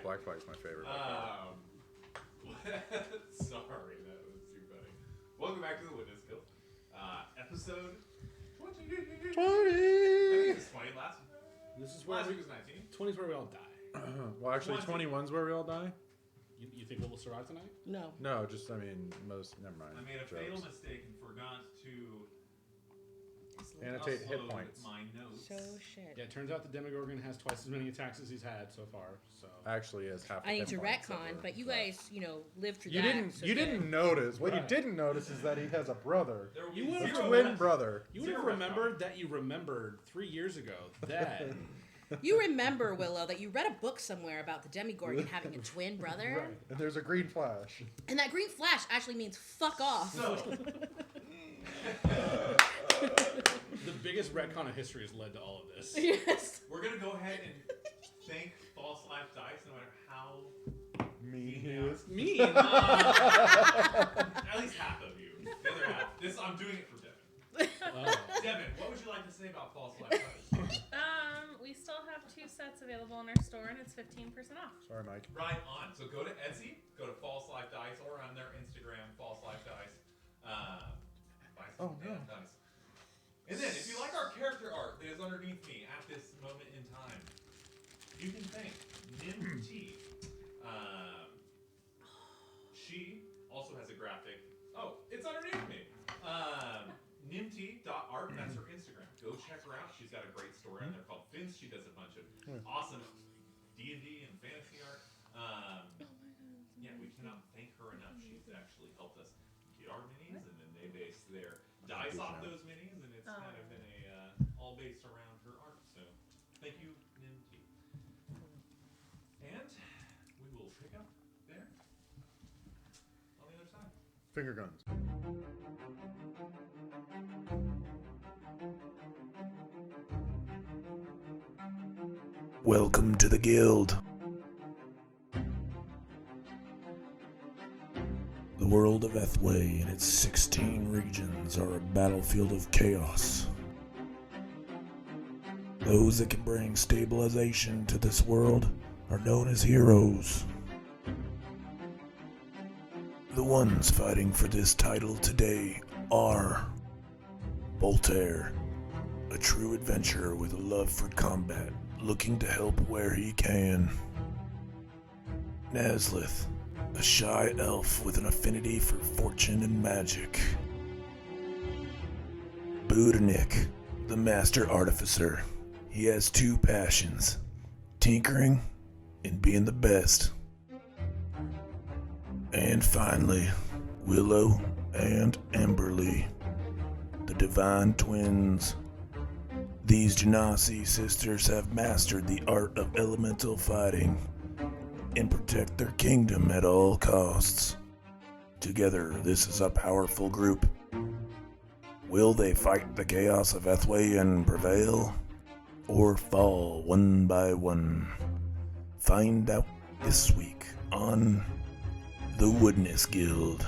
Black Flag's my favorite. Sorry, that was too funny. Welcome back to the Witness Guild. Episode 20. 20! I think it's 20 last week. This is where Last week was 19. 20 is where we all die. Well, actually, 21's where we all die? You think we'll survive tonight? No. No, just, I mean, never mind. I made a fatal mistake and forgot to annotate hit upload points. my notes. So shit. Yeah, it turns out the Demogorgon has twice as many attacks as he's had so far. So Actually, is half. I need to retcon, but you guys, lived through You that. didn't. so You good. didn't notice. What you Right. didn't notice is that he has a brother. There will You be would've A zero twin minutes. brother. you would have Zero remembered that you remembered 3 years ago that You remember, Willow, that you read a book somewhere about the Demogorgon having a twin brother? Right. And there's a green flash. And that green flash actually means fuck off. So, the biggest retcon of history has led to all of this. Yes. we're going to go ahead and thank False Life Dice, no matter how Mean he is. Me? at least half of you. The other half. I'm doing it for Devin. Devin, what would you like to say about False Life Dice? We still have 2 sets available in our store, and it's 15% off. Sorry, Mike. Right on. So go to Etsy, go to False Life Dice, or on their Instagram, False Life Dice. Buy some damn dice. And then, if you like our character art that is underneath me at this moment in time, you can thank Nim T. She also has a graphic. Oh, it's underneath me. Nimt.art, that's her Instagram. Go check her out. She's got a great story on there called Fins. She does a bunch of awesome D&D and fantasy art. Yeah, we cannot thank her enough. She's actually helped us get our minis, and then they base their dice off those minis, and it's kind of been all based around her art. So, thank you, Nimt. And we will pick up there on the other side. Finger guns. Welcome to the guild. The world of Ethway and its 16 regions are a battlefield of chaos. Those that can bring stabilization to this world are known as heroes. The ones fighting for this title today are Voltaire, a true adventurer with a love for combat, looking to help where he can. Nazlith, a shy elf with an affinity for fortune and magic. Budanik, the master artificer. He has 2 passions, tinkering and being the best. And finally, Willow and Emberly, the divine twins. These Genasi sisters have mastered the art of elemental fighting and protect their kingdom at all costs. Together, this is a powerful group. Will they fight the chaos of Ethway and prevail, or fall one by one? Find out this week on The Witness Guild.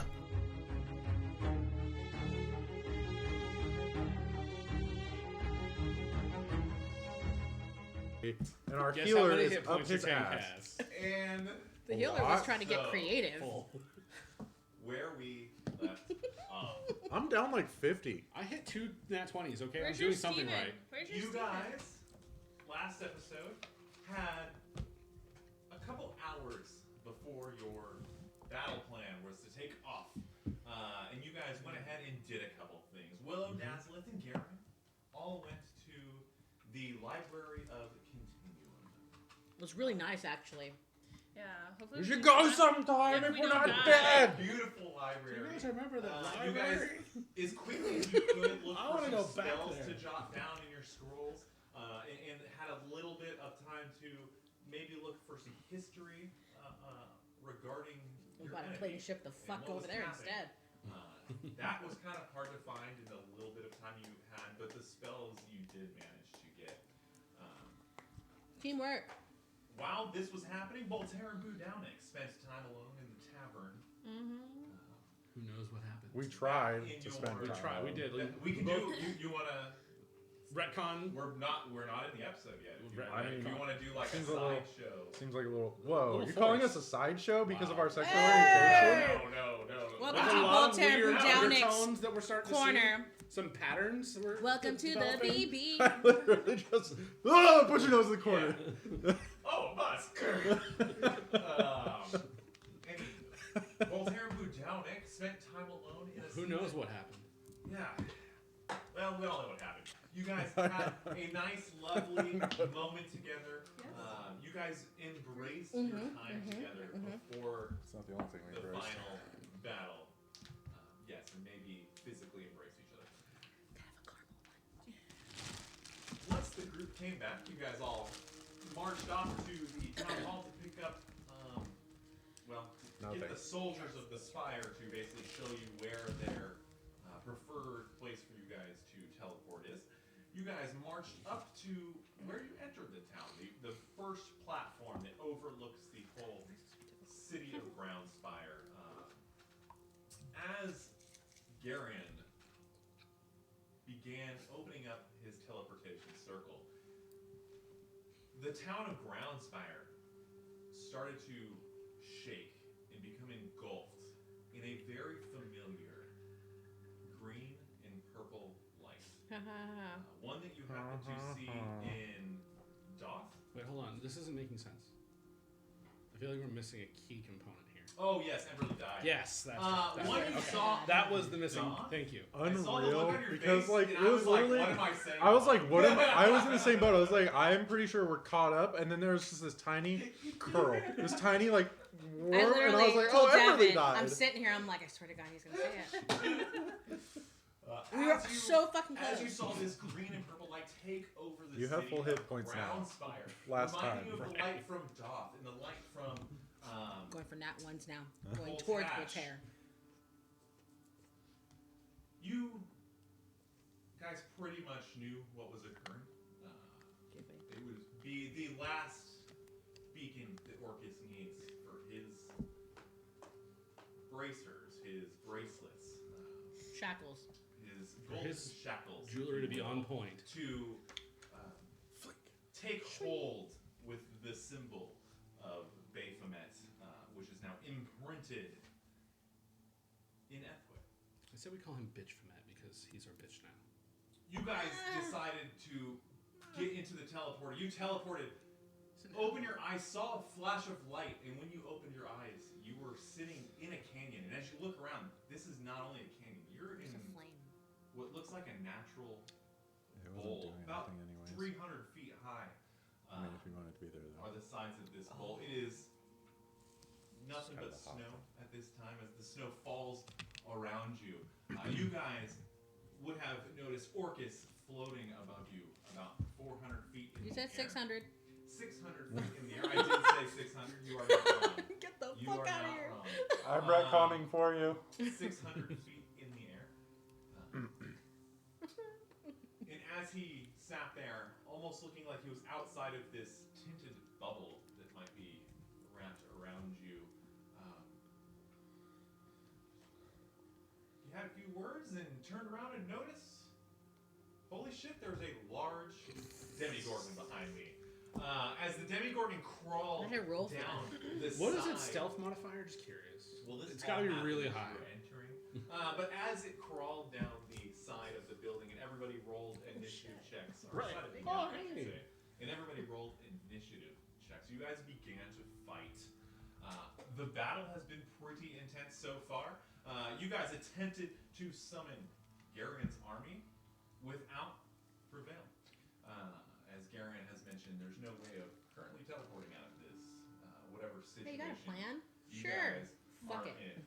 And our Guess how healer many is hit up points you his can ass. pass? And The healer was trying to get creative. Full. where we left off. I'm down like 50. I hit 2 nat 20s, okay? Where's I'm your doing something Steven? right. Where's your You Steven? guys, last episode, had a couple hours before your battle plan was to take off. And you guys went ahead and did a couple things. Willow, Nazlith, and Garen all went to the Library of Continuum. It was really nice, actually. Yeah, hopefully We we should can go do that. sometime If if we we're don't not die. dead. Beautiful Do library. you guys remember that You guys, library? as quickly as you could, look I for wanna some go back spells there. to jot down in your scrolls, and had a little bit of time to maybe look for some history regarding We your gotta enemy play the ship the and fuck what over was there happening. instead. That was kind of hard to find in the little bit of time you had, but the spells you did manage to get. Teamwork. While this was happening, Voltaire and Budownik spent time alone in the tavern. Who knows what happened? We tried In to your- spend We time. tried. We did. We can do. You want to? Retcon. We're not in the episode yet. If you want to do like a Seems a little- sideshow. Seems like a little. Whoa, little you're calling forced. us a sideshow because of Wow. our sexual Hey! orientation? No. Welcome There's to a lot of Voltaire weird Budownick's undertones that we're starting to corner. see. Some patterns. Welcome to the developing. BB. I literally just put your nose in the corner. Oh, bus. Voltaire Budownick spent time alone in a Who knows what happened? Yeah. Well, we all know what happened. You guys had a nice, lovely moment together. You guys embraced your time together before It's not the only thing we the embraced. final battle. Yes, and maybe physically embrace each other. Once the group came back, you guys all marched off to the town hall to pick up, No, get the thanks. soldiers of the spire to basically show you where their preferred place for you guys to teleport is. You guys marched up to where you entered the town, the first platform that overlooks the whole city of Groundspire. As Garion began opening up his teleportation circle, the town of Groundspire started to shake and become engulfed in a very familiar green and purple light. One that you happen to see in Doth. Wait, hold on. This isn't making sense. I feel like we're missing a key component here. Oh yes, Emberly died. Yes, that's right. That's one right. you Okay. saw That was the missing. Doth? Thank you. I saw the look Unreal, on your because face, like and it I was like, literally. what am I saying? I was like, what am I was in the same boat. I was like, I'm pretty sure we're caught up, and then there was just this tiny curl, this tiny like I worm, and I literally was like, told oh, Everly Devin, died. I'm sitting here, I'm like, I swear to God, he's gonna say it. We As were you- so fucking As you close. saw this green and purple light take over the You have city full hit of points now. Groundspire, Last reminding time. you of the light from Doth and the light from Going for nat ones now. Going Voltaire. towards Voltaire. You guys pretty much knew what was occurring. It would be the last beacon that Orcus needs for his bracers, his bracelets, Shackles. his For gold his shackles, if Jewelry you to be will, on point. to take hold with the symbol of Baphomet, which is now imprinted in Ethway. I said we call him Bitch Famet because he's our bitch now. You guys decided to get into the teleporter. You teleported. Open your eyes, saw a flash of light, and when you opened your eyes, you were sitting in a canyon. And as you look around, this is not only a canyon, you're in There's a flame. what looks like a natural It wasn't bowl, doing about anything anyways. 300 feet high. I mean, if you wanted to be there though. Are the sides of this bowl. It is nothing Just but kinda hot. snow at this time as the snow falls around you. You guys would have noticed Orcus floating above you about 400 feet in You the said air. 600. 600 feet in the air. I did say 600. You are not wrong. Get the You fuck are out of not here. wrong. I'm retconning for you. 600 feet in the air. And as he sat there, almost looking like he was outside of this tinted bubble that might be wrapped around you, you had a few words and turned around and noticed, holy shit, there's a large Demogorgon behind me. As the Demogorgon crawled What did I roll for down the What is side, its stealth modifier? Just curious. well, this It's all gotta be happened really as you high. were entering. But as it crawled down the side of the building, and everybody rolled initiative checks, or Right. side of the Oh, building, I should hey. say, and everybody rolled initiative checks. You guys began to fight. The battle has been pretty intense so far. You guys attempted to summon Garion's army without prevail. As Garion has mentioned, there's no way of currently teleporting out of this whatever Hey, situation. you got a plan? You Sure. guys Fuck are it. in.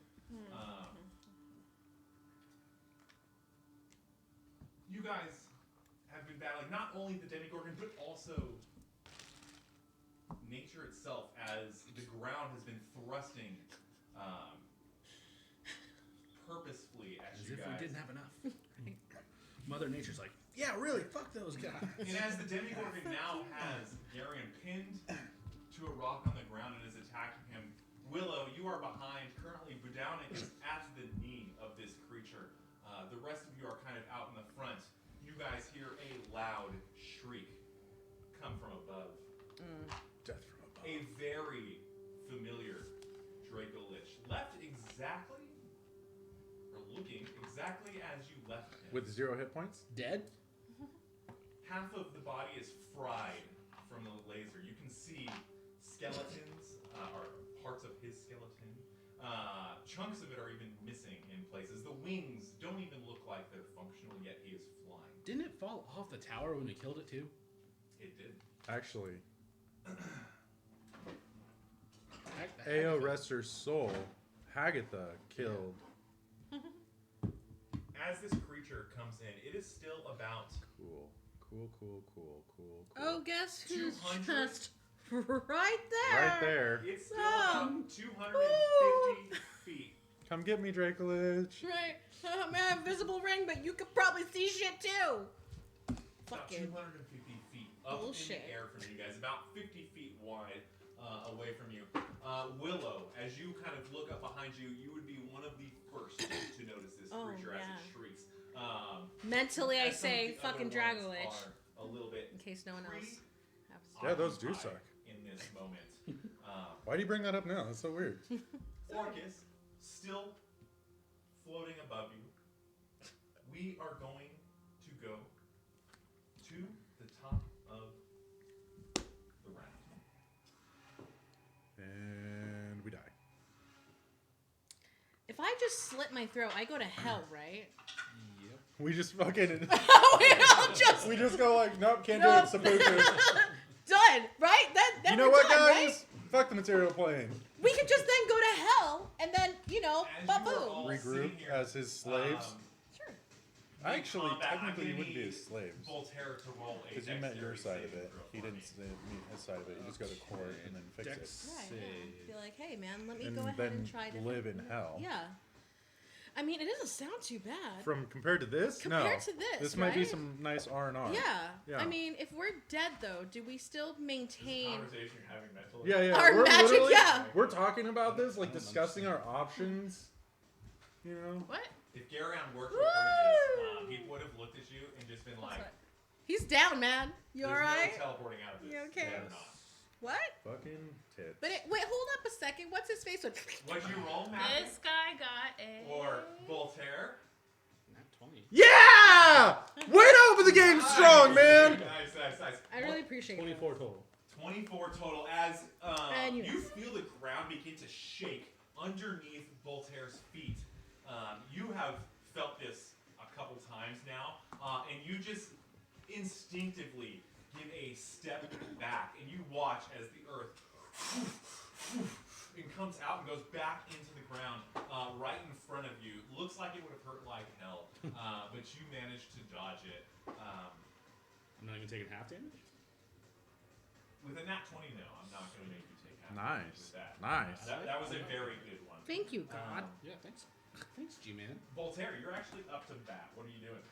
You guys have been battling not only the Demogorgon, but also nature itself, as the ground has been thrusting purposefully at As you if guys. we didn't have enough. Mother Nature's like, yeah, really, fuck those guys. And as the Demogorgon now has Garion pinned to a rock on the ground and is attacking him, Willow, you are behind. Currently, Budownick is at the knee of this creature. The rest of you are kind of out in the front. You guys hear a loud shriek come from above. exactly, or looking exactly as you left him. With 0 hit points? Dead? Half of the body is fried from the laser. You can see skeletons, or parts of his skeleton. Chunks of it are even missing in places. The wings don't even look like they're functional yet. He is flying. Didn't it fall off the tower when we killed it too? It did. Actually, Agatha. Ao rest her soul. Hagatha killed. As this creature comes in, it is still about Cool. Oh, guess who's 200? just right there? Right there. It's still Oh. about 250 feet. Come get me, dracolich. Right. I have a visible ring, but you could probably see shit too. About Fucking 250 feet up bullshit. in the air from you guys, about 50 feet wide away from you. Willow, as you kind of look up behind you, you would be one of the first to notice this Oh, creature as yeah. it shrieks. Mentally, I as some of say the fucking other ones dracolich. are a little bit In case no one else has. Yeah, those do occupied suck. in this moment. Why do you bring that up now? That's so weird. Orcus, still floating above you. We are going to go to the top of the round. And we die. If I just slit my throat, I go to hell, right? Yep. We just fucking. we we just go like, nope, can't Nope. do it. Seppuku. done, right? Then You know we're what, done, guys? right? Fuck the material plane. We could just then go to hell and then, As you are ba-boom. all Regroup sitting here, as his slaves. Sure. Actually, combat, technically, I'm you gonna wouldn't be need his slaves. Voltaire to roll a Because you meant your dexterity side of saving it. throw He for didn't me. meet his side of it. You just go to court and then fix it. Right, yeah. Be like, hey, man, let me And go ahead then and try to live in hell. Yeah. I mean, it doesn't sound too bad. From compared to this, Compared no. to this, This might be right? some nice R&R. Yeah. Yeah. I mean, if we're dead, though, do we still This maintain... conversation you're having mentally. Yeah, yeah. Our we're magic, literally- yeah. We're talking about this, like discussing our options. You know? What? If Garion worked with Orcus, he would have looked at you and just been like, He's down, man. You "There's alright? no teleporting out of this." You okay? They're not. What? Fucking tits. But wait, hold up a second. What's his face? What'd you roll, Matt? This guy got a. Or Voltaire? Not 20. Yeah! Way to open the game strong, man! Nice. I really appreciate 24 total. 24 total as And you you- feel the ground begin to shake underneath Voltaire's feet. You have felt this a couple times now, and you just instinctively give a step back, and you watch as the earth and comes out and goes back into the ground right in front of you. Looks like it would have hurt like hell, but you managed to dodge it. I'm not even taking half damage? With a nat 20, no, I'm not going to make you take half damage Nice. with that. Nice. That was a very good one. Thank you, God. Yeah, thanks. Thanks, G-Man. Voltaire, you're actually up to bat. What are you doing?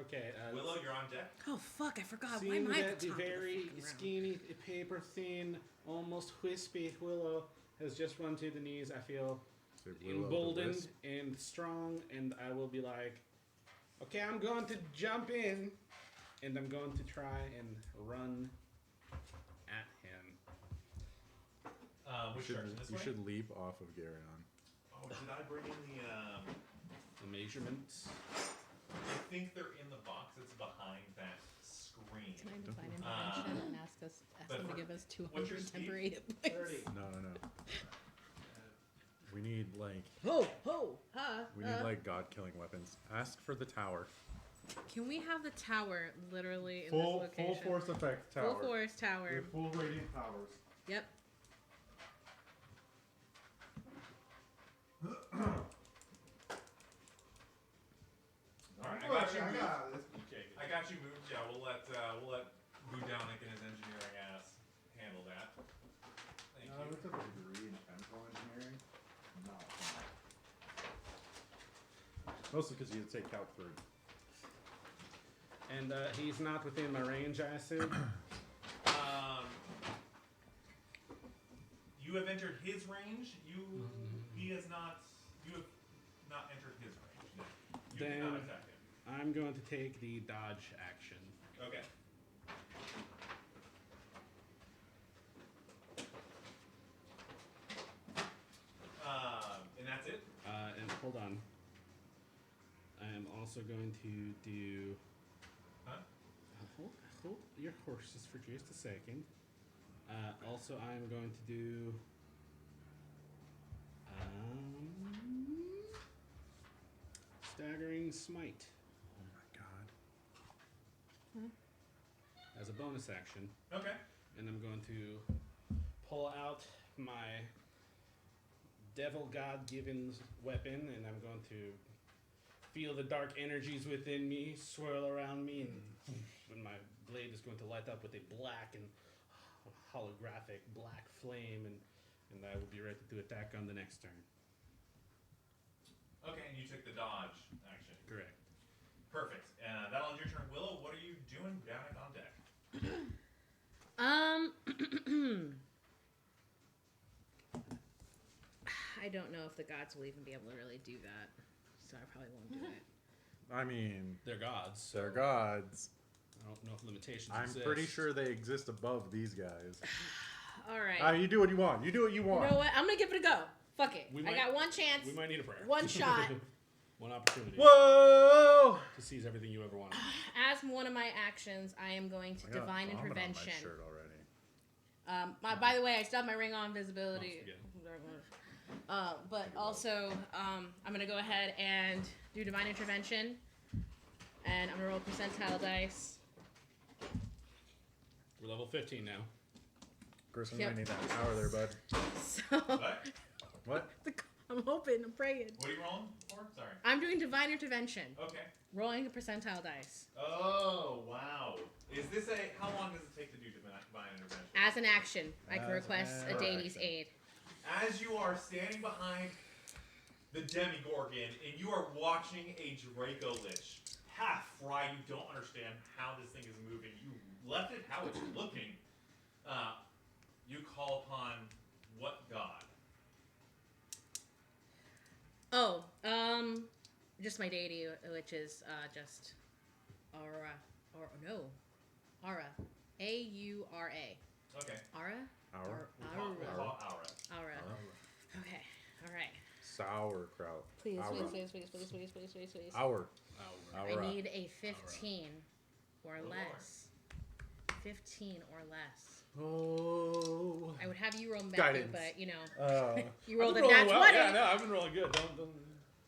Okay. Willow, you're on deck. Oh, fuck. I forgot. Why Seeing am I that at the the top of the very fucking round? skinny, paper-thin, almost wispy Willow has just run to the knees, I feel Say Willow the emboldened Wisp. and strong, and I will be like, okay, I'm going to jump in, and I'm going to try and run at him. Which You direction? This should, you way? should leap off of Garion. Oh, did I bring in the? The measurements. I think they're in the box that's behind that screen. Can I define intervention and ask but them to for- give us what's your 200 speed? temporary hit points? No. We need like we need like god-killing weapons. Ask for the tower. Can we have the tower literally in Full this location? force effect tower. Full force tower. With full radiant powers. Yep. All right, I got you moved. I got you moved. Yeah, we'll let Budownik and his engineering ass handle that. Thank you. Look at the degree in chemical engineering. No. Mostly because you would say Calc 3. And he's not within my range, I assume. You have entered his range. He has not. You have not entered his range. No. You Then- cannot attack him. I'm going to take the dodge action. Okay. And that's it. also going to do. Huh? Hold your horses for just a second. Also, I'm going to do. Staggering Smite Oh my god. as a bonus action. Okay. And I'm going to pull out my devil god given weapon, and I'm going to feel the dark energies within me swirl around me, and my blade is going to light up with a black and holographic black flame, and I will be ready to attack on the next turn. Okay, and you took the dodge action. Correct. Perfect. That'll end your turn. Willow, what are you doing down on deck? I don't know if the gods will even be able to really do that, so I probably won't do it. I mean, They're gods. they're gods. I don't know if limitations I'm exist. pretty sure they exist above these guys. All right. You do what you want. You do what you You want. know what? I'm gonna give it a go. Fuck it. We I might- got one chance, We might need a prayer. one shot. One opportunity Whoa! to seize everything you ever wanted. As one of my actions, I am going to I got divine vomit intervention. on my shirt already. By the way, I still have my ring on visibility. Don't But also, I'm gonna go ahead and do divine intervention, and I'm gonna roll percentile dice. We're level 15 now. Grissom, Yep. I need that power there, bud. So What? What? I'm hoping, I'm praying. What are you rolling for? Sorry. I'm doing divine intervention, Okay. rolling the percentile dice. Oh, wow. Is this how long does it take to do divine intervention? As an action, I can As request an a deity's action. aid. As you are standing behind the Demogorgon and you are watching a dracolich half fry, you don't understand how this thing is moving. You left it how it's looking. You call upon what god? Oh, just my deity, which is just Aura, or no, Aura, A-U-R-A. Okay. Aura? Our We'll call Aura. Aura. Okay, all right. sauerkraut. Please, Our. please. Our. I Our. need a 15 or Little less. 15 or less. Oh. I would have you roll Matthew, Guidance. but you know, Uh, you rolled a I've been nat rolling 20. Yeah, no, I've been rolling good. Don't.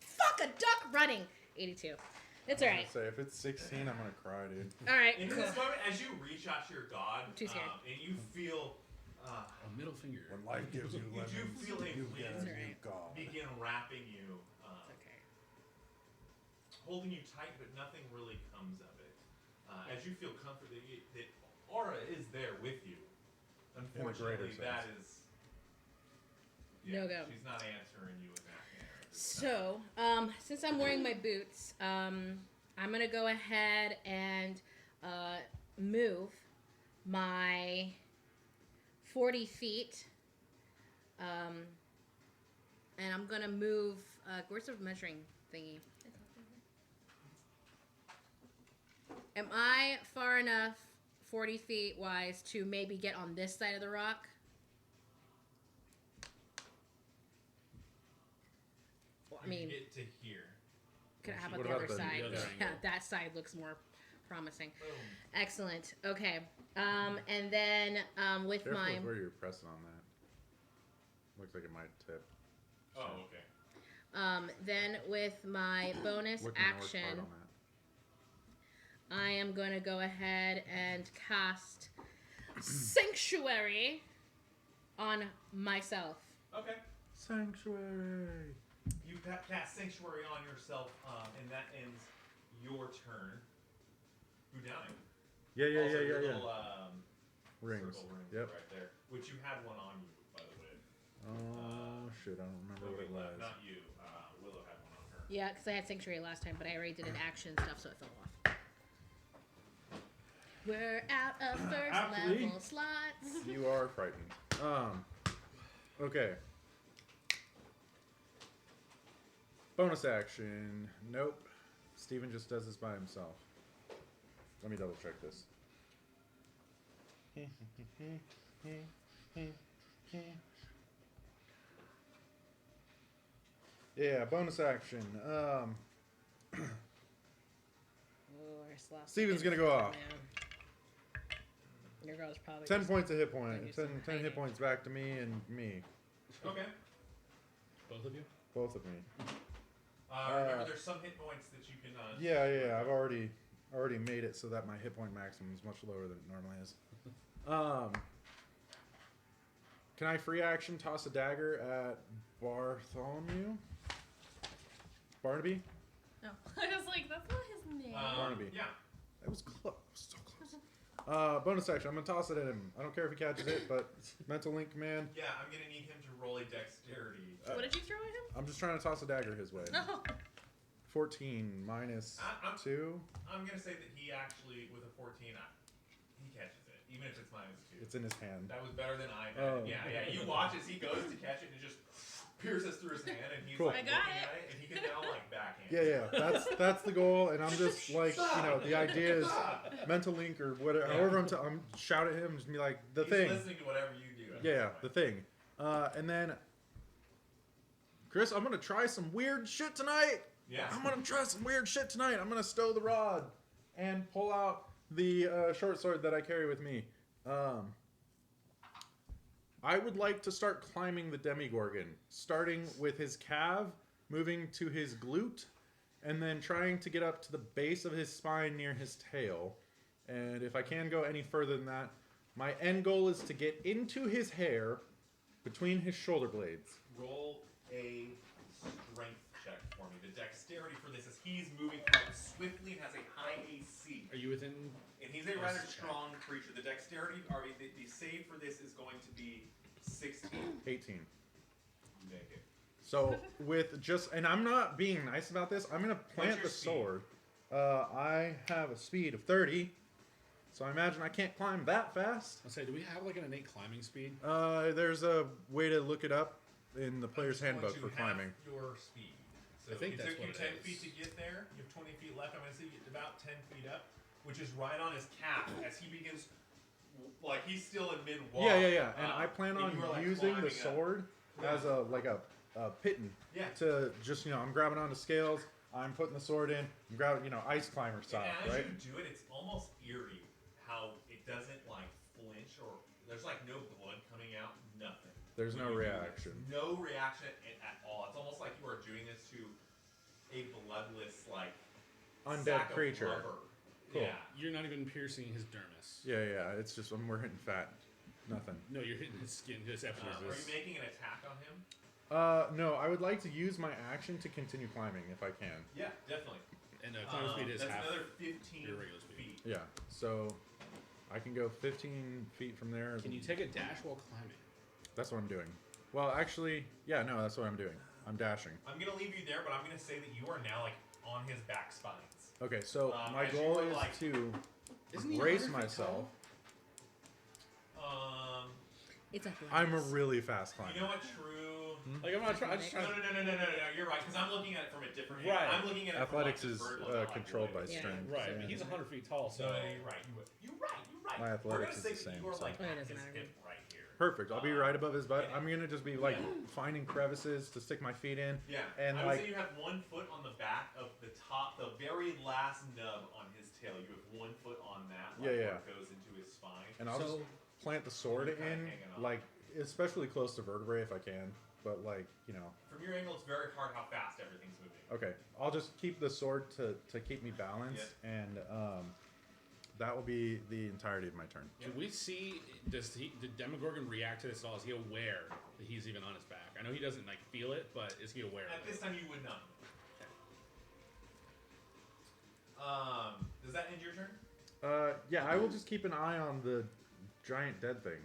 Fuck a duck running. 82. It's all right. Say if it's 16, I'm gonna cry, dude. All right, In cool. this moment, as you reach out to your god, Too scared. and you feel A middle finger. When life gives you You do lemons, feel a you wind get a That's new right. god. begin wrapping you, Okay. holding you tight, but nothing really comes of it. As you feel comfort, that aura is there with you. Unfortunately, sense. that is No go. She's not answering you in that manner. So, since I'm wearing my boots, I'm gonna go ahead and move my 40 feet, and I'm gonna move. Where's the measuring thingy? Am I far enough, 40 feet wise, to maybe get on this side of the rock? Well, I You mean, get to here. how about What the about other the side? other Yeah, angle? that side looks more promising. Boom. Excellent. Okay. And then with Careful my with where you're pressing on that. Looks like it might tip. Oh, okay. then with my bonus Look my north action, part on that. I am going to go ahead and cast Sanctuary on myself. Okay. Sanctuary. You cast Sanctuary on yourself, and that ends your turn. Who down? Yeah. Also, your little, Rings. circle rings Yep. right there. Which you had one on you, by the way. Oh shit! I don't remember what it Nobody was. left, not you. Willow had one on her. Yeah, because I had Sanctuary last time, but I already did an action stuff, so it fell off. We're out of first Actually- level slots. You are frightened. Okay. Bonus action. Nope. Steven just does this by himself. Let me double check this. Yeah, bonus action. Oh, our sloth Steven's chicken gonna go foot, off. man. Your girl's probably 10 just points of hit gonna point. do 10 some hit hiding. points back to me and me. Okay. Both of you? Both of me. Remember, there's some hit points that you can. Yeah. I've already made it so that my hit point maximum is much lower than it normally is. Can I free action toss a dagger at Bartholomew? Barnaby? No. I was like, that's not his name. Barnaby. Yeah. That was close. So close. Bonus action. I'm going to toss it at him. I don't care if he catches it, but mental link command. Yeah, I'm gonna need him to roll a dexterity. What did you throw at him? I'm just trying to toss a dagger his way. Oh. 14 minus I'm 2. I'm gonna say that he actually, with a 14, he catches it, even if it's minus 2. It's in his hand. That was better than I Oh. did. Yeah. You watch as he goes to catch it and it just pierces through his hand, and he's Cool. like I got looking it. at it, and he can now like backhand. Yeah. That's the goal, and I'm just like, the idea is mental link or whatever. Yeah. However, I'm shout at him, just be like the He's thing. listening to whatever you do. Yeah, the thing. And then, Chris, I'm gonna try some weird shit tonight. Yeah. I'm gonna try some weird shit tonight. I'm gonna stow the rod and pull out the short sword that I carry with me. I would like to start climbing the Demogorgon, starting with his calf, moving to his glute, and then trying to get up to the base of his spine near his tail. And if I can go any further than that, my end goal is to get into his hair between his shoulder blades. Roll a strength check for me. The dexterity for this is he's moving quite swiftly and has a high AC. Are you within? And he's a rather strong creature. The dexterity, the save for this is going to be 16. 18. You make it. So with just, and I'm not being nice about this, I'm going to plant your the speed? sword. I have a speed of 30, so I imagine I can't climb that fast. I'll say, do we have like an innate climbing speed? There's a way to look it up in the player's I'm just handbook for going to half climbing. Your speed. So I think it that's took you what 10 it feet is. to get there. You have 20 feet left. I'm going to say you get about 10 feet up, which is right on his calf as he begins, like he's still in mid-walk. Yeah. And I plan on you were, like, using the climbing up. sword as a pitten. Yeah. To just, I'm grabbing onto scales, I'm putting the sword in, I'm grabbing, ice climber style, And as right? you do it, it's almost eerie how it doesn't like flinch or there's like no blood coming out, nothing. There's When no you do reaction. this. No reaction at all. It's almost like you are doing this to a bloodless, like Undead sack of creature. rubber. Cool. Yeah. You're not even piercing his dermis. Yeah, it's just, we're hitting fat. Nothing. No, you're hitting his skin, his epidermis. Are you making an attack on him? No, I would like to use my action to continue climbing if I can. Yeah, definitely. And climbing speed is that's half. another 15 your regular speed. feet. Yeah, so I can go 15 feet from there. Can you take a dash while climbing? That's what I'm doing. Well, actually, yeah, no, that's what I'm doing. I'm dashing. I'm gonna leave you there, but I'm gonna say that you are now like on his back spines. Okay, so my as you goal were, is like- to Isn't he brace 100 feet myself. It's a I'm a really fast climber. You know what? True. Like I'm not trying. I'm just No, trying. no. You're right, because I'm looking at it from a different Right. angle. I'm looking at it Athletics from is like this vertical, not like controlled by this. Yeah. strength. Right. I mean, he's 100 feet tall, so. No, you're right. You're right. My We're athletics gonna say is the that same, you are so- like Oh, it at doesn't his matter. hip right here. Perfect. I'll be right above his butt. yeah. I'm gonna just be like finding crevices to stick my feet in. Yeah. And I would like, say you have 1 foot on the back of the top, the very last nub on his tail. You have 1 foot on that. Like, Yeah. where it goes into his spine. and I'll So- just plant the sword You're kinda in, hanging on. like, especially close to vertebrae if I can. But like, From your angle, it's very hard how fast everything's moving. okay, I'll just keep the sword to keep me balanced, and that will be the entirety of my turn. Do we see? Did Demogorgon react to this at all? Is he aware that he's even on his back? I know he doesn't like feel it, but is he aware? At of this it? time, you would not. Does that end your turn? Yeah, I will just keep an eye on the giant dead thing.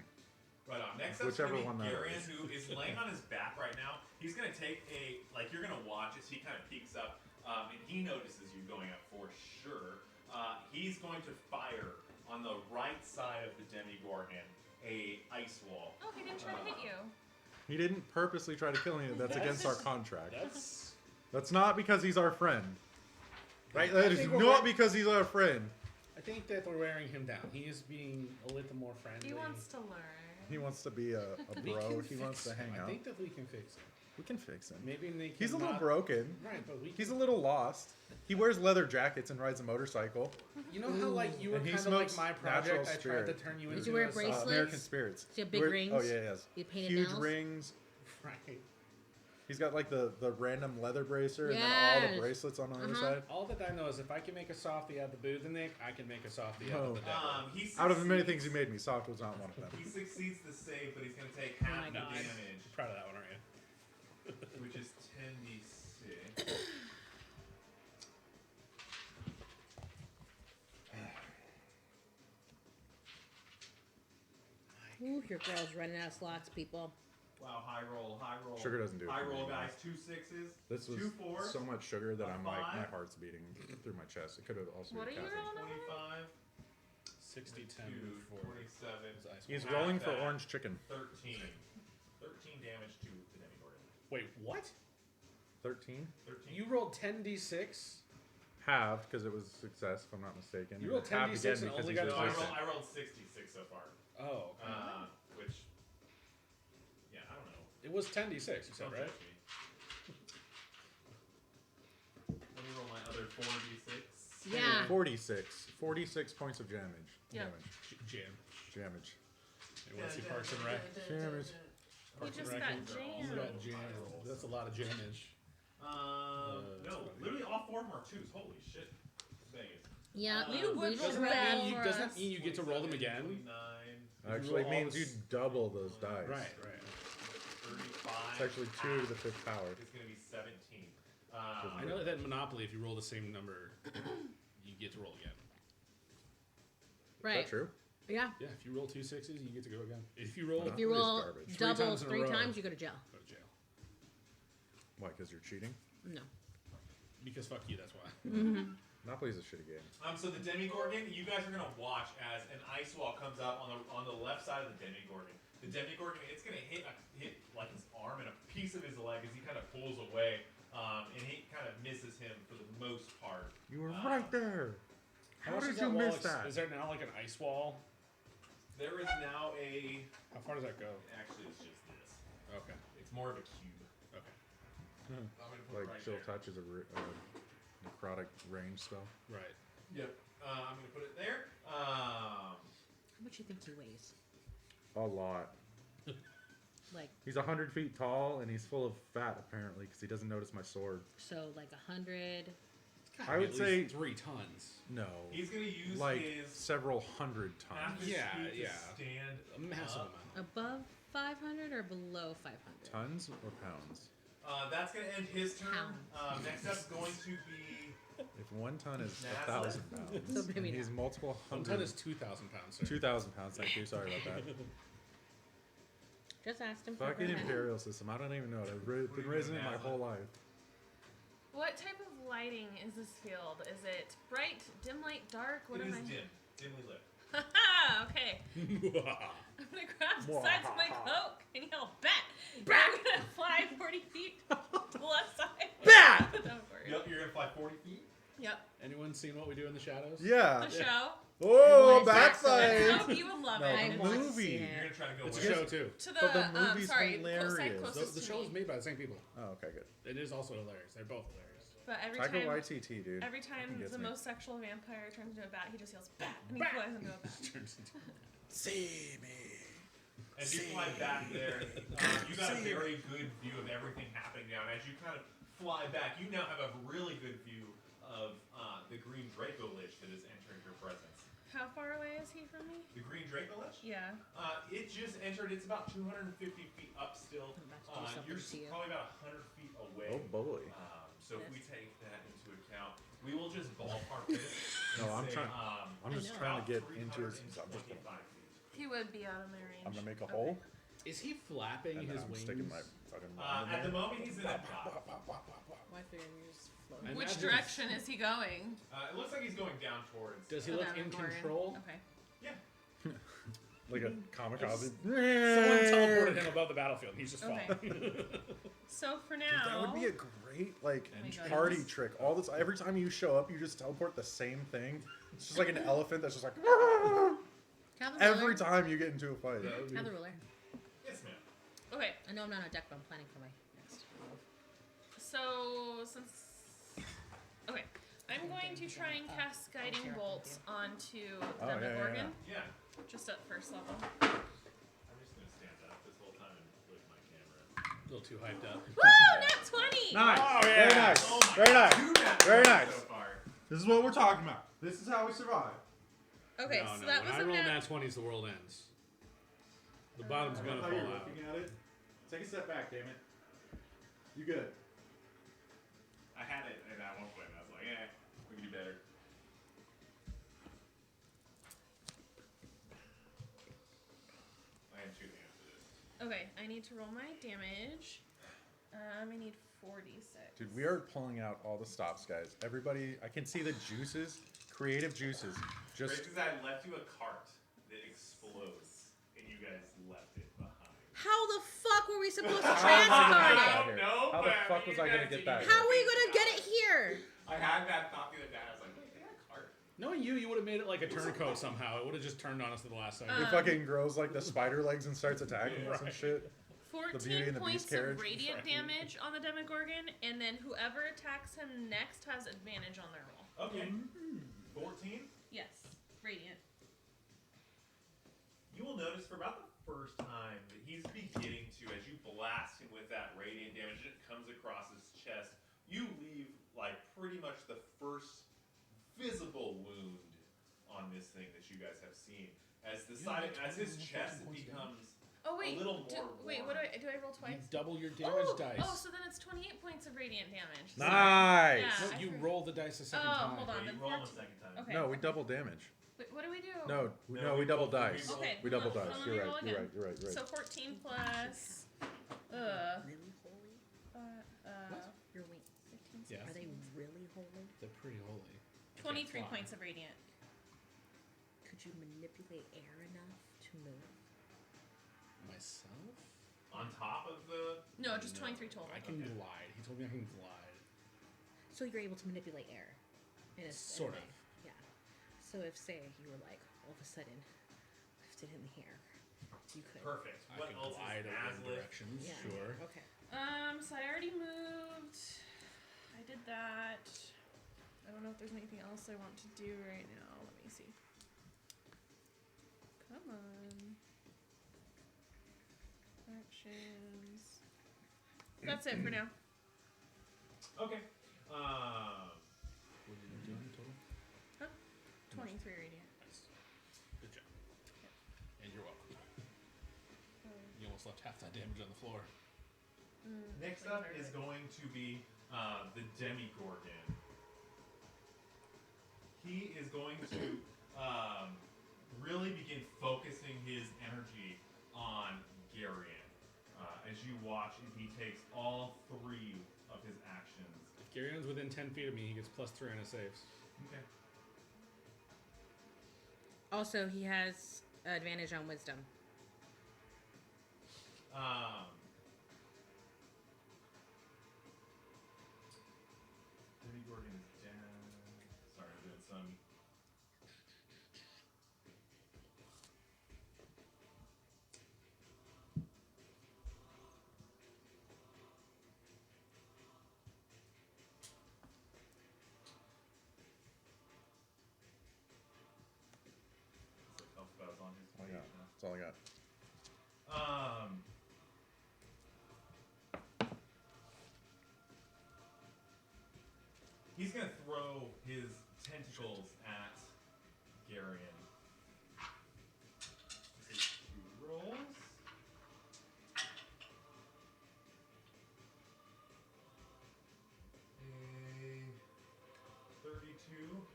Right on. Next up's Whichever going to one be that Garion, is. who is laying on his back right now. He's going to take you're going to watch as he kind of peeks up, and he notices you going up for sure. He's going to fire on the right side of the Demogorgon, a ice wall. Oh, he didn't try to hit you. He didn't purposely try to kill me. That's against our contract. That's. That's not because he's our friend. Right? I That is think we're not right. because he's our friend. I think that we're wearing him down. He is being a little more friendly. He wants to learn. He wants to be a We bro. can He fix wants to him. hang I out. think that we can fix him. We can fix him. Maybe they can He's a little not- broken. Right, but we. He's a little lost. He wears leather jackets and rides a motorcycle. You know how like you were And he kind of like smokes my natural project. I tried spirit. to turn you into. Did you wear a bracelets? American Spirits. Does he have big Wear- rings? Oh yeah, he has. You painted Huge nails? rings. Right. He's got like the random leather bracer and then all Yes. the bracelets on the other Uh-huh. side. All that I know is if I can make a softie out of the Boozenick, I can make a softie out Oh. of the devil. He Out of the many succeeds- things he made me, soft was not one of them. He succeeds the save, but he's going to take Oh half my the God. damage, Proud of that one, aren't you? which is 10d6. Ooh, your girl's running out of slots, people. Wow, high roll, high roll. Sugar doesn't do it High for me roll, anymore. guys. 2 6s. This was 2 4s. so much sugar that A I'm like, my five. heart's beating through my chest. It could have also What are been you caffeine. rolling? 25. 60, 10, 2, 4. 27. He's Half rolling for that. orange chicken. 13. 13 damage to the Demogorgon. Wait, what? 13? 13. You rolled 10d6? Halved because it was a success, if I'm not mistaken. You rolled Halved 10d6 and because only he's got No, I resistant. rolled 66 so far. Oh, okay. Which, yeah, I don't know. It was 10d6, you said, Don't right? judge me. Let me roll my other 4d6. Yeah. 46 points of damage. Yeah. Jam. Damage. You want to see Parks and Rec? Damage. He Parks just and got Rec. jammed. You got jammed. That's a lot of jammage. No, literally all 4 of them are 2s. Holy shit. Vegas. Yeah, You we would should Doesn't roll that bad mean you, for doesn't us. mean you get to roll them again? 29, Actually, it roll means all you this- double those dice. Right. 35. It's actually 2 to the 5th power. It's going to be 17. I know that in Monopoly, if you roll the same number, you get to roll again. Is right. that true? Yeah. Yeah, if you roll 2 6s, you get to go again. If you roll, If you Monopoly is roll garbage. Three doubles times in a 3 row. times, you go to jail. go to jail. Why? Because you're cheating? No. Because fuck you, that's why. Monopoly's a shitty game. So the Demogorgon, you guys are gonna watch as an ice wall comes up on the left side of the Demogorgon. The Demogorgon, it's gonna hit like his arm and a piece of his leg as he kind of pulls away, and he kind of misses him for the most part. You were right there. How much did does you that wall miss that? Is there now like an ice wall? There is now a. How far does that go? Actually, it's just this. Okay. It's more of a cube. Okay. I'm gonna put Like it right chill there. touch is a necrotic range spell. Right. Yep. I'm gonna put it there. How much do you think he weighs? A lot. Like, He's 100 feet tall and he's full of fat apparently because he doesn't notice my sword. so like 100. I would At say- least 3 tons. No. He's gonna use Like his several hundred half tons. his Yeah, speed to yeah. stand A massive up. amount. Above 500 or below 500? Tons or pounds? That's gonna end his turn. Pounds. Next up's going to be. If 1 ton is Nah, 1,000 pounds, So maybe and he's not. multiple 1 hundred. ton is 2,000 pounds, sir. 2,000 pounds. Thank you. Sorry about that. Just asked him. for Fucking permission. imperial system. I don't even know it. I've been raising it my whole life. What type of lighting is this field? Is it bright, dim light, dark? What It am is I? dim, dimly lit. Haha, okay. I'm gonna grab the sides of my cloak and yell, "Bat!" Bat! I'm gonna fly 40 feet to the left side. Bat! The Demogorgon. Yep, you're gonna fly 40 feet. Yep. Anyone seen What We Do in the Shadows? Yeah. The show. Oh, It was bat excellent. fight! So you would love No, it. I the want to movie. see You're it. gonna try to go It's a where? show too. To the, But the movie's sorry, hilarious. side The closest to show me. is made by the same people. Oh, okay, good. It is also hilarious. They're both hilarious. But every Taika time, Waititi, dude. every time He gets the me. most sexual vampire turns into a bat, he just yells "Bat!" and he Bat! flies into a bat. Turns into- See me. As you fly back there, you got a very good view of everything happening now. And as you kind of fly back, you now have a really good view of the green dracolich that is entering your presence. How far away is he from me? The green dracolich? Yeah. It just entered. It's about 250 feet up still. I'm about to do You're something to you. probably about 100 feet away. Oh boy. So if we take that into account, we will just ballpark this. No, and I'm say, trying- I'm just know. trying to get about into his. 325 feet. He would be out of my range. I'm gonna make a Okay. hole, Is he flapping and then his I'm wings? sticking my fucking. At the moment, he's in a dot. Why figured you just float? I Which imagine- direction is he going? It looks like he's going down towards. Does he The look in Demogorgon. control? Okay. Yeah. like a kamikaze. Someone teleported him above the battlefield. And he's just Okay. falling. So for Dude, now, that would be a great like Oh my God. party trick. All this every time you show up, you just teleport the same thing. It's just like an elephant that's just like Have the every ruler. time you get into a fight. Have the ruler. Yes, ma'am. okay. I know I'm not on deck, but I'm planning for my next. since... Okay. I'm going to try and cast Guiding Bolts onto Demogorgon. Yeah. Just at first level. I'm just gonna stand up this whole time and flick my camera. A little too hyped up. Woo! Nat 20! Nice. Oh, yeah. Very nice. Oh my Very God, nice. 2 nat Very 20s nice. So far. This is what we're talking about. This is how we survive. Okay, No, so no. that When was I a roll nat... nat 20s, the world ends. The bottom's I gonna thought fall you were out. looking at it. Take a step back, damn it. You good? I had it at one point and I was like, we can do better. I am shooting after this. Okay, I need to roll my damage. I need 46. Dude, we are pulling out all the stops, guys. Everybody, I can see the juices, creative juices. Just Because I left you a cart that explodes, and you guys left it behind. How the fuck were we supposed to How am I transport gonna it? get that here? No, How the but I fuck mean, was I you gonna guys get did that use here? How are we gonna get it here? I had that thought the other day. I was like, wait, they got a cart. Knowing you would have made it like a turncoat somehow. It would have just turned on us at the last second. it fucking grows like the spider legs and starts attacking us and shit. 14 Beauty and the Beast points carriage. of radiant Right. damage on the Demogorgon, and then whoever attacks him next has advantage on their roll. Okay. 14. Yes, radiant. You will notice for about the first time that he's beginning to, as you blast him with that radiant damage, and it comes across his chest, you leave like pretty much the first visible wound on this thing that you guys have seen. As the side, as his chest becomes Oh wait, a little more wait, warm. what do I roll You twice? double your damage dice. Oh, so then it's 28 points of radiant damage. Nice. Yeah. No, you I roll the dice a second Oh, time. hold on. You then roll him a 14 second time. Okay. No, we double damage. Wait, what do we do? No, No, we we double roll- dice. Okay. We double hold on, dice. let You're me right. roll You're again. right. You're right. So 14 plus. Really holy? What? Your wings. 15, Yeah. Are they really holy? They're pretty holy. 23 fly. points of radiant. Could you manipulate air enough to move? Myself? On top of the. No, just 23 total. I can Okay. glide. He told me I can glide. So you're able to manipulate air. In Sort a of. way. Yeah. So if, say, you were like, all of a sudden, lifted in the air, you could. Perfect. I What can else glide is in as lift? directions. Yeah. Sure. Okay. So I already moved. I did that. I don't know if there's anything else I want to do right now. Let me see. Come on. Actions. That's it for now. Okay. What did you do in total? 23 radiant. Nice. Good job. And you're welcome. You almost left half that damage on the floor. Next up is going to be the Demogorgon. He is going to really begin focusing his energy on Garion. As you watch, and he takes all 3 of his actions. If Garion's within 10 feet of me, he gets +3 on his saves. Okay. Also, he has advantage on wisdom. Demogorgon is down. Sorry, I'm doing some. Elspeth's on his Oh, page yeah. now. That's all I got. He's gonna throw his tentacles at Garion. Take 2 rolls. A 32.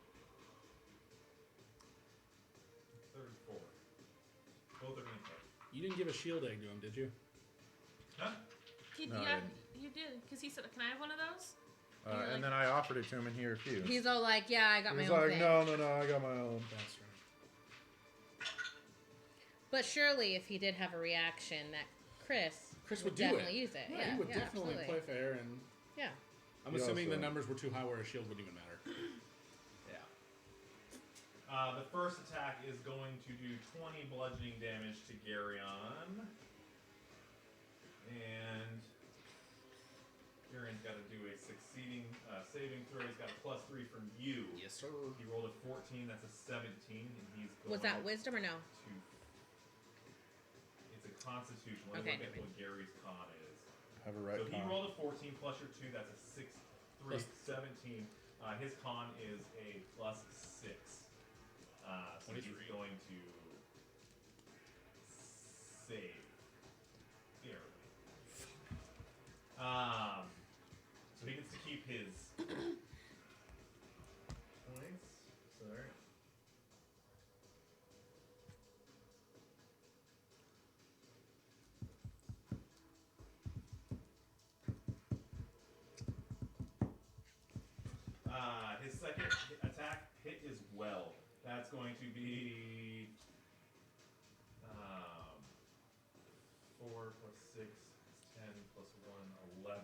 34. Both are gonna hit. You didn't give a shield egg to him, did you? Huh? No, I Yeah, didn't. you did. Because he said, can I have one of those? And then I offered it to him, and he refused. He's all like, "Yeah, I got my He's own like, thing." no, I got my own. That's right. But surely, if he did have a reaction, that Chris would do definitely it. use it. Yeah, he would definitely absolutely. play fair, and Yeah. I'm He assuming the also- numbers were too high where a shield wouldn't even matter. Yeah. The first attack is going to do 20 bludgeoning damage to Garion. And Garion's got to do a succeeding saving throw. He's got a +3 from you. Yes, sir. He rolled a 14. That's a 17, and he's going Was that wisdom or no? to. It's a Constitution. Let me Okay. look at what Gary's con is. Have a right So he con. rolled a 14 plus your 2. That's a 6, 3, Plus- 17. His con is a +6. So he's 23. going to save. Barely. So he gets to keep his points. Sorry. His second attack hit is well. That's going to be 4 plus 6 is 10 plus 1, 11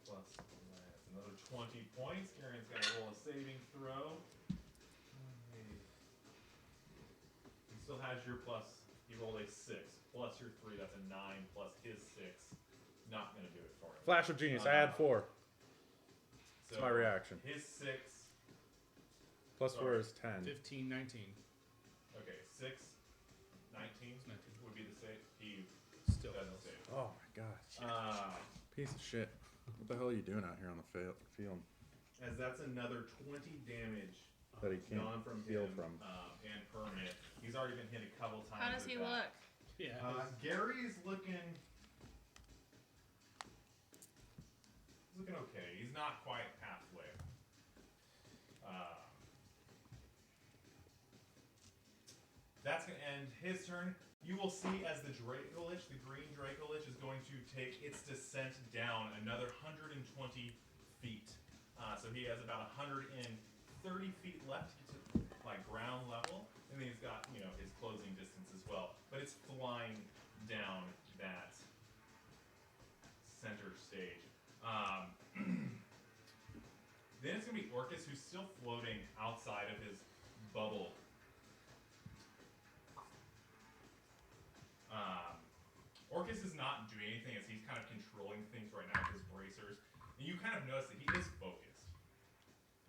plus that's another 20 points. Garen's got to roll a saving throw. He still has your plus. He rolled a 6 plus your 3. That's a 9 plus his 6. Not going to do it for him. Flash of genius. I add 4. That's my reaction. His 6. Plus 4 is 10. 15, 19. Okay, 6, 19 19. would be the save. He Still doesn't fails. save. Oh my god. Uh, Piece of shit. What the hell are you doing out here on the field? as that's another 20 damage That he can't gone from heal him, from. And permanent. He's already been hit a couple times. How does with he that. look? Yeah. Gary's looking. He's looking okay. He's not quite halfway. That's gonna end his turn. You will see as the dracolich, the green dracolich, is going to take its descent down another 120 feet. So he has about 130 feet left to like ground level, and then he's got his closing distance as well. But it's flying down that center stage. Then it's gonna be Orcus, who's still floating outside of his bubble. Orcus is not doing anything as he's kind of controlling things right now with his bracers. And you kind of notice that he is focused.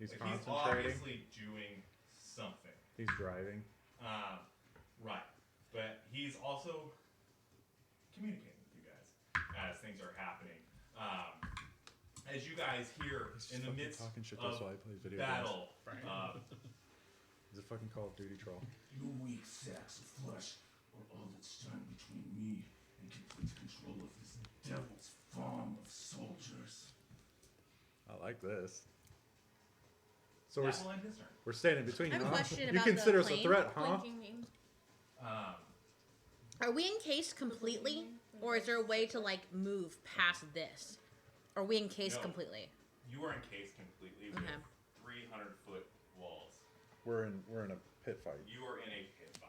He's He's concentrating. obviously doing something. He's driving. Right. But he's also communicating with you guys as things are happening. As you guys hear He's in the fucking midst talking shit, of that's why I play video battle, He's a fucking Call of Duty troll. You weak sacks of flesh are all that stand between me and complete control of this devil's farm of soldiers. I like this. So that will end his turn. we're standing between I you, have a huh? question You about consider the us a plane. threat, huh? Blinking name. Are we encased completely, or is there a way to like move past this? Are we encased No. completely? You are encased completely with Okay. 300-foot walls. We're in a pit fight. You are in a pit fight.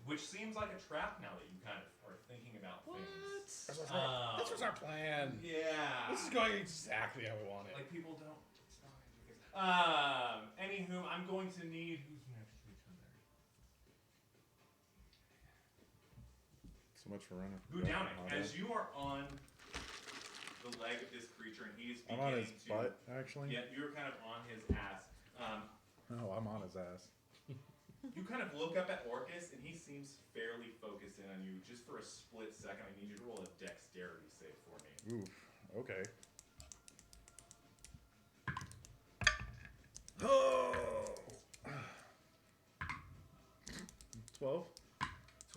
Which seems like a trap now that you kind of are thinking about things. This was our plan. Yeah. This is going exactly how we want it. Like people don't. Anywho, I'm going to need. Who's next? Which one there? So much for running. Who down it? As you are on the leg of this creature, and he's I'm beginning on his to. butt, actually. Yeah, you're kind of on his ass. No, I'm on his ass. You kind of look up at Orcus, and he seems fairly focused in on you. Just for a split second, I need you to roll a dexterity save for me. Oof. Okay. Oh. 12.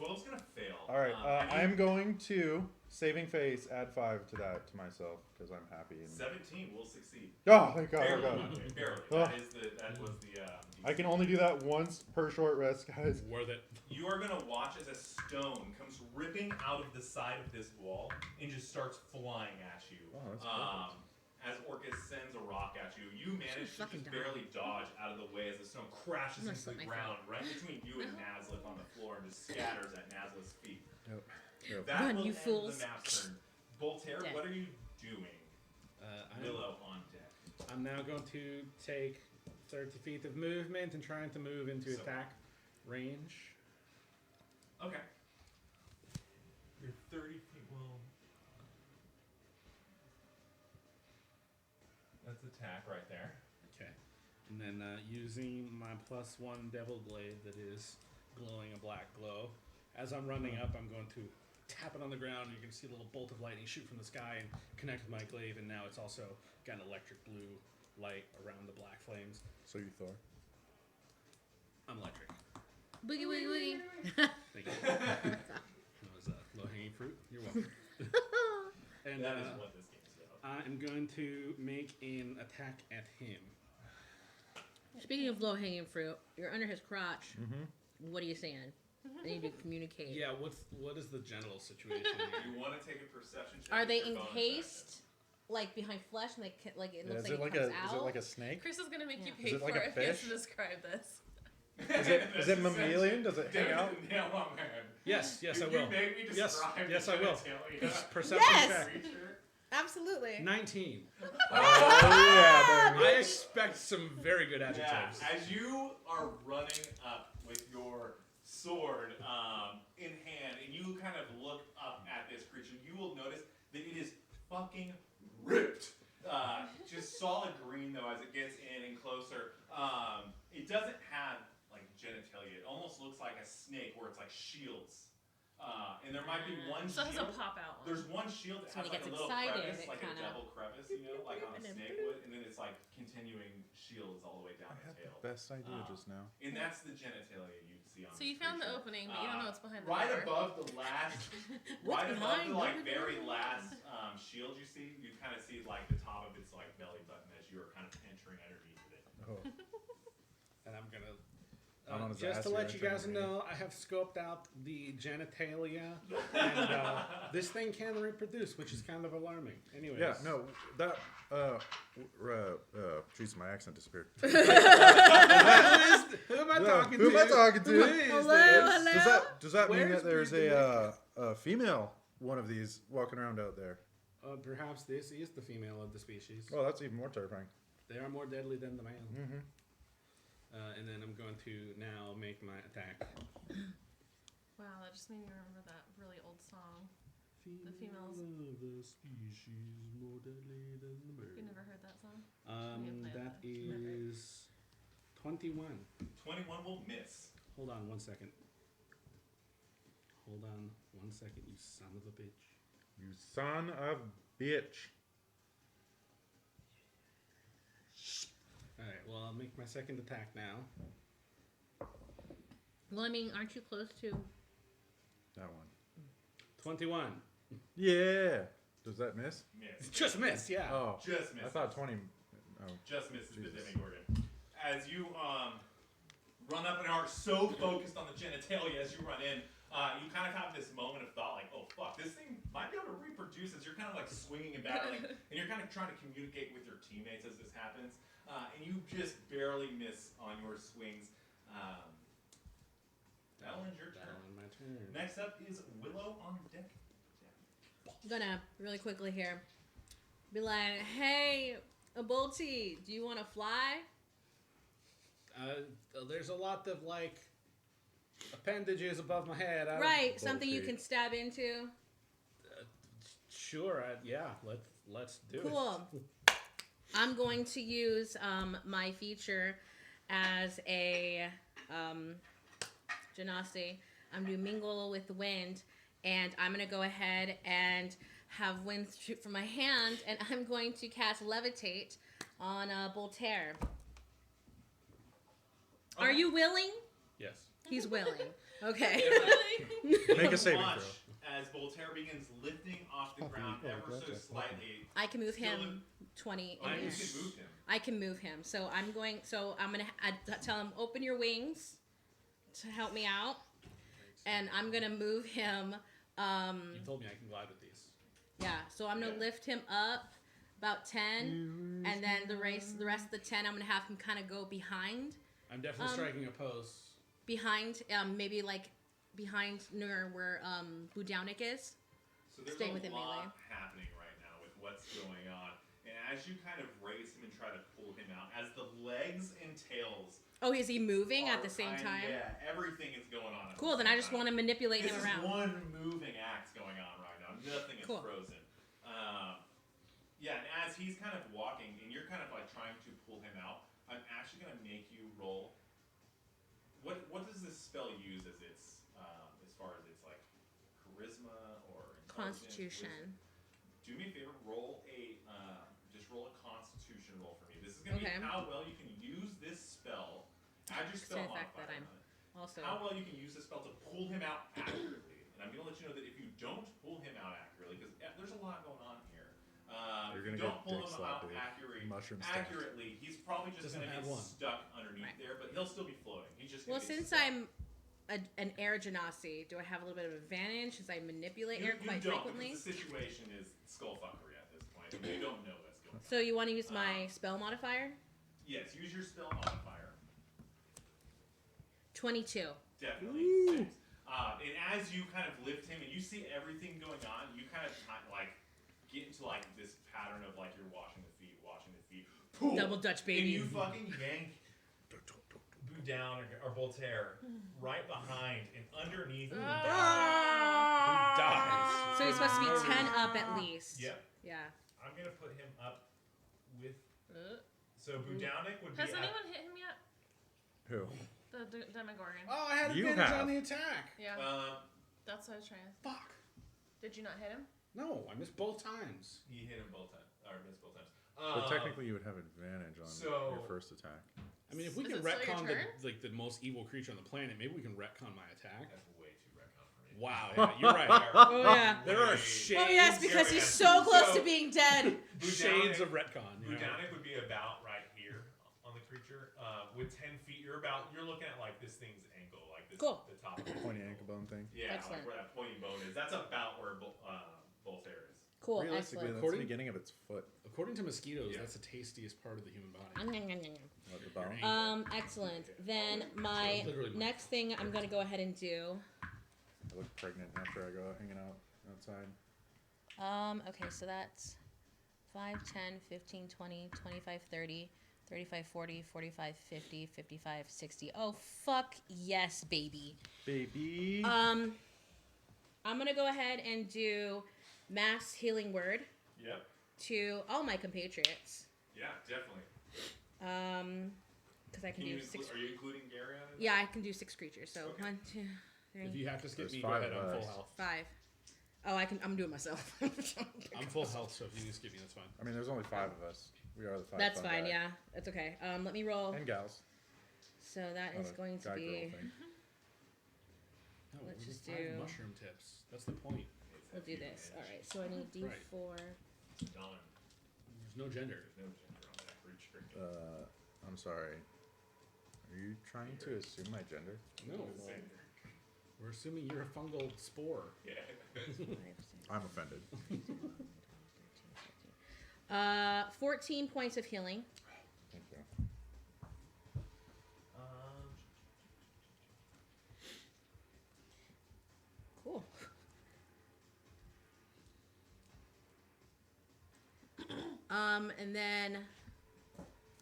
12's gonna fail. All right. I I'm need going to saving face. Add 5 to that to myself because I'm happy. And... 17 will succeed. Oh, thank God! Barely. Oh, God. Barely. Oh. That was the. I can only do that once per short rest, guys. Worth it. You are gonna watch as a stone comes ripping out of the side of this wall and just starts flying at you. Oh, that's perfect. As Orcus sends a rock at you, you manage to fucking just die. barely dodge out of the way as the stone crashes I'm gonna into the slit my ground right between you and Nazlith on the floor and just scatters at Nazlith's feet. Yep. Yep. That Run, will you end fools. the map's turn. Voltaire, Dead. what are you doing? Willow on deck. I'm now going to take 30 feet of movement and trying to move into So- attack range. Okay. You're 30 feet. Well, attack right there. Okay. And then using my +1 Devil Glaive that is glowing a black glow. As I'm running up, I'm going to tap it on the ground. You can see a little bolt of lightning shoot from the sky and connect with my glaive. And now it's also got an electric blue light around the black flames. So you Thor. I'm electric. Boogie woogie woogie. Thank you. That was low-hanging fruit. You're welcome. And That is what this game's about. I'm going to make an attack at him. Speaking of low-hanging fruit, you're under his crotch. Mm-hmm. What are you saying? I need to communicate. Yeah, what is the general situation here? You want to take a perception check. Are with they your bonus encased, like behind flesh, and it looks Is like it it like comes a out? is it like a snake? Chris is gonna make you Yeah. pay Is it for like a it if he has to fish? describe this. Is it mammalian? Does it hang out? Nail on my head. Yes, I You will. make me Yes, describe yes, the I will. genitalia Perception Yes! check. creature. Absolutely. 19. Oh yeah, baby. I expect some very good Yeah, adjectives. as you are running up with your sword in hand, and you kind of look up at this creature, you will notice that it is fucking ripped. Just solid green though as it gets in and closer. It doesn't have like genitalia. It almost looks like a snake where it's like shields. And there might be one So it has shield. a pop out one. There's one shield that So has when like he a gets little excited, crevice, it like a kinda- devil crevice, you know, like on a snake would, and then it's like continuing shields all the way down I the had the tail. best idea just now. And that's the genitalia you see on So this you found the creature. opening, but you don't know what's behind the Right door. above the last, What's right above behind? the like What? very last shield you see, you kind of see like the top of its like belly button as you are kind of entering underneath of it. Oh. And I'm gonna. I'm on his Just ass to here, let you I'm guys trying to know, I have scoped out the genitalia, and this thing can reproduce, which is kind of alarming. Anyways. Yeah, no, that jeez, my accent disappeared. Who am I talking to? Who am I talking to? Who is Hello, this? hello. Does that mean Where's that there's Breathing a female one of these walking around out there? Perhaps this is the female of the species. Well, that's even more terrifying. They are more deadly than the man. Mm-hmm. And then I'm going to now make my attack. Wow, that just made me remember that really old song. Female females. of the species more deadly than the bird. You never heard that song? We can play That that. is 21. 21 will miss. Hold on 1 second. Hold on 1 second, you son of a bitch. You son of bitch. Alright, well, I'll make my second attack now. Well, I mean, aren't you close to? That one. 21. Yeah. Does that miss? Miss. Just missed, yeah. Oh, Just miss. I thought 20. Oh, Just misses Jesus. the Demogorgon. As you run up and are so focused on the genitalia as you run in, you kind of have this moment of thought like, oh fuck, this thing might be able to reproduce as you're kind of like swinging and battling, and you're kind of trying to communicate with your teammates as this happens, and you just barely miss on your swings. That'll end your turn. That'll end my turn. Next up is Willow on deck. I'm gonna really quickly here be like, hey, Bolty, do you want to fly? There's a lot of like appendages above my head. Right, something you Bolty. can stab into. Sure, yeah. Let's do it. Cool. I'm going to use my feature as a genasi. I'm going to mingle with the wind, and I'm going to go ahead and have wind shoot from my hand, and I'm going to cast Levitate on Voltaire. Are you willing? Yes. He's willing. Okay. Make a saving Watch throw. as Voltaire begins lifting off the ground ever so slightly. I can move Still him 20 Oh, you inches. can move him. I can move him. So I'm going to tell him, open your wings to help me out. And I'm going to move him. You told me I can glide with these. Yeah. So I'm going to lift him up about 10. And then the rest of the 10, I'm going to have him kind of go behind. I'm definitely striking a pose. Behind, maybe like behind near where Budownik is. So there's Staying a within lot melee. happening right now with what's going on. And as you kind of raise him and try to pull him out, as the legs and tails Oh, is he moving at are the same kind- time? Yeah, everything is going on. at Cool. the Then I same just time. want to manipulate This him is around. one moving act going on right now. Nothing is Cool. frozen. Yeah, and as he's kind of walking, and you're kind of like trying to pull him out, I'm actually gonna make you roll. What does this spell use as its as far as its like charisma or Constitution. wisdom? Do me a favor, just roll a Constitution roll for me. This is gonna be how well you can use this spell. Add your spell modifier on it. Also, How well you can use this spell to pull him out accurately. And I'm gonna let you know that if you don't pull him out accurately, because there's a lot going on here. You're If you gonna don't get pull dick him out slapped, dude. Mushroom stacked. accurately, he's probably just Doesn't gonna get have one. stuck underneath there, but he'll still be floating. He's just well, gonna get since stuck. I'm an air genasi, do I have a little bit of advantage since I manipulate air quite you don't, frequently? because the situation is skullfuckery at this point. I mean, you don't know what's going on. So you want to use my spell modifier? Yes, use your spell modifier. 22. Definitely. Six. And as you kind of lift him and you see everything going on, you kind of like get into like this pattern of like you're washing the feet. Pull. Double Dutch, baby. And you fucking yank down or Voltaire right behind and underneath who dies. So he's supposed to be 10 up at least. Yep. Yeah. I'm gonna put him up with. So Budownik would be. Has anyone hit him yet? Who? The Demogorgon. Oh, I had You advantage have. on the attack. Yeah. That's what I was trying to. Fuck. Did you not hit him? No, I missed both times. He hit him both times, or missed both times. But technically, you would have advantage on your first attack. I mean, if we Is can it still your retcon turn? the most evil creature on the planet, maybe we can retcon my attack. That's way too retcon for me. Wow, yeah, you're right. Oh, yeah. There are shades. Oh, yes, because he's so close to being dead. Shades of retcon. You know? Budownik would be about right here on the creature. With 10 feet, you're looking at like this thing's ankle, like this, Cool. the top of it. Pointy ankle bone thing. Yeah, Excellent. like where that pointy bone is. That's about where Voltaire is. Cool, Realistically, excellent. that's the beginning of its foot. According to mosquitoes, Yeah. that's the tastiest part of the human body. What, the bone? Excellent. Then my Literally mine. next thing I'm going to go ahead and do. I look pregnant after I go hanging out outside. Okay, so that's 5, 10, 15, 20, 25, 30, 35, 40, 45, 50, 55, 60. Oh, fuck yes, baby. Baby. I'm going to go ahead and do mass healing word Yep. to all my compatriots. Yeah, definitely. Because I can do 6. Are you including Gary on it? Yeah, I can do 6 creatures. So Okay. 1, 2, If 3, you have to skip There's me, go 5 ahead. of I'm us. full health. 5. Oh, I'm doing myself. I'm full health, so if you can skip me, that's fine. I mean, there's only 5 of us. We are the 5. That's fun fine. guys. Yeah, that's okay. Let me roll. And gals. So that Not is a going to guy-girl be. thing. No, Let's we just need 5 do- mushroom tips. That's the point. We'll do this. All right. So I need D4. Done. There's no gender. There's no gender on that creature. I'm sorry. Are you trying to assume my gender? No. We're assuming you're a fungal spore. Yeah. 5, 6, I'm offended. 14 points of healing. Thank you. Cool. And then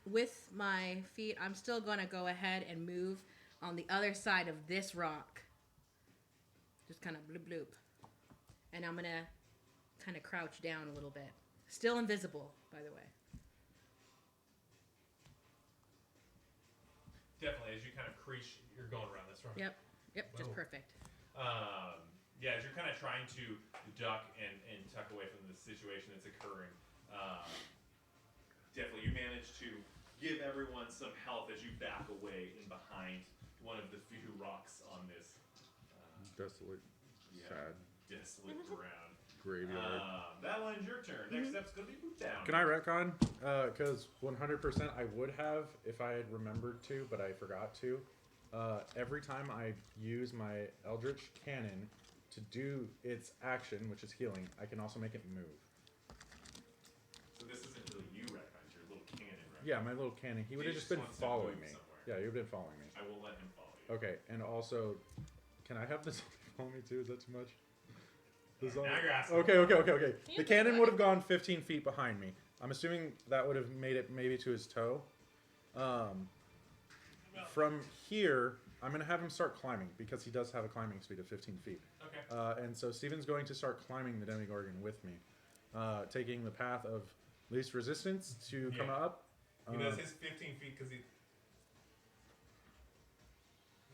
with my feet, I'm still gonna go ahead and move on the other side of this rock. Just kind of bloop bloop. And I'm gonna kind of crouch down a little bit. Still invisible, by the way. Definitely, as you kind of crease, you're going around this rock. Yep. Yep, just Whoa. perfect. Yeah, as you're kind of trying to duck and tuck away from the situation that's occurring, definitely you manage to give everyone some health as you back away in behind one of the few rocks on this Desolate, Yeah. sad desolate ground. graveyard. That one's your turn. Next step's gonna be moved down. Can I retcon? Because 100% I would have if I had remembered to, but I forgot to. Every time I use my Eldritch Cannon to do its action, which is healing, I can also make it move. So this isn't really you, retcon, it's your little cannon, right? Yeah, my little cannon. He would have He just just been wants to following move me. somewhere. Yeah, he would have been following me. I will let him follow you. Okay, and also, can I have this follow me too? Is that too much? This Now all- you're asking. Okay. You The can cannon do would that. have gone 15 feet behind me. I'm assuming that would have made it maybe to his toe. From here, I'm going to have him start climbing because he does have a climbing speed of 15 feet. Okay. And so Steven's going to start climbing the Demogorgon with me, taking the path of least resistance to come Yeah. up. He does his 15 feet because he.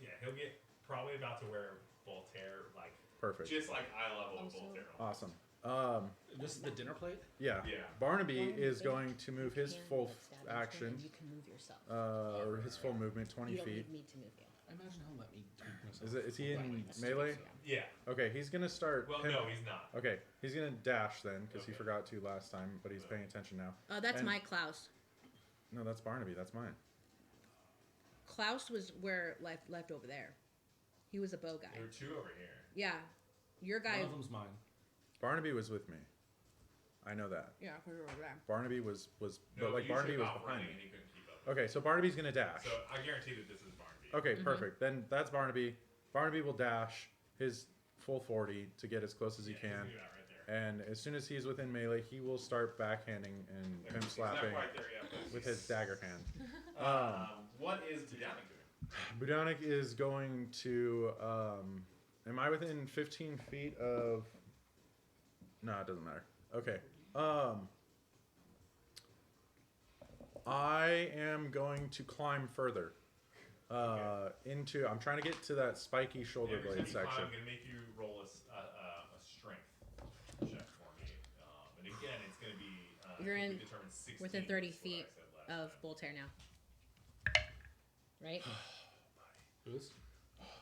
Yeah, he'll get probably about to where Voltaire, like, Perfect. just like eye level with Also- Voltaire. Awesome. This is the dinner plate? Yeah. Yeah. Barnaby One is big, going to move his can full with stabbing action, swing, and you can move yourself. or his full movement, 20 you don't feet. need me to move you. I imagine he'll let me tweak myself. Is he in Lightly. melee? Yeah. Okay, he's gonna start. Well, no, he's not. Okay, he's gonna dash then because he Okay. forgot to last time, but he's paying attention now. That's And- my Klaus. No, that's Barnaby. That's mine. Klaus was where left over there. He was a bow guy. There were two over here. Yeah, your guy. One of them's mine. Barnaby was with me. I know that. Yeah, for sure over there. Barnaby was, No, but like you Barnaby took was off behind running me. and he couldn't keep up. Okay, so Barnaby's gonna dash. So I guarantee that this is Barnaby. Okay, Mm-hmm. perfect. Then that's Barnaby. Barnaby will dash his full 40 to get as close as he Yeah, he's can. gonna be about right there. And as soon as he's within melee, he will start backhanding and pimp He's not slapping quite there yet, but with his dagger hand. what is Budanic doing? Budanic is going to. Am I within 15 feet of? No, it doesn't matter. Okay. I am going to climb further. Into. I'm trying to get to that spiky shoulder Every blade time you climb, section. I'm gonna make you roll a strength check for me. And again, it's gonna be You're in predetermined 16 within 30 is what I feet said last of time. Voltaire now. Right? Who is?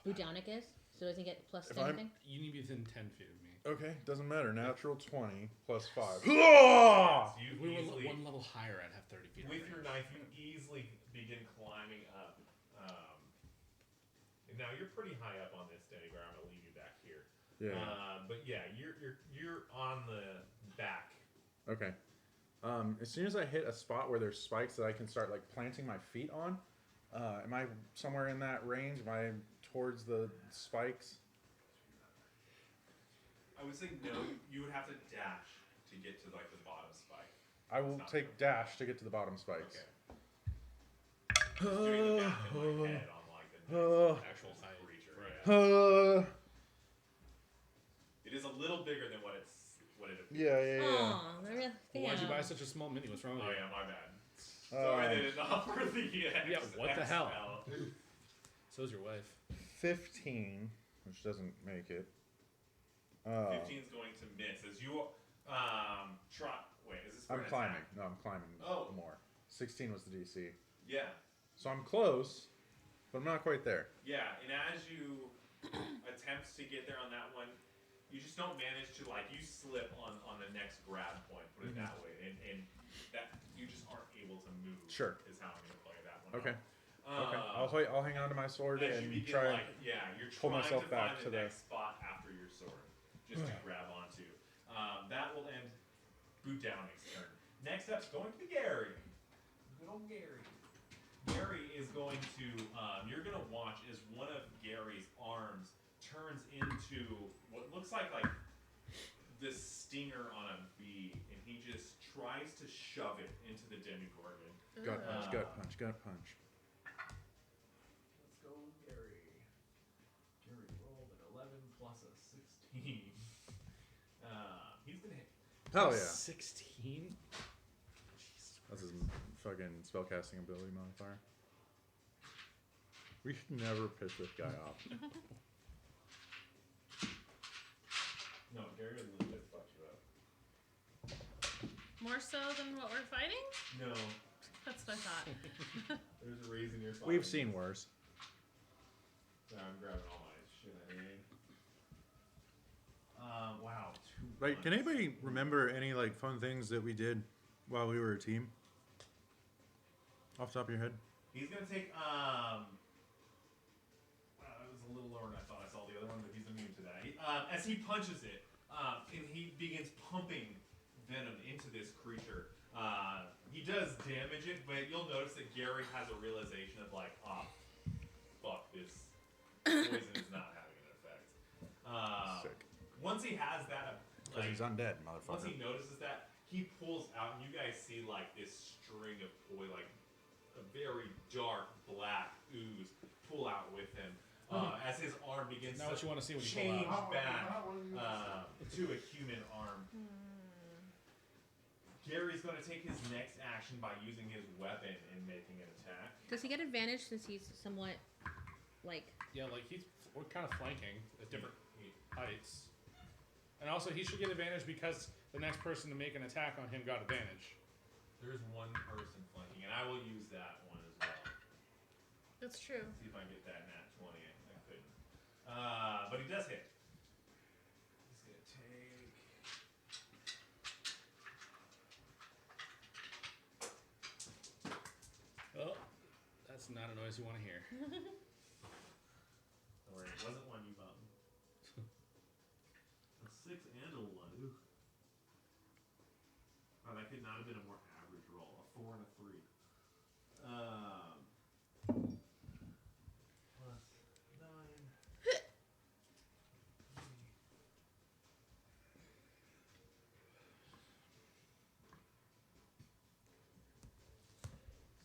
Budanic is? So doesn't he get plus If 10 I'm- anything? You need to be within 10 feet of me. Okay, doesn't matter. Natural 20 plus 5. So you If we were easily, one level higher, I'd have 30 feet. of with range. your knife, you easily begin climbing up. And now you're pretty high up on this, Demogorgon. I'm gonna leave you back here. Yeah. But yeah, you're on the back. Okay. As soon as I hit a spot where there's spikes that I can start like planting my feet on, am I somewhere in that range? Am I towards the spikes? I would say no. You would have to dash to get to like the bottom spike. I will It's not take dash to get to the bottom spikes. Okay. Just doing the math in my head on like the next Actual height. creature. Right. It is a little bigger than what it appears. Yeah. Aw, they're really Well, why'd you damn. buy such a small mini? What's wrong with Oh you? yeah, my bad. Sorry, they didn't offer the Yeah, what the hell? XL. So's your wife. 15, which doesn't make it. 15 is going to miss as you try. Wait, is this? For I'm an climbing. attack? No, I'm climbing Oh. more. 16 was the DC. Yeah, So I'm close, but I'm not quite there. yeah. And as you attempt to get there on that one, you just don't manage to like you slip on the next grab point. Put it that way, and that you just aren't able to move. Sure. Is how I'm going to play that one. Okay. out. Okay. I'll hang on to my sword As you and begin, try. like, yeah, you're pull trying myself to back find to the the- next spot after your sword, just to grab onto. That will end Budanic's turn. Next up's going to be Gary. Good old Gary. Gary is going to. You're going to watch as one of Gary's arms turns into what looks like this stinger on a bee, and he just tries to shove it into the Demogorgon. Gut punch, gut punch, gut punch. Let's go, Gary. Gary rolled an 11 plus a 16. He's gonna hit. Hell yeah. 16? That's his fucking spellcasting ability modifier. We should never piss this guy off. No, Gary would legit fuck you up. More so than what we're fighting? No, That's what I thought. there's a reason you're. We've seen worse. Sorry, I'm grabbing all my shit I need. Wow. Like, can anybody remember any like fun things that we did while we were a team? Off the top of your head? He's gonna take. Wow, it was a little lower than I thought. I saw the other one, but he's immune to that. As he punches it, and he begins pumping venom into this creature. He does damage it, but you'll notice that Gary has a realization of like, fuck, this poison is not having an effect. Sick. Once he has that, Because like, he's undead, once motherfucker. he notices that, he pulls out, and you guys see like this string of poison, like a very dark black ooze, pull out with him. As his arm begins Now what to you want to see when you change pull out. back to a human arm. Gary's going to take his next action by using his weapon and making an attack. Does he get advantage since he's somewhat like? Yeah, like we're kind of flanking at different heights, and also he should get advantage because the next person to make an attack on him got advantage. There's one person flanking, and I will use that one as well. That's true. See if I can get that nat 20. I couldn't. But he does hit. He's going to take... Oh, that's not a noise you want to hear. Don't worry, it wasn't one you button. A 6 and a 1. Ooh. Oh, that could not have been a more average roll. A 4 and a 3. Plus 9.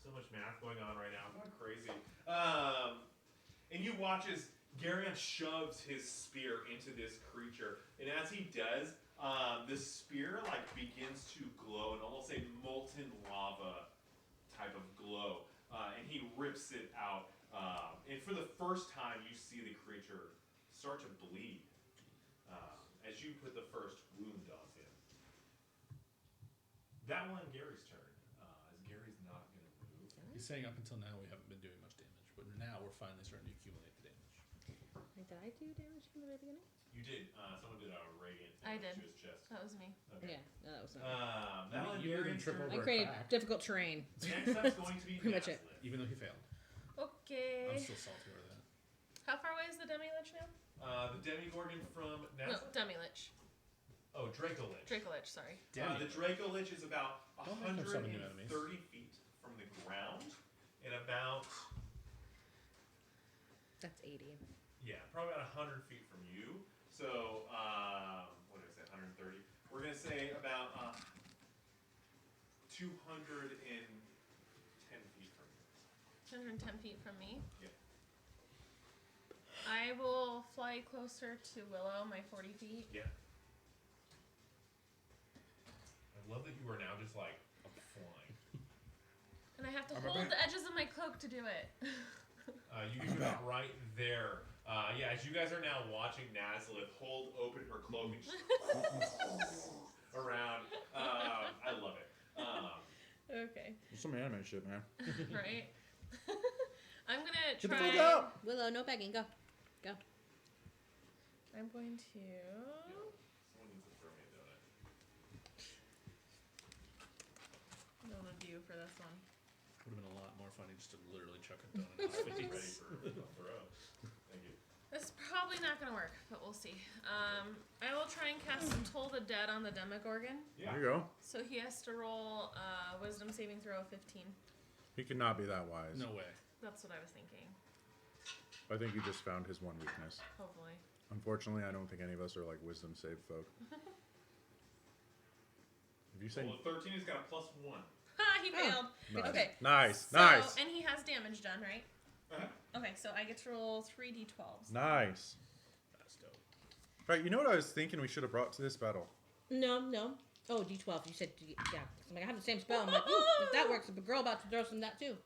So much math going on right now. I'm going crazy. And you watch as Garion shoves his spear into this creature, and as he does, the spear like begins to glow, and almost a molten lava type of glow, and he rips it out. And for the first time, you see the creature start to bleed as you put the first wound on him. That one, Gary's turn. As Gary's not going to move. He's saying up until now we haven't been doing much damage, but now we're finally starting to accumulate the damage. Like, did I do damage from the very beginning? You did. Someone did a radiant I damage did. to his chest. That was me. Okay. Yeah, no, that was not. That one, You didn't Gary's trip turn. over. I created crack. difficult terrain. Next up's going to be Pretty much it. Naslith. Even though he failed. Okay. I'm still salty over that. How far away is the Demi-Lich now? The Demogorgon from No, Naslith? Demi-Lich. Oh, dracolich. Dracolich, sorry. The dracolich is about Don't make them summon new 130 enemies. feet from the ground, and about That's 80. probably about 100 feet from you. So what did I say? 130. We're gonna say about 210 feet from you. 210 feet from me. Yeah. I will fly closer to Willow, my 40 feet. Yeah. I love that you are now just like flying. And I have to I'm hold about- the edges of my cloak to do it. You get about right there. Yeah, as you guys are now watching Naslith hold open her cloak and just around. I love it. Okay. Some anime shit, man. Right? I'm gonna Get the try. fuck out! Willow, no begging. Go. Go. I'm going to. Someone needs to throw me a donut. Donut view for this one. Would have been a lot more funny just to literally chuck a donut in his I was ready face. for a throw. Thank you. This is probably not gonna work, but we'll see. I will try and cast Toll the Dead on the Demogorgon. Yeah. There you go. So he has to roll Wisdom saving throw of 15. He cannot be that wise. No way. That's what I was thinking. I think you just found his one weakness. Hopefully. Unfortunately, I don't think any of us are like wisdom save folk. If you say Well, the 13 has got a +1. Ha! He failed. nice, Okay. nice, So, nice, and he has damage done, right? Uh-huh. Okay, so I get to roll 3d12s. nice. That's dope. Right, you know what I was thinking we should have brought to this battle? No. Oh, D12. You said, yeah. I'm like, I have the same spell. I'm like, ooh, if that works, if a girl about to throw some that too.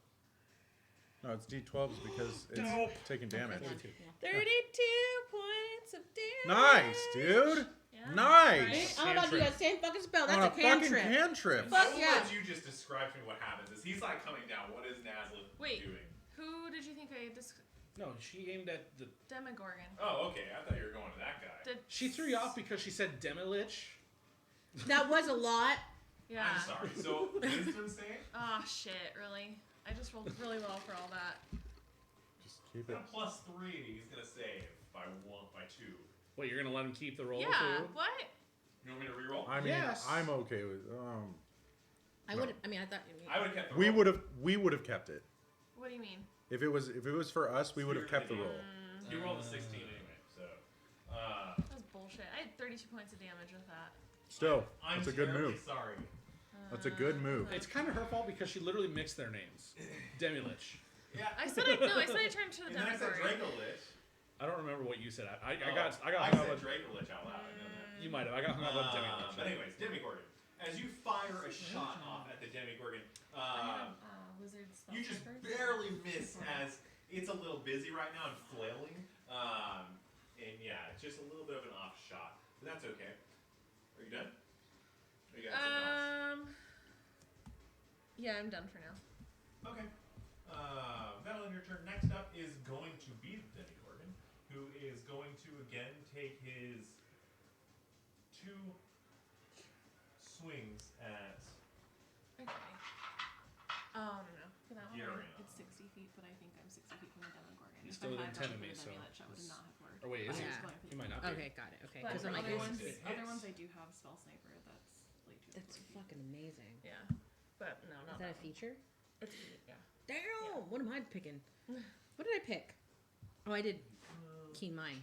No, it's D12s because it's Nope. taking damage. Yeah. 32 points of damage. Nice, dude. Yeah. Nice. I'm about to do that same fucking spell. That's On a a fucking cantrip. cantrip. Fuck I will yeah. let you just describe to me what happens. As he's like coming down, what is Naslith Wait. doing? Who did you think I No, she aimed at the. Demogorgon. Oh, okay. I thought you were going to that guy. Did She threw you off because she said Demi-Lich. That was a lot. yeah. I'm sorry. So, wisdom save? Oh shit! Really? I just rolled really well for all that. Just keep it. Got a +3. He's going to save by 2. Wait, you're gonna let him keep the roll Yeah. too? What? You want me to reroll? I mean, Yes. I'm okay with. I would. I mean, I thought. I would have kept the We roll. would have kept it. What do you mean? If it was for us, we would have kept the roll. You rolled a 16 anyway, so. That was bullshit. I had 32 points of damage with that. Still, I'm that's a good terribly move. sorry. That's a good move. It's kind of her fault because she literally mixed their names. Demi-Lich. Yeah. I said I turned to the And then I said Demogorgon. Dracolich. I don't remember what you said. I I got hung said up on. Dracolich out loud. I know that. You might have. I got hung up on Demi-Lich. But anyways, Demogorgon. as you fire a shot off at the Demogorgon, I have wizard spell you just first. barely miss as it's a little busy right now and flailing. And yeah, it's just a little bit of an off shot. But that's okay. Are you done? Or you got something else? Yeah, I'm done for now. Okay. That'll end your turn. Next up is going to be the Demogorgon, who is going to again take his 2 swings at Okay. No. For that one, Garion. it's 60 feet, but I think I'm 60 feet from the Demogorgon. He's If still I within had 10 gone of me, for the so Nebula, that would not have worked. Oh wait, is I he? was going for He the might not be. Okay, got it. Okay, But because I'm like, other Other ones, ones- other ones I do have spell sniper. That's like 2 that's fucking amazing. Yeah, but no, Is not that a one. feature? It's yeah. Damn! What am I picking? What did I pick? Oh, I did Keen Mind.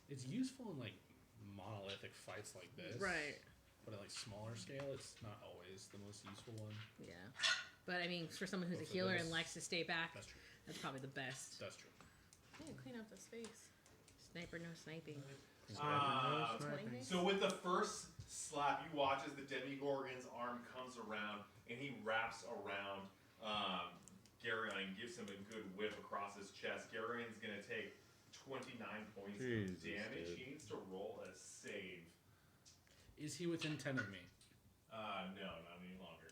It's useful in like monolithic fights like this. Right. But at like smaller scale, it's not always the most useful one. Yeah. But I mean, for someone who's Well, a for healer this- and likes to stay back, That's true. that's probably the best. That's true. Yeah, clean up the space. Sniper, no sniping. So with the first slap, you watch as the Demogorgon's arm comes around and he wraps around Garion and gives him a good whip across his chest. Garion's gonna take 29 points Jesus, of damage. dude. He needs to roll a save. Is he within 10 of me? No, not any longer.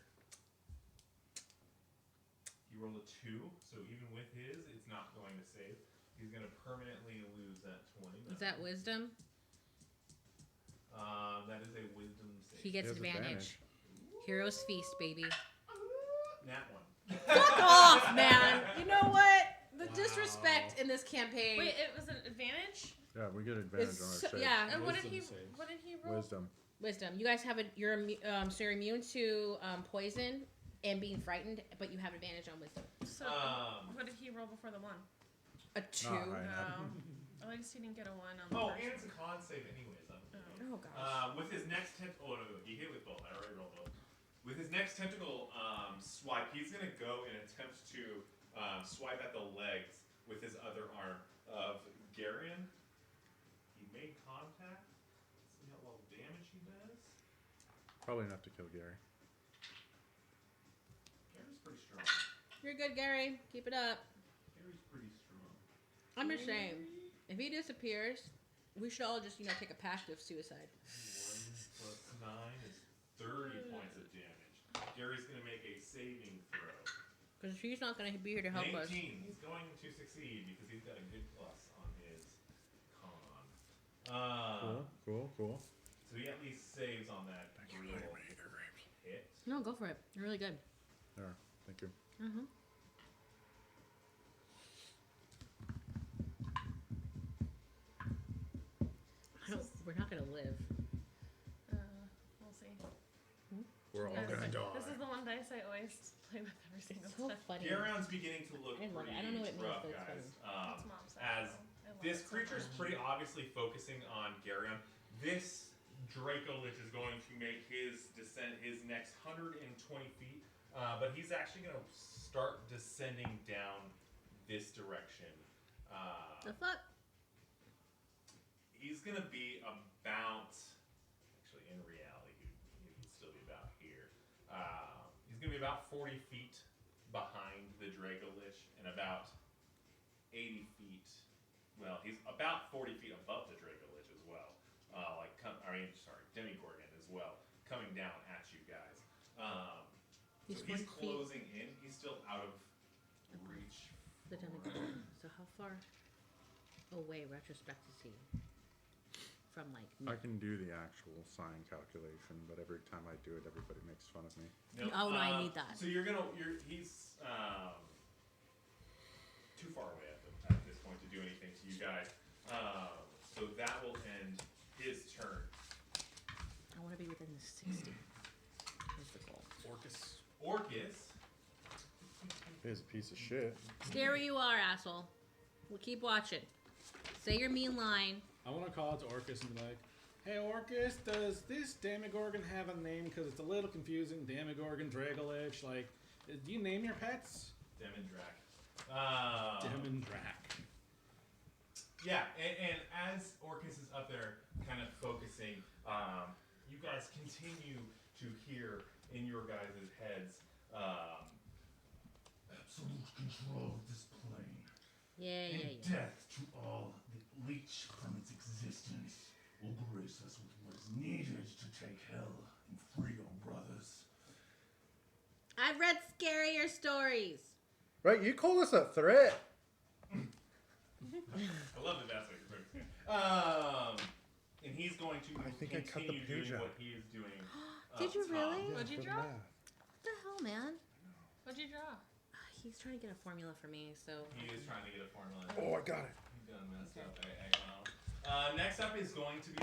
He rolled a 2, so even with his, it's not going to save. He's gonna permanently lose that 20. Is that wisdom? That is a wisdom save. He gets He has advantage. Hero's Feast, baby. Nat 1. Fuck off, man! You know what? The Wow. disrespect in this campaign Wait, it was an advantage. Yeah, we get advantage is on our so, save. yeah. And what did he? Wisdom saves. What did he roll? Wisdom. Wisdom. You guys have so you're immune to poison and being frightened, but you have advantage on wisdom. So what did he roll before the 1? A 2. Not high enough. At least he didn't get a 1 on the Oh, first and it's a con save anyways. Oh gosh. With his next tentacle, oh no, he hit with both. I already rolled both. With his next tentacle swipe, he's gonna go and attempt to swipe at the legs with his other arm of Garion. He made contact. See how little damage he does. Probably enough to kill Gary. Gary's pretty strong. You're good, Gary. Keep it up. Gary's pretty strong. I'm just saying, if he disappears, we should all just take a pact of suicide. 1 plus 9 is 30 points of damage. Gary's gonna make a saving throw. Because he's not going to be here to help 18. us. He's going to succeed because he's got a good plus on his con. Cool. So he at least saves on that real hit. No, go for it. You're really good. There. Thank you. Mm-hmm. We're not going to live. We'll see. We're all This gonna is- die. This is the one dice I always play with every single It's so time. funny. Garion's beginning to look I love pretty it. I don't know what it means, rough, but it's guys. That's Mom's side, As though. I love this it so creature's much. pretty obviously focusing on Garion. This dracolich is going to make his descent his next 120 feet, but he's actually going to start descending down this direction. The fuck? He's going to be about, actually in reality, he would still be about here. He's going to be about 40 feet behind the dracolich and about 80 feet. Well, he's about 40 feet above the dracolich as well. Demogorgon as well, coming down at you guys. He's So he's 40 feet. closing in. He's still out of reach. The Demogorgon. So how far away retrospect is he from me? I can do the actual sign calculation, but every time I do it, everybody makes fun of me. Oh, no, I need that. So he's too far away at this point to do anything to you guys. So that will end his turn. I want to be within the 60. Is the goal. Orcus. He's a piece of shit. Scary you are, asshole. We'll keep watching. Say your mean line. I want to call out to Orcus and be like, "Hey Orcus, does this Demogorgon have a name? Because it's a little confusing. Demogorgon, dracolich. Like, do you name your pets?" Demondrak. Demondrak. Yeah, and as Orcus is up there kind of focusing, you guys continue to hear in your guys' heads Absolute control of this plane. Yeah. Death to all that leech from its existence will grace us with what is needed to take hell and free our brothers. I've read scarier stories. Right, you call us a threat. I love that that's what you're saying. And he's going to I think I cut the continue page doing out. what he is doing. Did you top. really? What'd you draw? What the hell, man? What'd you draw? He's trying to get a formula for me, so. He is trying to get a formula. Oh, I got it. He done messed up. I know. Next up is going to be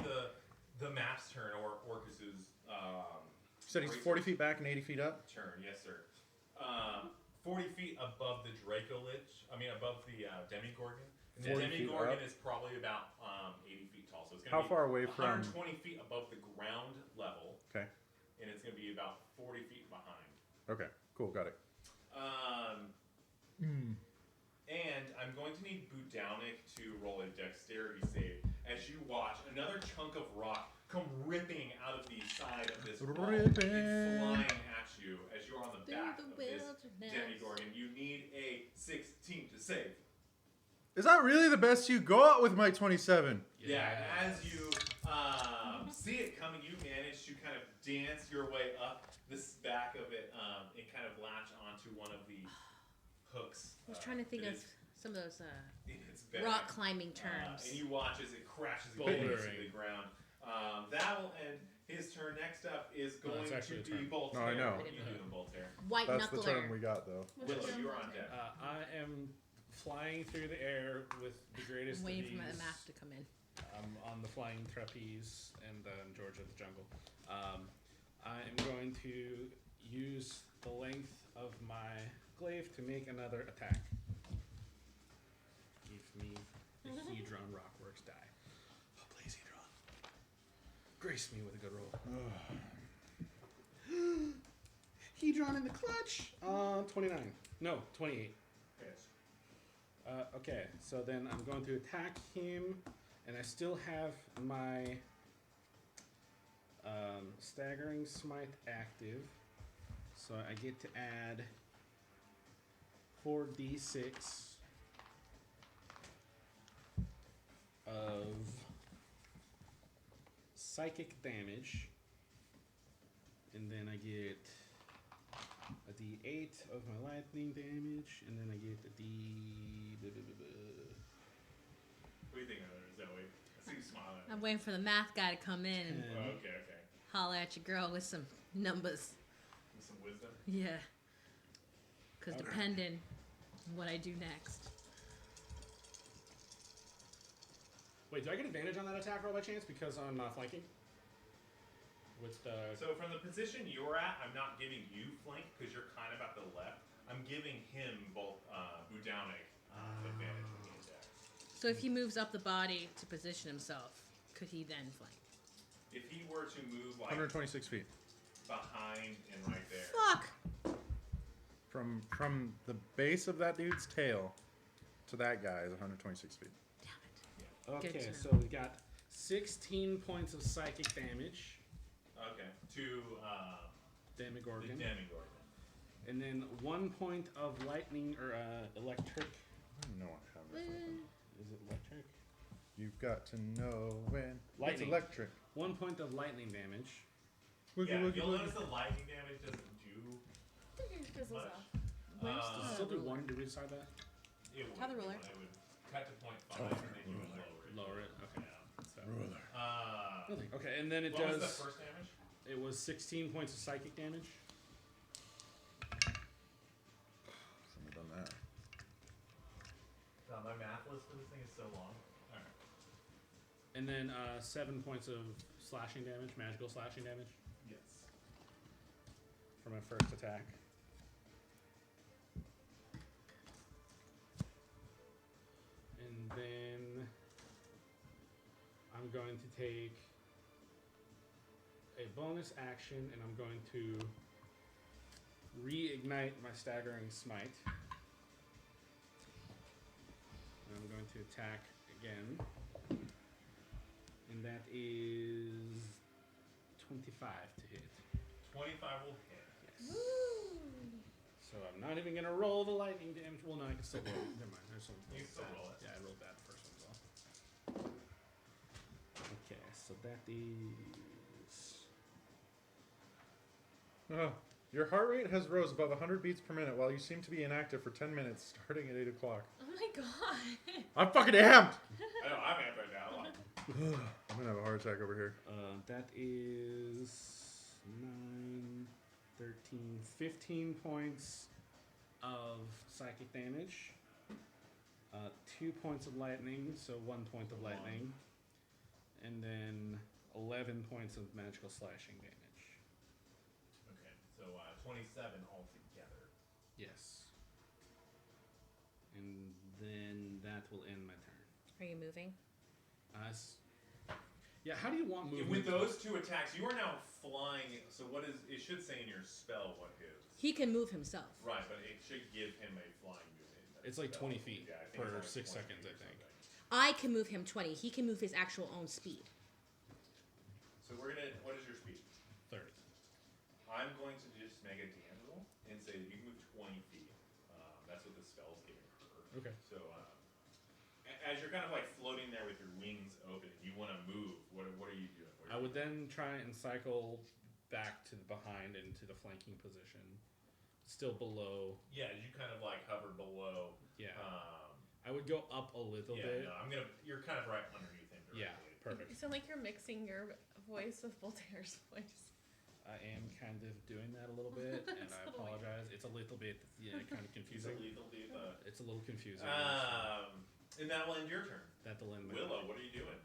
the map's turn, or Orcus's You said he's 40 feet back and 80 feet up? turn. Yes, sir. 40 feet above the dracolich. I mean, above the Demogorgon. And the 40 feet Demogorgon up? is probably about 80 feet tall. So it's How going to be far away from... 120 feet above the ground level. Okay. And it's going to be about 40 feet behind. Okay, cool, got it. And I'm going to need Budownik to roll a dexterity save as you watch another chunk of rock come ripping out of the side of this wall. It's flying at you as you're on the back of this Demogorgon. You need a 16 to save. Is that really the best you got with my 27? Yeah, as you see it coming, you manage to kind of dance your way up this back of it and kind of latch onto one of the hooks. I was trying to think that of is some of those in its back. rock climbing terms. And you watch as it crashes against Bouldering. the ground. That will end his turn. Next up is going it's to actually a be turn. Voltaire. No, I know. You do the Voltaire. White That's the knuckler. turn we got, though. Willow, you're on deck. I am flying through the air with the greatest I'm waiting of for ease. the math to come in. I'm on the flying trapeze and George of the Jungle. I am going to use the length of my glaive to make another attack. Give me the Hedron Rockworks die. Oh, please, Hedron. Grace me with a good roll. Hedron in the clutch. 29. No, 28. Okay, so then I'm going to attack him, and I still have my staggering smite active, so I get to add 4d6 of psychic damage, and then I get a d8 of my lightning damage, and then I get a d. What do you think of it, Zoe? I see you smiling. I'm waiting for the math guy to come in and Oh, okay. holler at your girl with some numbers. With some wisdom. Yeah. Because Okay. depending on what I do next. Wait, do I get advantage on that attack roll by chance because I'm flanking? With the So from the position you're at, I'm not giving you flank because you're kind of at the left. I'm giving him both Budownik advantage when he attacks. So if he moves up the body to position himself, could he then flank? If he were to move like 126 feet. behind and right there. Fuck! From the base of that dude's tail to that guy is 126 feet. Damn it. Good okay, to so know. we got 16 points of psychic damage, Okay. To the Demogorgon, Demogorgon. and then 1 point of lightning or electric. I don't know what I have this open. Is it electric? You've got to know when Lightning. it's electric. 1 point of lightning damage. Woogie, Yeah, woogie, you'll woogie. notice the lightning damage doesn't do much. Where's Does it still do 1? Did we decide that? It would, How the ruler? It would cut to 0.5 and then you would lower it. Lower it. Okay. Yeah. So, Ruler. nothing. Okay, and then it What does. was the first damage? It was 16 points of psychic damage. Shouldn't have done that. God, my math list for this thing is so long. Alright. And then 7 points of slashing damage, magical slashing damage Yes. for my first attack. And then I'm going to take a bonus action and I'm going to reignite my staggering smite. And I'm going to attack again. And that is 25 to hit. 25 will hit. Yes. So I'm not even gonna roll the lightning damage. Well, no, I can still roll. Never mind. There's some. You can still roll it. Yeah, I rolled bad the first one as well. Okay, so that is. Your heart rate has rose above 100 beats per minute while you seem to be inactive for 10 minutes starting at 8 o'clock. Oh my god. I'm fucking amped! I know, I'm amped right now. I'm gonna have a heart attack over here. That is 9, 13, 15 points of psychic damage. 2 points of lightning, so 1 point of lightning. And then 11 points of magical slashing damage. Okay, so 27 altogether. Yes. And then that will end my turn. Are you moving? Yeah, how do you want movement? With those two attacks, you are now flying. So what is? It should say in your spell what his. He can move himself. Right, but it should give him a flying movement. It's like spell. 20 feet Yeah, I think per it's 6 20 seconds, feet I or think. something. I can move him 20. He can move his actual own speed. So we're gonna. What is your speed? 30. I'm going to just make a damage roll and say that you can move 20 feet. That's what the spell's giving her. Okay. So as you're kind of like floating there with your wings open, and you want to move. What are you doing? I would then try and cycle back to the behind into the flanking position. Still below. Yeah, you kind of like hover below. Yeah. I would go up a little bit. No, you're kind of right underneath him. Yeah, You perfect. sound like you're mixing your voice with Voltaire's voice. I am kind of doing that a little bit, and I So apologize. It's a little bit, kind of He's a confusing. lethal dude. It's a little confusing. And that will end your turn. That'll end my Willow, what are you doing?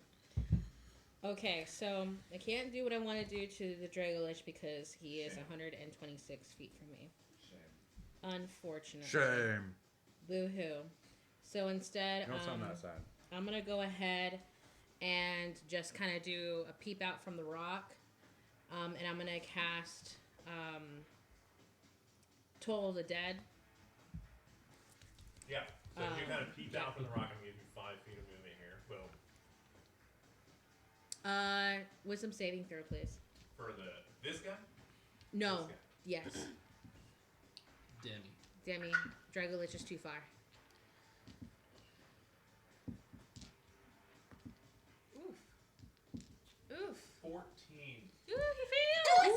Okay, so I can't do what I want to do to the dracolich because he is Shame. 126 feet from me. Shame. Unfortunately. Shame. Boo-hoo. So instead, You don't sound that sad. I'm going to go ahead and just kind of do a peep out from the rock. And I'm going to cast Toll of the Dead. Yeah. So if you kind of peek out from the rock, I'm going to give you 5 feet of movement here. Boom. Wisdom saving throw, please. For this guy? No. This Yes. Demi. Demi. Dracolich is too far. Oof. 14. Ooh, he failed!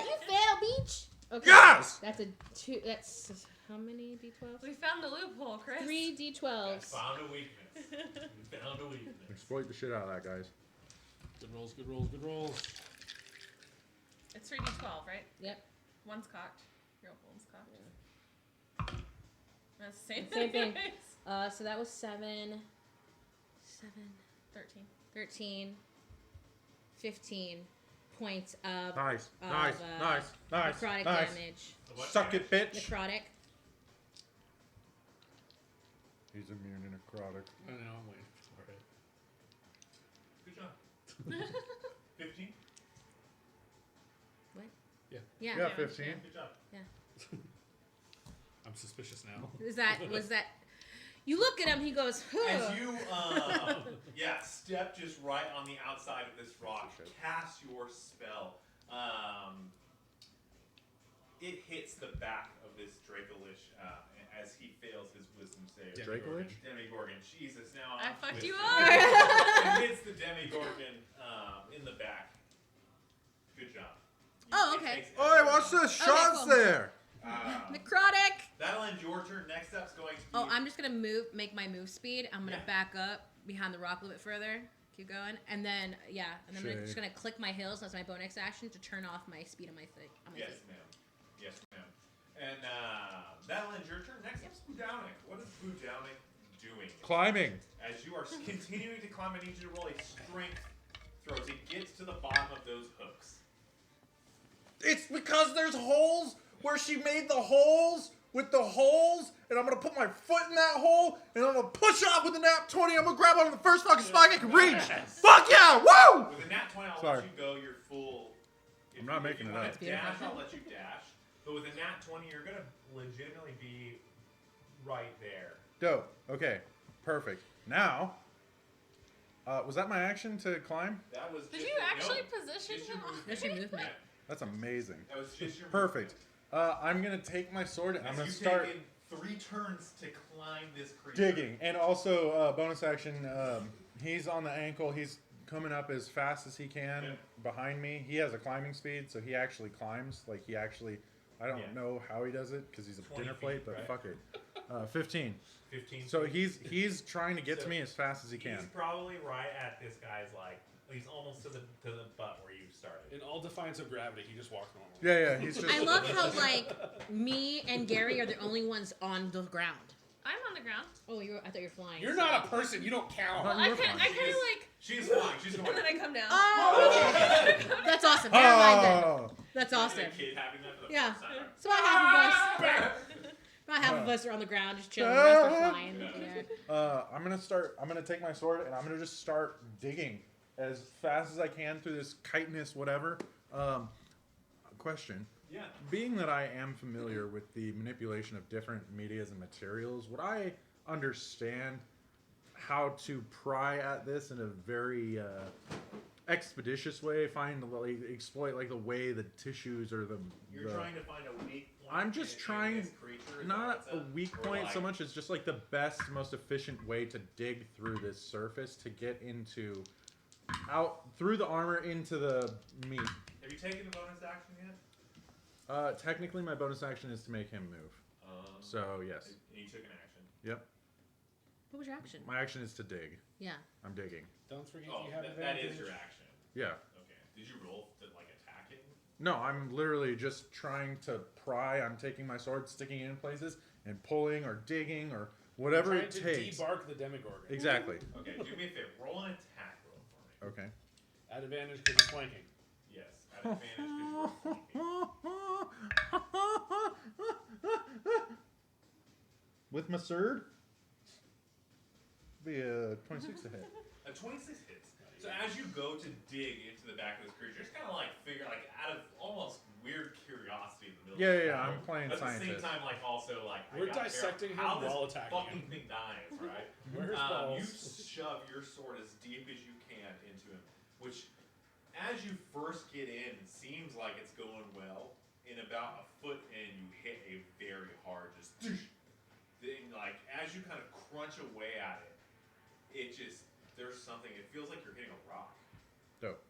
You fail, beach. Okay. Yes! That's a 2. That's how many d12s? We found the loophole, Chris. 3 d12s. Found a weakness. You found a weakness. Exploit the shit out of that, guys. Good rolls, good rolls, good rolls. It's 3d12, right? Yep. One's cocked. Your one's cocked. That's the same Same thing. guys. So that was 7, 13. 13, 15 points of Nice, Of, nice, nice, nice, necrotic nice. damage. What Suck damage? it, bitch. Necrotic. He's immune to necrotic. I know, I'm waiting for it. Good job. 15? What? Yeah. Yeah. Yeah, 15. Good job. I'm suspicious now. Was that? You look at him. He goes. Huh. As you, step just right on the outside of this rock, cast your spell. It hits the back of this dracolich as he fails his wisdom save. Dracolich? Demogorgon. Jesus, now I I'm fucked you twisted. up! It hits the Demogorgon in the back. Good job. Oh, It okay. takes Oi, watch the shots cool. there! Necrotic. That'll end your turn. Next up's going to be... Oh, I'm just gonna make my move speed. I'm gonna back up behind the rock a little bit further. Keep going, and then and I'm just gonna click my heels. That's my bonus action to turn off my speed on my feet. Yes, ma'am. Yes, ma'am. And that'll end your turn. Next up's Budownik. What is Budownik doing? Climbing. As you are continuing to climb, I need you to roll a strength throw. It gets to the bottom of those hooks. It's because there's holes where she made the holes with the holes, and I'm gonna put my foot in that hole, and I'm gonna push off with the nat 20. I'm gonna grab onto the first fucking spike I can reach. Fuck yeah! Woo! With a nat 20, I'll Sorry. let you go your full. I'm not making it up. If you want to dash, I'll let you dash. But with a nat 20, you're gonna legitimately be right there. Dope. Okay. Perfect. Now, Was that my action to climb? That was. Did just you actually no, position just your him on movement. That's your movement. That's amazing. That was just your Perfect. I'm gonna take my sword and I'm gonna You've start taken 3 turns to climb this creature. digging. And also, bonus action, he's on the ankle. He's coming up as fast as he can behind me. He has a climbing speed, so he actually climbs. Like, he actually... I don't know how he does it, because he's a dinner plate, but right? fuck it. 15. 15. So he's trying to get to me as fast as he can. He's probably right at this guy's he's almost to the butt where you started. In all defiance of gravity, he just walked normal. Yeah, he's just... I love how me and Gary are the only ones on the ground. I'm on the ground. Oh, I thought you were flying. You're not a person. You don't count. Well, I you're kind of fine. like, She's flying. She's and going. then I come down. Oh, okay. That's awesome. Never mind then. Oh! That's Imagine awesome. a kid having that for the Yeah. first time. So about half of us are on the ground, just chilling. The rest are flying. Yeah. I'm gonna take my sword and I'm gonna just start digging as fast as I can through this chitinous whatever. Question. Yeah. Being that I am familiar with the manipulation of different medias and materials, would I understand how to pry at this in a very expeditious way? Exploit like the way the tissues or You're trying to find a weak point. I'm just trying, this creature, is not that a what's up? weak Or point like- so much as just like the best, most efficient way to dig through this surface to get into, out through the armor into the meat. Have you taken the bonus action yet? Technically, my bonus action is to make him move. So yes. And you took an action. Yep. What was your action? My action is to dig. Yeah. I'm digging. Don't forget Oh, you have that advantage. is your action. Yeah. Okay. Did you roll to attack it? No, I'm literally just trying to pry. I'm taking my sword, sticking it in places, and pulling or digging or whatever Trying it to takes. debark the Demogorgon. Exactly. Okay. Do me a favor. Roll an attack roll for me. Okay. At advantage because he's flanking. Yes. At advantage because you're flanking. With my sword, be a 26 to hit. A 26 hits. So as you go to dig into the back of this creature, it's kind of figure out of almost weird curiosity in the middle. Yeah, of the I'm battle. playing But at scientist. the same time, also We're I gotta dissecting figure out him how while this attacking fucking him. thing dies, right? Where's You balls? shove your sword as deep as you can into him, which, as you first get in, it seems like it's going well. In about a foot in, you hit a very hard, just thing. As you kind of crunch away at it, it just there's something. It feels like you're hitting a rock. Dope.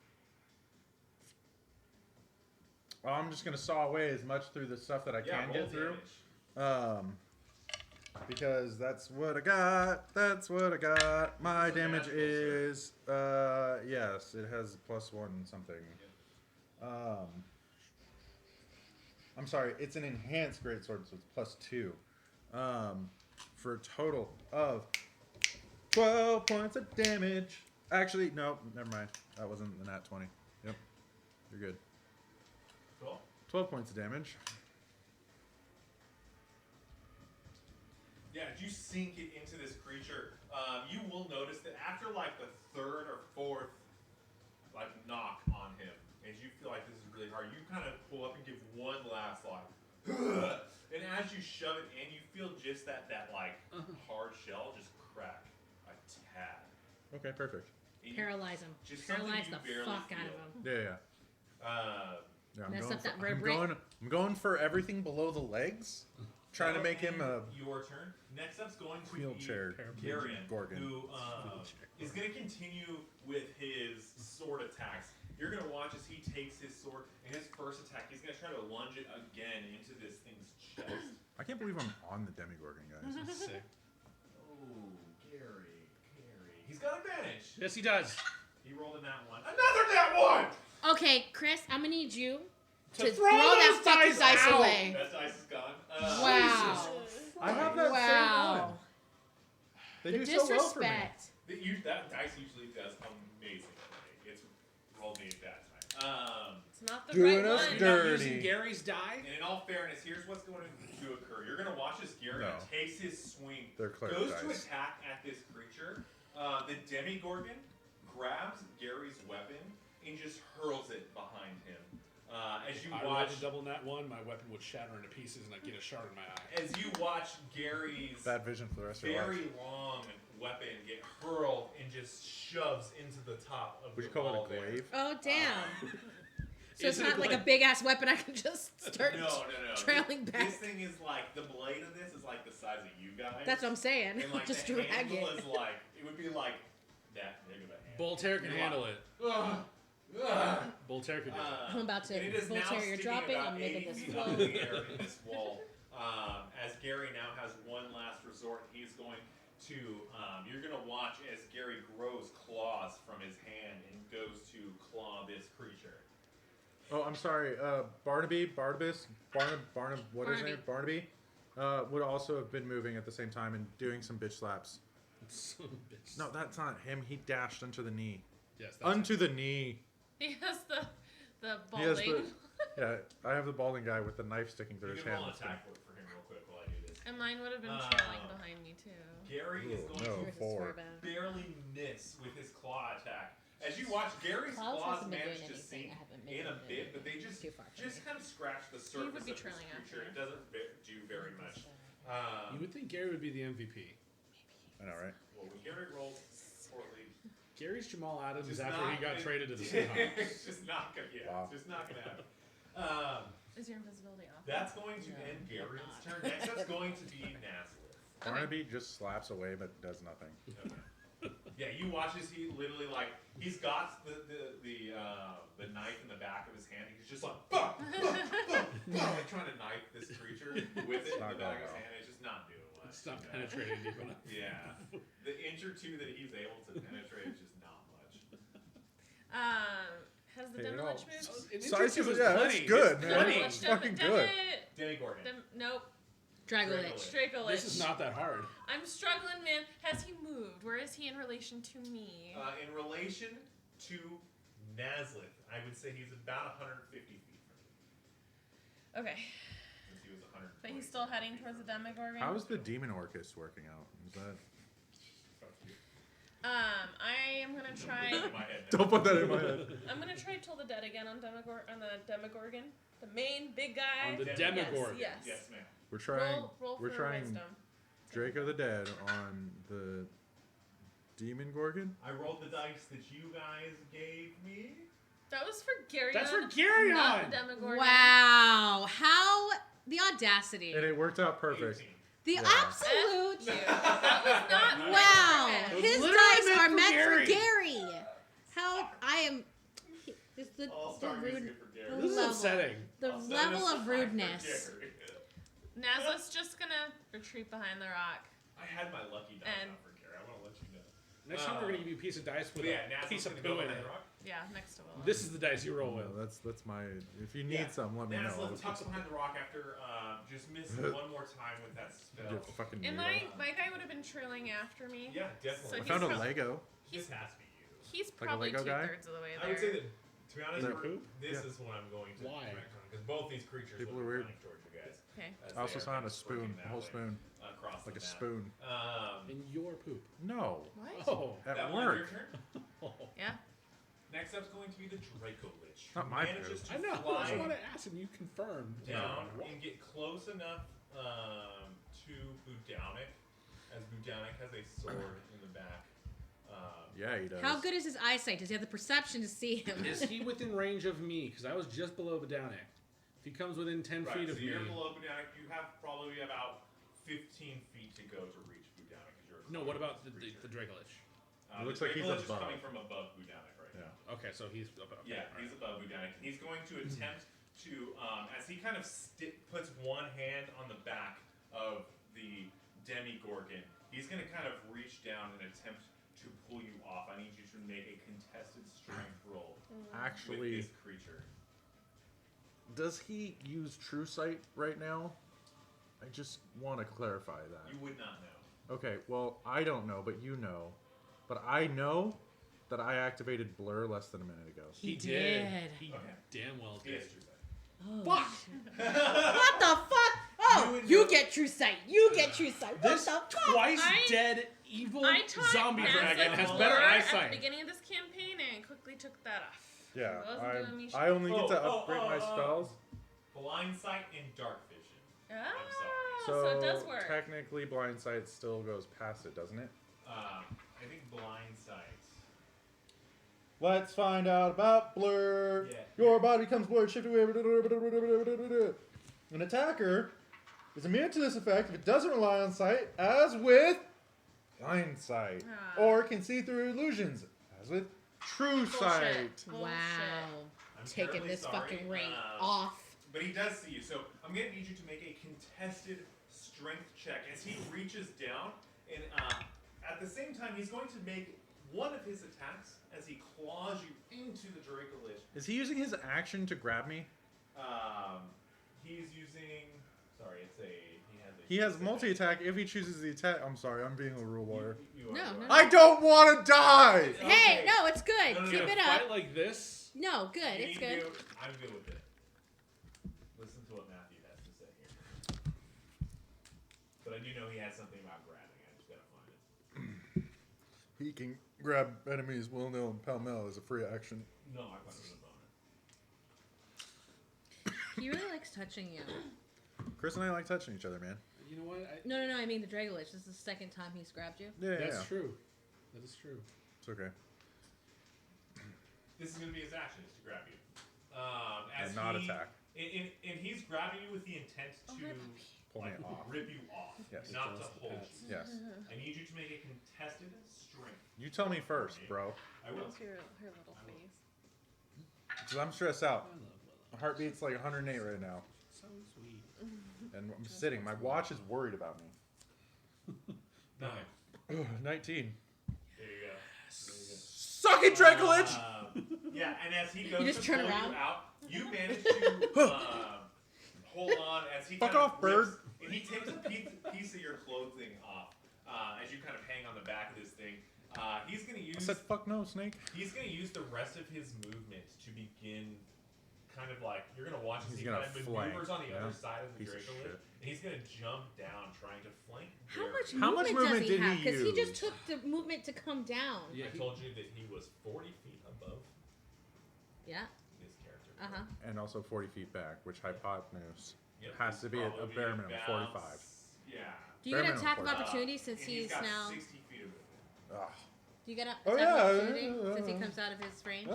Well, I'm just gonna saw away as much through the stuff that I can roll get through. damage. Because that's what I got. That's what I got. My It's a damage magical is yes, it has +1 something. I'm sorry, it's an enhanced greatsword, so it's +2. For a total of 12 points of damage. Actually, no, never mind. That wasn't the nat 20. Yep, you're good. Cool. 12 points of damage. Yeah, as you sink it into this creature, you will notice that after the third or fourth knock on him, and you feel like this is really hard, you kind of pull up and give one last and as you shove it in, you feel just that hard shell just crack a tad. Okay, perfect. And you- Paralyze him. just something Paralyze you the barely fuck out feel. of him. Yeah. Yeah, Mess up that I'm vertebrae. going for everything below the legs, trying to make him a your turn. Next up's going to wheelchair be Garion, Gorgon. who is going to continue with his sword attacks. You're going to watch as he takes his sword, and his first attack, he's going to try to lunge it again into this thing's chest. I can't believe I'm on the Demogorgon, guys. Sick. Oh, Gary. He's got advantage. Yes, he does. He rolled a nat 1. Another nat 1! Okay, Chris, I'm gonna need you to To throw throw that those fucking dice dice out. away. That dice is gone. Wow. I have that same Wow. one. They The do so well for me. disrespect. That dice usually does amazing for me. It's rolled me that time. It's not the Doing right us one. dirty. You're not using Gary's die? And in all fairness, here's what's going to occur. You're going to watch as Gary No. takes his swing, They're cleric goes to dice. attack at this creature. The Demogorgon grabs Gary's weapon and just hurls it behind him. As you I watch, rolled a double nat 1, my weapon would shatter into pieces and I'd get a shard in my eye. as you watch Gary's Bad vision for the rest of your life. very long weapon get hurled and just shoves into the top of Would the you call wall it a glaive? Oh damn! So Is it's it not like a like- big ass weapon I can just start No. trailing back. This thing is like the blade of this is like the size of you guys. That's what I'm saying. And like Just the drag handle it. is like it would be like that big of a hand. Voltaire can You're handle like, it. "Ugh, ugh." Voltaire can do it. I'm about to And it is now Voltaire, you're sticking dropping. about I'm making 80 this feet flow. up in the air in this wall. As Gary now has one last resort, he's going to. You're going to watch as Gary grows claws from his hand and goes to claw this creature. Oh, I'm sorry. Barnabas, what is his name? Barnaby, would also have been moving at the same time and doing some bitch slaps. Son of a bitch. No, that's not him. He dashed onto the knee. Yes, that's Unto the knee. He has the He has balding. Yeah, I have the balding guy with the knife sticking through You his can hand. roll an attack for him real quick while I do this. And mine would have been trailing behind me too. Gary is going no, to 4. barely miss with his claw attack. As you watch, Gary's Klaus claws hasn't been manage doing to anything. sink I haven't been in a doing bit, anything but they just too far for me. kind of scratch the surface would be of this trailing creature. after. It doesn't do very much. You would think Gary would be the MVP. I know, right? Well, when Gary rolls poorly, Gary's Jamal Adams just after he got traded to the Seahawks. Seahawks. It's just not gonna. Yeah, Wow. it's just not gonna happen. Is your invisibility off? That's going to end Gary's turn. Next, that's going to be Nazareth. Barnaby just slaps away but does nothing. Yeah, you watch as he literally like he's got the knife in the back of his hand. He's just like like trying to knife this creature with it in the back of his hand. It's just not doing much. It's not penetrating deep enough. Yeah, the inch or two that he's able to penetrate is just not much. Has the Hey, Demolich no. moved? An Size interview is- was yeah, plenty. that's good, It's man. plenty. It's fucking good. Demogorgon. Nope. Dragolich. Dracolich. This is not that hard. I'm struggling, man. Has he moved? Where is he in relation to me? In relation to Nazareth, I would say he's about 150 feet from you. Okay. Since he was 100. But he's still heading towards the Demogorgon? How's the demon Orcus working out? Is that? I am gonna try. Don't put that in my head. I'm gonna try Toll the Dead again on the Demogorgon. The main big guy. On the Yes, Demogorgon. Yes. Yes, ma'am. We're trying. Roll we're for trying wisdom. Draco the Dead on the demon Gorgon. I rolled the dice that you guys gave me. That was for Gary. That's for Gary Not on. the Demogorgon. Wow! How the audacity! And it worked out perfect. 18. The Yeah. absolute! F you. That was not Wow! meant for him. was His literally dice meant are for meant Gary. for Gary. How I am. It's the All-star rude. music for Gary. the This is level. upsetting. The I'll send level this of to rudeness. Gary. Nazla's just gonna retreat behind the rock. I had my lucky die And- out for Gary. I want to let you know. Next time we're gonna give you a piece of dice with But yeah, a Nazareth's piece of gonna go poo in behind it. the rock. Yeah, next to Willow. This is the dice you roll with. Well, that's my. If you need some, let me know. Nazareth I'll tucks put behind the rock after just missing one more time with that spell. some- get fucking And needle. my guy would have been trailing after me. Yeah, definitely. So I he's found a prob- Lego. This has to be you. He's Like a probably Lego guy? 2/3 of the way there. I would say that, to be honest, Is that we're- poop? this Yeah. is what I'm going to Why? because both these creatures People look are weird. funny towards you guys. Okay. as I also they are saw kind a of spoon, squirting a that whole way spoon, across like the a map. spoon. In your poop. No, What? Oh. at that one your work. turn? Yeah. Next up's going to be the dracolich. Not who my manages poop. to I know. I fly just want to ask, and you confirmed. down and get close enough to Budownik, as Budownik has a sword in the back. Yeah, he does. How good is his eyesight? Does he have the perception to see him? Is he within range of me? Because I was just below Badownik. If he comes within 10 Right, feet so of me. you're below Budownik. You have probably about 15 feet to go to reach Budownik. No, what about the dracolich? It looks like he's Dracolich above. is coming from above Budownik right now. Yeah. Okay, so he's above. Okay, Yeah, all he's right. above Budownik. He's going to attempt to, as he kind of puts one hand on the back of the Demogorgon, he's going to kind of reach down and attempt to pull you off. I need you to make a contested strength roll with Actually, this creature. does he use True Sight right now? I just want to clarify that. You would not know. Okay, well, I don't know, but you know. But I know that I activated Blur less than a minute ago. He He did. He Okay. damn well He did. has true sight. Oh, Fuck! shit. What the fuck? Oh, would you know- get true sight. You get true sight. What This the fuck? twice I- dead evil I taught zombie Nazla dragon has Blur better at eyesight. the beginning of this campaign and quickly took that off. Yeah, He wasn't doing me I only get to Oh, upgrade my spells. Blind sight and dark vision. Ah, So, so it does work. technically, Blind Sight still goes past it, doesn't it? I think blind sight. Let's find out about blur. Yeah. Your body becomes blurred, shifting away. An attacker is immune to this effect if it doesn't rely on sight, as with blind sight, or can see through illusions, as with true sight. Wow. I'm Taking terribly this sorry, fucking ring um, off. But he does see you, so I'm gonna need you to make a contested strength check as he reaches down, and at the same time he's going to make one of his attacks as he claws you into the dracolich. Is he using his action to grab me? He's using. Sorry, it's a. He has multi-attack if he chooses the attack. I'm sorry, I'm being a rule lawyer. You No, are. no. I don't want to die! Hey, Okay. no, it's good. No, no, Keep no, it Fight up. like this. No, good. You It's need good. to- I'm good with it. Listen to what Matthew has to say here. But I do know he has something about grabbing. I just gotta find it. He can grab enemies willy-nilly and pell-mell as a free action. No, I thought it was a boner. He really likes touching you. Chris and I like touching each other, man. You know what? No, I mean the Dracolich. This is the second time he's grabbed you. Yeah, That's true. That is true. It's okay. This is gonna be his action, is to grab you. And not attack. And he's grabbing you with the intent to Pull me off. rip you off, Yes. not to Just the hold pets. you. Yes. I need you to make a contested strength. You tell me first, bro. I will. Her little face. Because I'm stressed out. I love Willow. My heartbeat's like 108 right now. So sweet. And I'm sitting. My watch is worried about me. 19. There you go. Suck it, Dracolich! Yeah, and as he goes You just to turn pull around? you out, you manage to hold on as he Fuck kind off, of bird. rips, and he takes a piece of your clothing off as you kind of hang on the back of this thing. He's gonna I use said fuck no, Snake. he's gonna use the rest of his movement to begin kind of like you're gonna watch as He's he gonna kind of flank, maneuvers on the other yeah. side of the Piece of dracolich, shit. and he's gonna jump down trying to flank. How much movement did does he he have? Because he just use? took the movement to come down. Yeah, I told you that he was 40 feet above Yeah. his character. Uh huh. And also 40 feet back, which hypotenuse Yep, has he's to be a probably bare minimum about- 45. Yeah. Do you Bare get an minimum attack of 45. opportunity since And he's got now? 60 feet of it. Ugh. Do you get an Oh, attack yeah, of opportunity yeah, since he yeah. comes out of his range?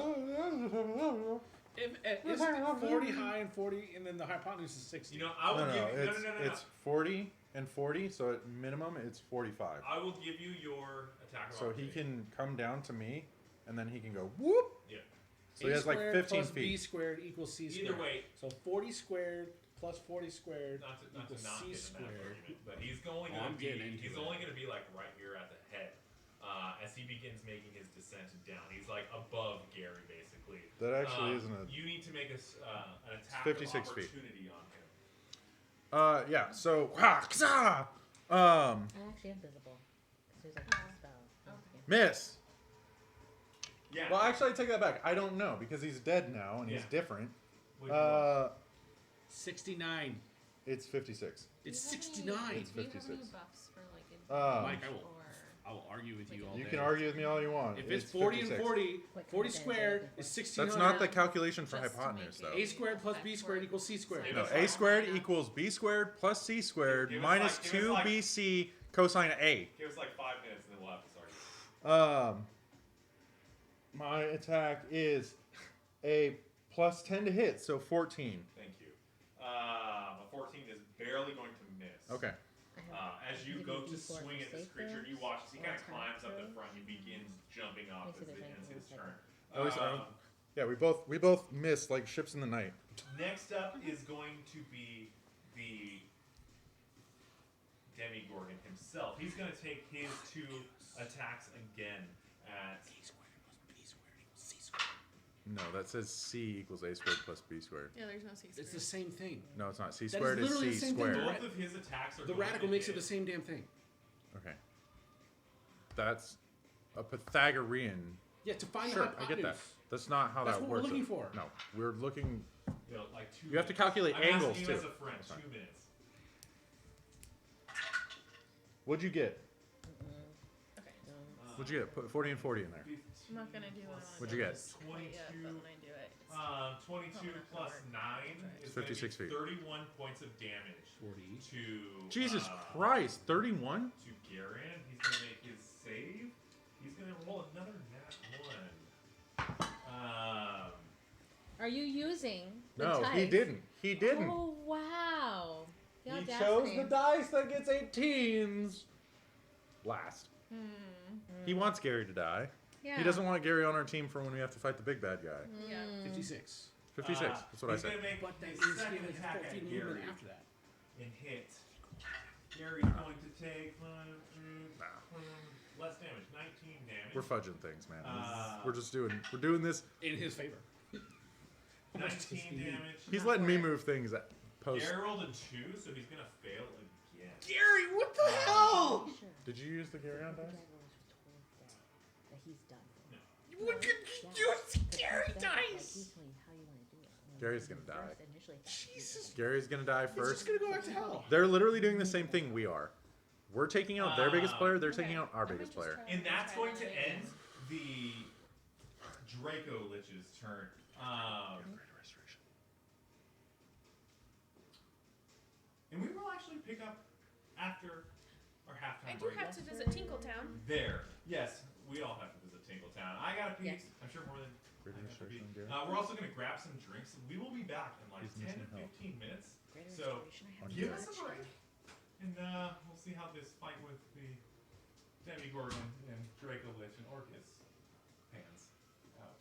Isn't it 40 high and 40, and then the hypotenuse is 60? You know, I will No, give no, you it's 40 and 40, so at minimum it's 45. I will give you your attack. of So he opportunity. can come down to me, and then he can go whoop. Yeah. So he has like 15 plus B feet. squared equals C squared. Either way, So 40 squared plus 40 squared not to equals not C get the math squared. argument, but he's going Oh, to I'm be getting into he's it. only going to be like right here at the head as he begins making his descent down. He's like above Gary basically. That actually isn't a. You need to make an attack 56 of feet. opportunity on him. Yeah. So kza! I'm actually invisible. 'Cause there's like a spell. Miss. Yeah. Well, actually, I take that back. I don't know because he's dead now and he's Yeah. different. What do you want? 69. It's 56. It's Do you have 69. Any, It's do you have any 56. buffs for like Mike, advantage I or will argue with you all You day. can argue with me all you want. If it's 40 and 56. 40, Wait, 40 okay, squared okay. is 69. That's not the calculation for Just to hypotenuse, make though. it- A squared plus B squared equals C squared. Give No, us a like- squared equals b squared plus c squared Give us minus like- give us like- 2bc cosine a. Give us like 5 minutes and then we'll have this argument. My attack is a plus 10 to hit, so 14. Thank you. A 14 is barely going to miss. Okay. As you go to swing at this creature, you watch as he kind of climbs up the front and begins jumping off as it ends his turn. At least yeah, we both missed like ships in the night. Next up is going to be the Demogorgon himself. He's going to take his 2 attacks again at. No, that says c equals a squared plus b squared. yeah, there's no C squared. It's the same thing. No, it's not. C That is squared is literally c the same thing. squared. Both of his attacks are The going radical to makes it hit. the same damn thing. Okay. That's a Pythagorean. Yeah, to find Sure, the I hypotenuse. get that. That's not how That's that what we're works. looking for. No, we're looking. You know, like 2 You have to minutes. calculate I'm angles, asking you too. as a friend, That's fine. 2 minutes. What'd you get? Okay. What'd you get? Put 40 and 40 in there. I'm not gonna do what I want. What'd you get? Quite yet, but when I do it, it's 22 plus 9 is 56 gonna be feet. 31 points of damage 40. to Jesus Christ, 31? to Garen. He's gonna make his save. He's gonna roll another nat 1. Are you using the No, dice? he didn't. He didn't. Oh, wow. The He audacity. chose the dice that gets 18s last. He wants Gary to die. Yeah. He doesn't want Gary on our team for when we have to fight the big bad guy. Yeah. 56. 56. That's what I he's said. gonna make But that his is second still attack 4 feet at movement Gary after that. and hit. Gary's going to take less damage, 19 damage. We're fudging things, man. Uh, We're doing this. In his favor. 19 damage. He's letting me move things at post. Gary rolled a 2, so he's gonna fail again. Gary, what the hell? Did you use the Gary on dice? That he's done. What did you use Gary dice? Gary's gonna die. Jesus. Gary's gonna die He's first. just gonna go back to hell. They're literally doing the same thing we are. We're taking out their biggest player. They're taking out our biggest player. And that's going to end the Dracolich's turn. And we will actually pick up after our halftime I do break. have to visit Tinkletown. There. Yes, we all have to visit Tinkletown. I got a piece. I'm sure more than I have to be. We're also going to grab some drinks. We will be back in like 10 to 15 minutes. So give us a break. And we'll see how this fight with the Demogorgon and Dracolich and Orcus pans out.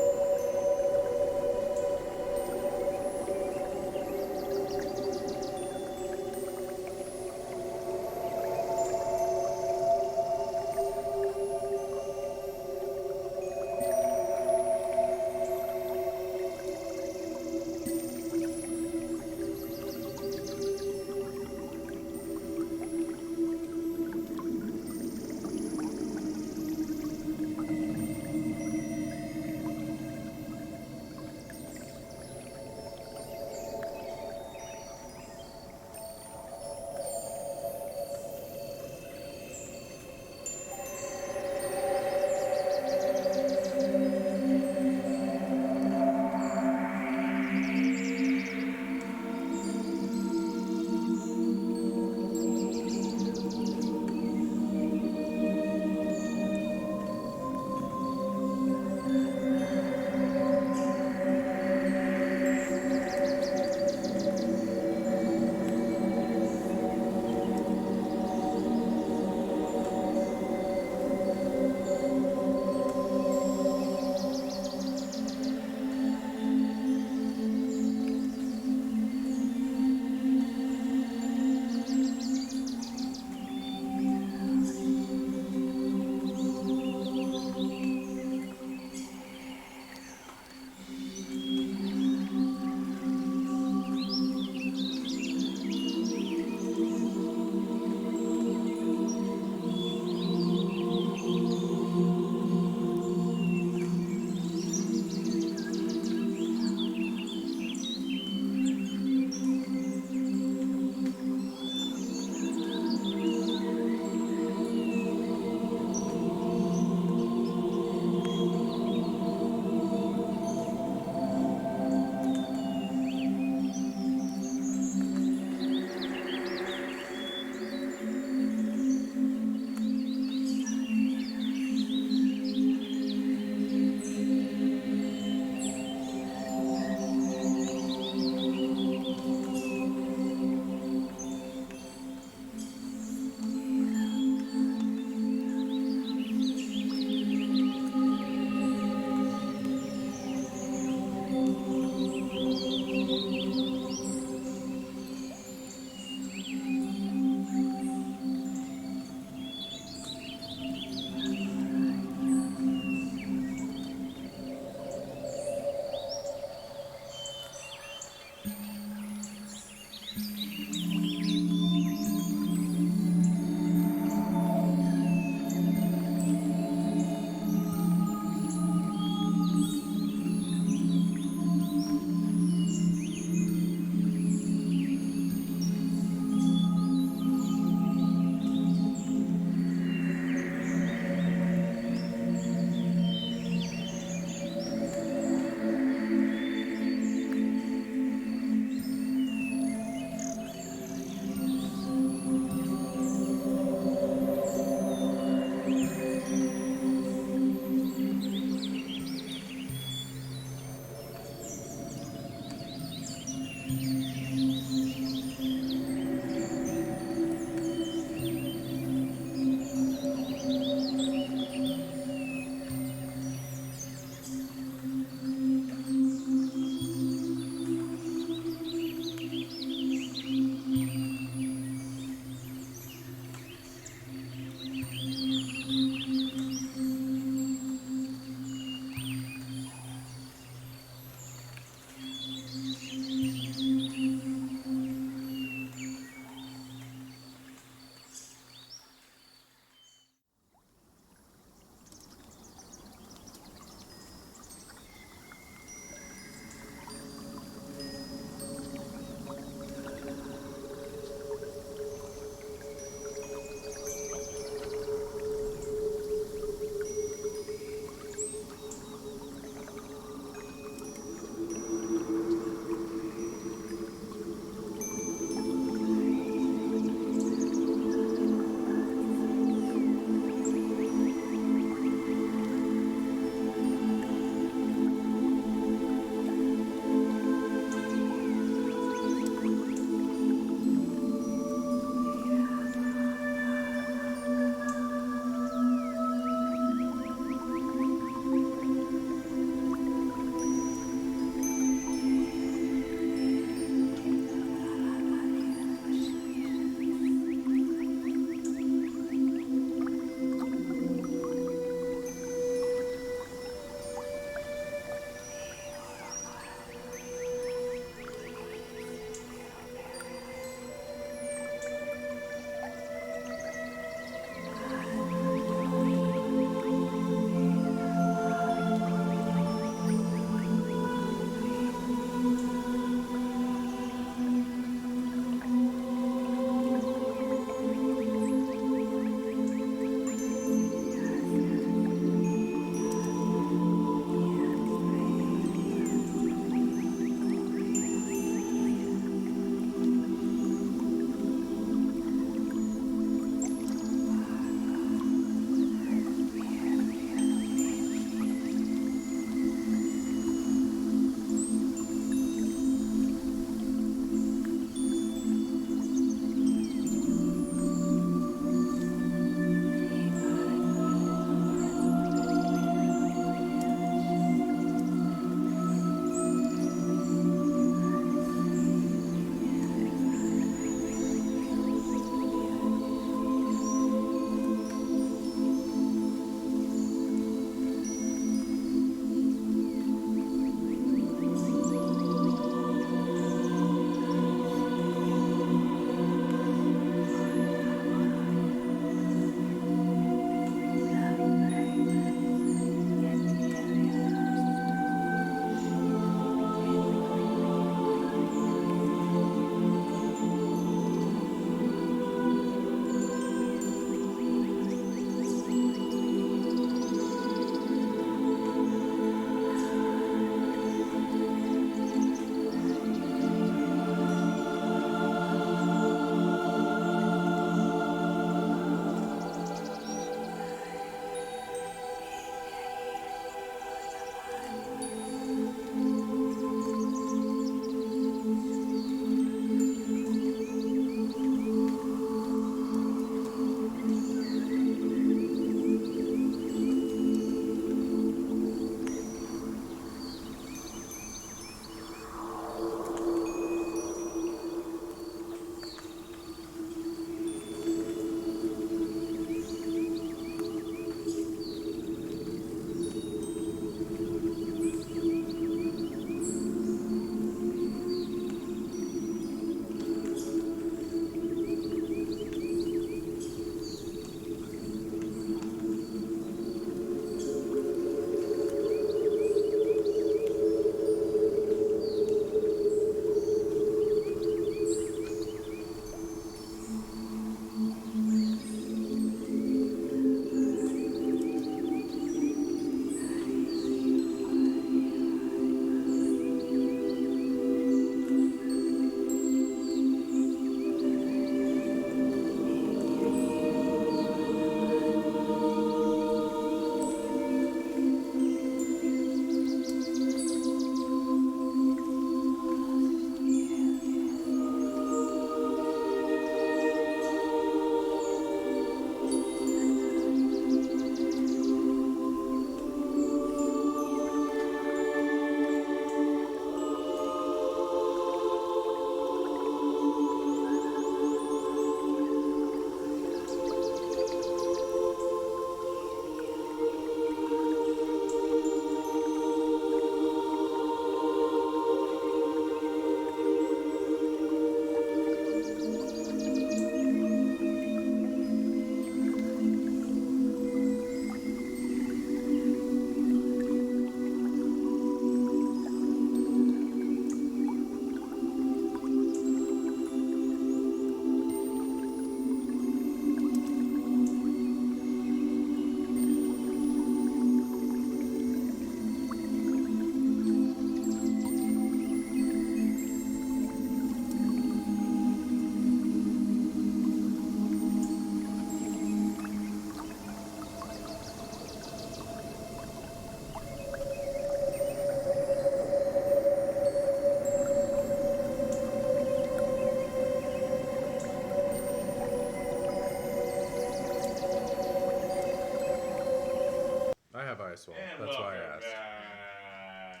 dice roll. And That's why I welcome asked. back.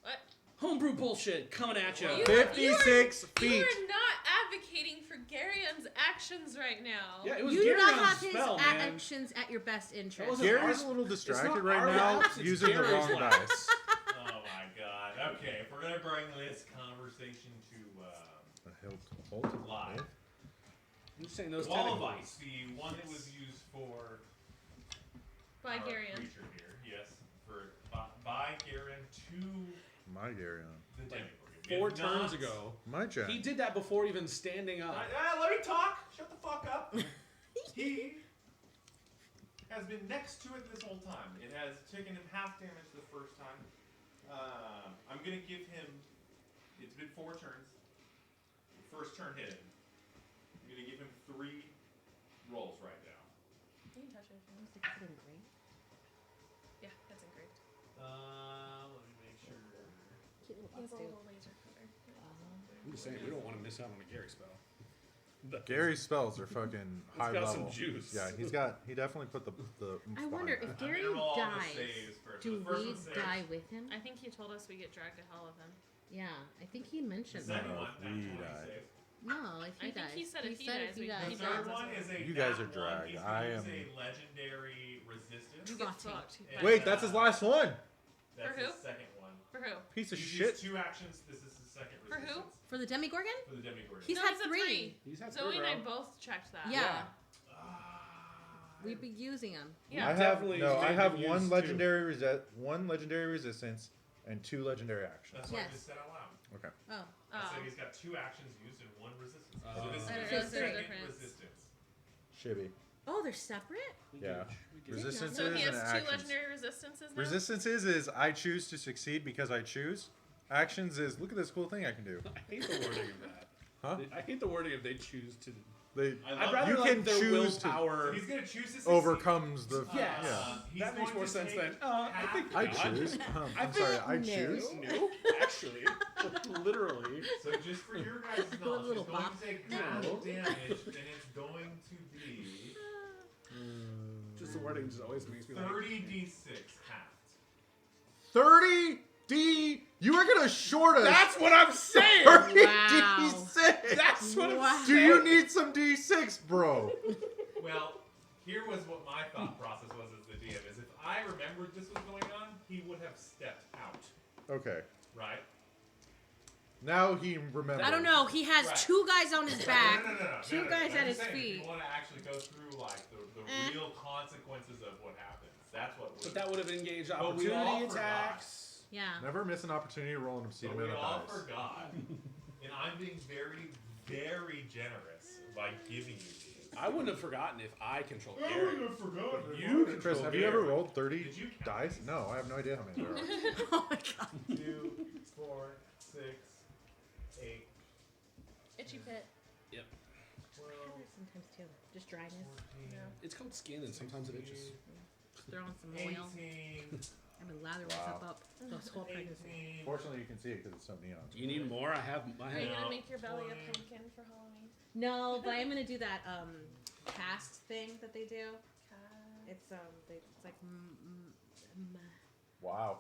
What? Homebrew bullshit coming at you. You- 56 You feet. are not advocating for Garion's actions right now. Yeah, it was You do not Garion's have his spell, man. actions at your best interest. wasn't Gary's our- a little distracted not right our now laps, it's using the Gary's wrong laps. dice. Oh my god. Okay, if we're gonna bring this conversation to live. I'm just saying those Wall of tentacles. Ice, the one that was used for By our Garion. creature here, yes, by Garion to My Gary the Like, Demogorgon. 4 If turns not- ago. My Jen. He did that before even standing up. Let me talk. Shut the fuck up. He has been next to it this whole time. It has taken him half damage the first time. I'm gonna give him. It's been 4 turns. The first turn hit him. I'm gonna give him 3 rolls right now. You can touch it. Is it engraved? Yeah, that's engraved. Let me make sure. Cute little He has a box, too. little laser cutter. I'm just saying, we don't want to miss out on a Gary spell. Gary's spells are fucking high got level. some juice. Yeah, he definitely put the oomph I wonder behind if that. I'm Gary gonna roll all the dies, saves first. do The first we one saves. die with him? I think he told us we get dragged to hell with him. Yeah, I think he The mentioned that. second No, one, we that 20 die. saves. No, if he I dies. think he said if he dies, we- The He third dies. one is a. You guys nat are dragged. one. He's I gonna use am- a legendary resistance. You get Got fucked. And, Wait, that's his last one. That's For who? his second one. For who? Piece of He's shit. used 2 actions. This is his second For who? resistance. For the Demogorgon? For the Demogorgon. He's No, had he's a 3. He's had Zoe and I bro. both checked that. Yeah, Ah, we'd be using him. Yeah. I have Definitely no. I need have to one use legendary one legendary resistance and 2 legendary actions. That's what I Yes. just said out loud. Okay. Oh, I said Oh. he's got 2 actions used and 1 resistance. Oh. So this is I don't his know if there's a second difference. resistance. Shibby. oh, they're separate. Yeah. Resistance So he has and 2 actions. legendary resistances now? Resistances is I choose to succeed because I choose. Actions is look at this cool thing I can do. I hate the wording of that. Huh? I hate the wording if they choose to. They I love I'd rather You like can their choose to- willpower. So he's gonna choose to succeed. overcomes the. Yes. Yeah. He's That makes going more to sense take than. I think I not. choose. I I'm sorry. I no. choose. No, actually, literally. So just for your guys' knowledge, Little he's going bop. to take No. half damage, and it's going to be Just the wording just always makes me like. 30d6 halved. 30d. You are gonna short us. That's what I'm saying. 30d6. That's what I'm Wow. Do you need some d6, bro? Well, here was what my thought process was as the DM: is if I remembered this was going on, he would have stepped out, Okay. right? Now he remembers. I don't know. He has Right. 2 guys on his back. No. Two guys I'm at just his saying, If feet. you want to actually go through like the Eh. real consequences of what happens, that's what. But that would have engaged But we all opportunity forgot. attacks. Yeah. Never miss an opportunity to roll an obsidian But we amount all of dice. forgot, and I'm being very, very generous by giving you these. I wouldn't have forgotten if I controlled Gary. forgotten. You Chris, control have you Gary. ever rolled 30 Did you count dice? these? No, I have no idea how many there are. Oh my god. 2, 4, 6, 8, Itchy pit. 12, Sometimes too. Just dryness. 14, It's called skin, and sometimes it itches. Throw on some oil. 18, I've been lathering myself up this whole pregnancy. 18. Fortunately, you can see it because it's so neon. Do you need more? I have. Are you No. gonna make your belly a 20. pumpkin for Halloween? No, but I'm gonna do that cast thing that they do. It's it's like Wow.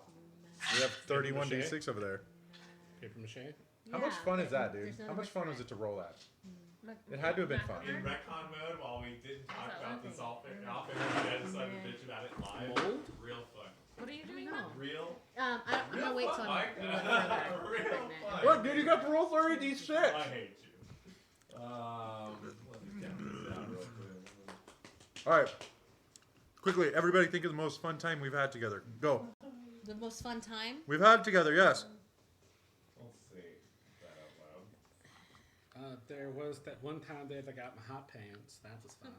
We have 31 d6 over there. Paper mache. How much fun is that, dude? there's no How much number fun for was it to roll at? Mac- It had to have been fun. In retcon mode, while we didn't talk that about one this off air, I decided to bitch about it live. Mold? Real fun. What are you doing No. now? Real. I'm gonna wait till I'm Mike. a little further Real pregnant. fun. Look, dude, you got to roll 30 d6. I hate you. Let me count this out real quick. All right. Quickly, everybody think of the most fun time we've had together. Go. The most fun time. We've had together, yes. Let's see that out loud. There was that one time that I got my hot pants. That was fun.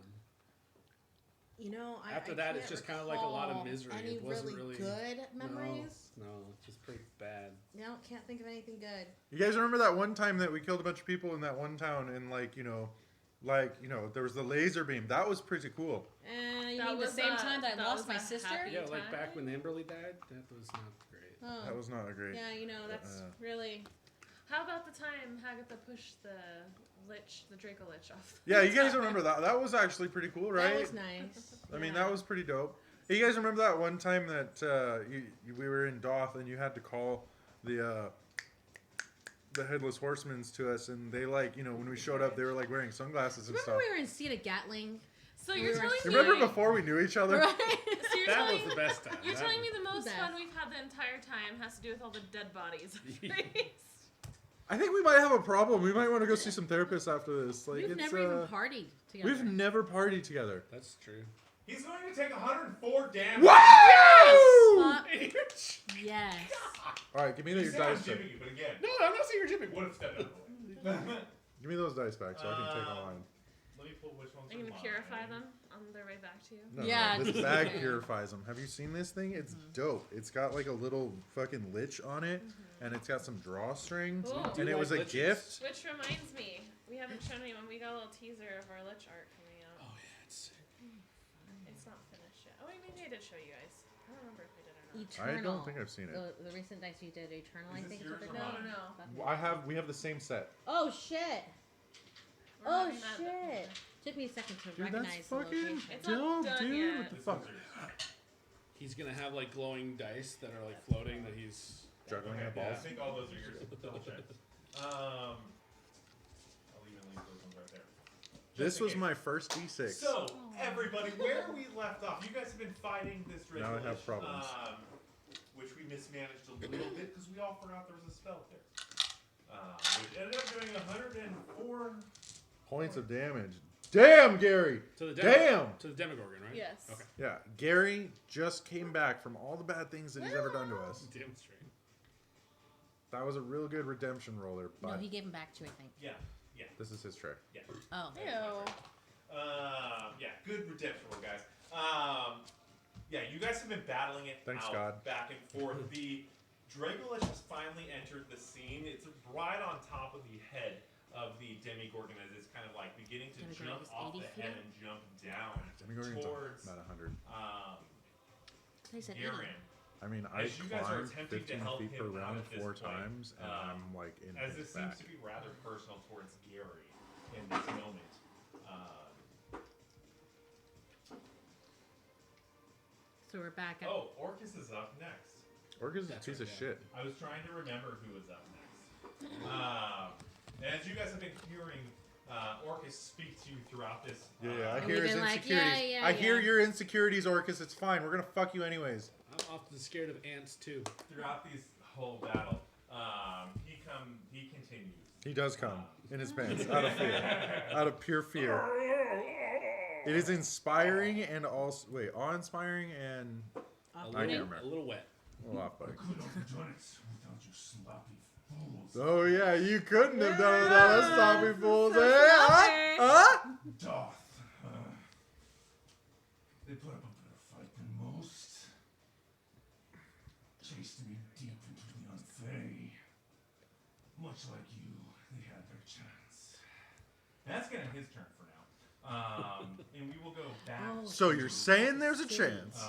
You know, After I that, can't it's just kind of like a lot of recall misery. Any It wasn't really good memories? No, it's just pretty bad. No, can't think of anything good. You guys remember that one time that we killed a bunch of people in that one town and there was the laser beam. That was pretty cool. You That mean the was same a- time that I that lost was my a sister? happy- Yeah, like time? back when Amberly died. That was not great. Oh, That was not a great. yeah, you know, that's really... How about the time Hagatha pushed the dracolich off? Yeah, you guys remember that? That was actually pretty cool, right? That was nice. I mean, Yeah. that was pretty dope. Hey, you guys remember that one time that we were in Doth and you had to call the Headless Horsemen to us, and they when we showed up, they were wearing sunglasses and Remember stuff. we were in Cedar Gatling? So you're telling You me. remember before we knew each other? Right. So you're That was telling, the best time. You're That telling me was- the most Best. fun we've had the entire time has to do with all the dead bodies. I think we might have a problem. We might want to go see some therapists after this. We've never even partied together. We've never partied together. That's true. He's going to take 104 damage. Woo! Fuck yes. All right, give me You your said I'm dice back. jibbing you, but again, No, I'm not saying you're jipping. would have stepped out of the way. Give me those dice back so I can take online. Let me pull which ones Are you are gonna mine. purify them on their way back to you? No, Yeah, no, this it's- bag purifies them. Have you seen this thing? It's dope. It's got a little fucking lich on it, and it's got some drawstring, Cool. and it was a Liches. gift. Which reminds me, we haven't shown anyone. We got a little teaser of our Lich art coming out. Oh yeah, it's sick. It's not finished yet. Oh, wait, maybe I did show you guys. I don't remember if I did or not. Eternal. I don't think I've seen it. The recent dice you did, Eternal, I Is this think. is what yours they're or called. No. We have the same set. Oh shit! We're Oh having that- shit! Took me a second to Dude, recognize that's the fucking location. It's not dope, done dude. yet. What the This fuck? one's yours. He's gonna have glowing dice that are floating that he's. Juggling Okay, the I balls. think all those are yours. Double check. I'll even leave those ones right there. This Just in was case. my first D6. So, everybody, where we left off, you guys have been fighting this Now I dracolich, have problems. which we mismanaged a little bit because we all forgot there was a spell there. Which ended up doing 104. Points of damage. Damn, Gary. To the Damn. To the Demogorgon, right? Yes. Okay. Yeah, Gary just came back from all the bad things that he's ever done to us. Demonstrate. That was a real good redemption roller, No, but he gave him back to you, I think. Yeah. this is his tray. Oh. Ew. Yeah, good redemption roll, guys. Yeah, you guys have been battling it Thanks, out God. back and forth. The dracolich has finally entered the scene. It's right on top of the head of the Demogorgon as it's kind of beginning to Demogorgon jump is off 80 the feet head up? and jump down Demogorgon's towards about 100. They said Garen. I mean, I As you guys are climbed attempting to 15 help feet per him out round at this 4 point, times, and I'm in As his this seems back. to be rather personal towards Gary in this moment. So we're back at. Oh, Orcus is up next. Orcus is a That's piece right, of yeah. shit. I was trying to remember who was up next. As you guys have been hearing Orcus speak to you throughout this. Yeah, I And hear we've his been like, insecurities. yeah, I hear yeah. your insecurities, Orcus. It's fine. We're gonna fuck you anyways. I'm often scared of ants too. Throughout these whole battle, he continues. He does come in his pants out of fear, out of pure fear. It is inspiring and also awe-inspiring and A I little, can't remember. a little wet. a little off, buddy. Could have done it without you sloppy fools. Oh yeah, you couldn't have done it without us sloppy fools. so Eh? sloppy. Huh? Doth. They put up a better fight than most. Chased me deep into the unfey. Much like you, they had their chance. That's gonna his turn for now. And we will go back. Oh. So you're saying there's a chance?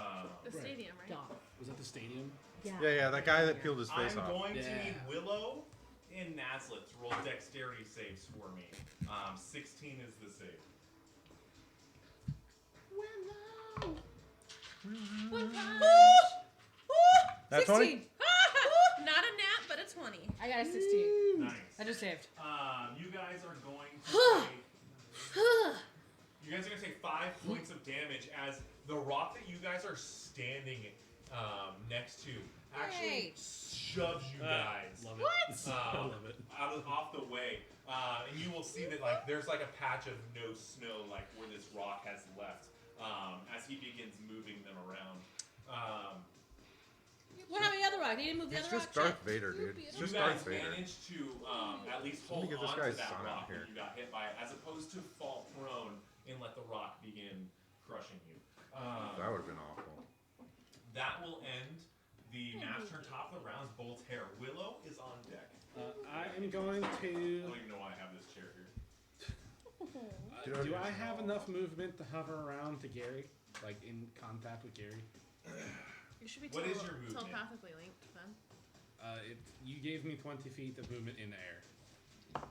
The Right. stadium, right? Dog. Was that the stadium? Yeah. Yeah, that guy that peeled his I'm face off. going to Yeah. need Willow and Nazlet to roll dexterity saves for me. 16 is the save. That 20? Not a nat, but a 20. I got a 16. Nice. I just saved. You guys are going to take. You guys are going to take 5 points of damage as the rock that you guys are standing next to actually Yay. shoves you guys Love it. I um, love it. off the way. And you will see that there's a patch of no snow where this rock has left as he begins moving them around. What happened to the other rock? He didn't move the It's other just rock? Darth Vader, dude. It's You just guys Darth Vader. managed to at least Let me hold get this on to guy's that son out rock here. that you got hit by, as opposed to fall prone and let the rock begin crushing you. That would have been awful. That will end the match turn. Top of the rounds, Bolt's hair. Willow is on deck. I am going I to. don't even know why I have this chair here. Do I have enough movement to hover around to Gary? In contact with Gary? You should be What is your movement? telepathically linked then. You gave me 20 feet of movement in the air.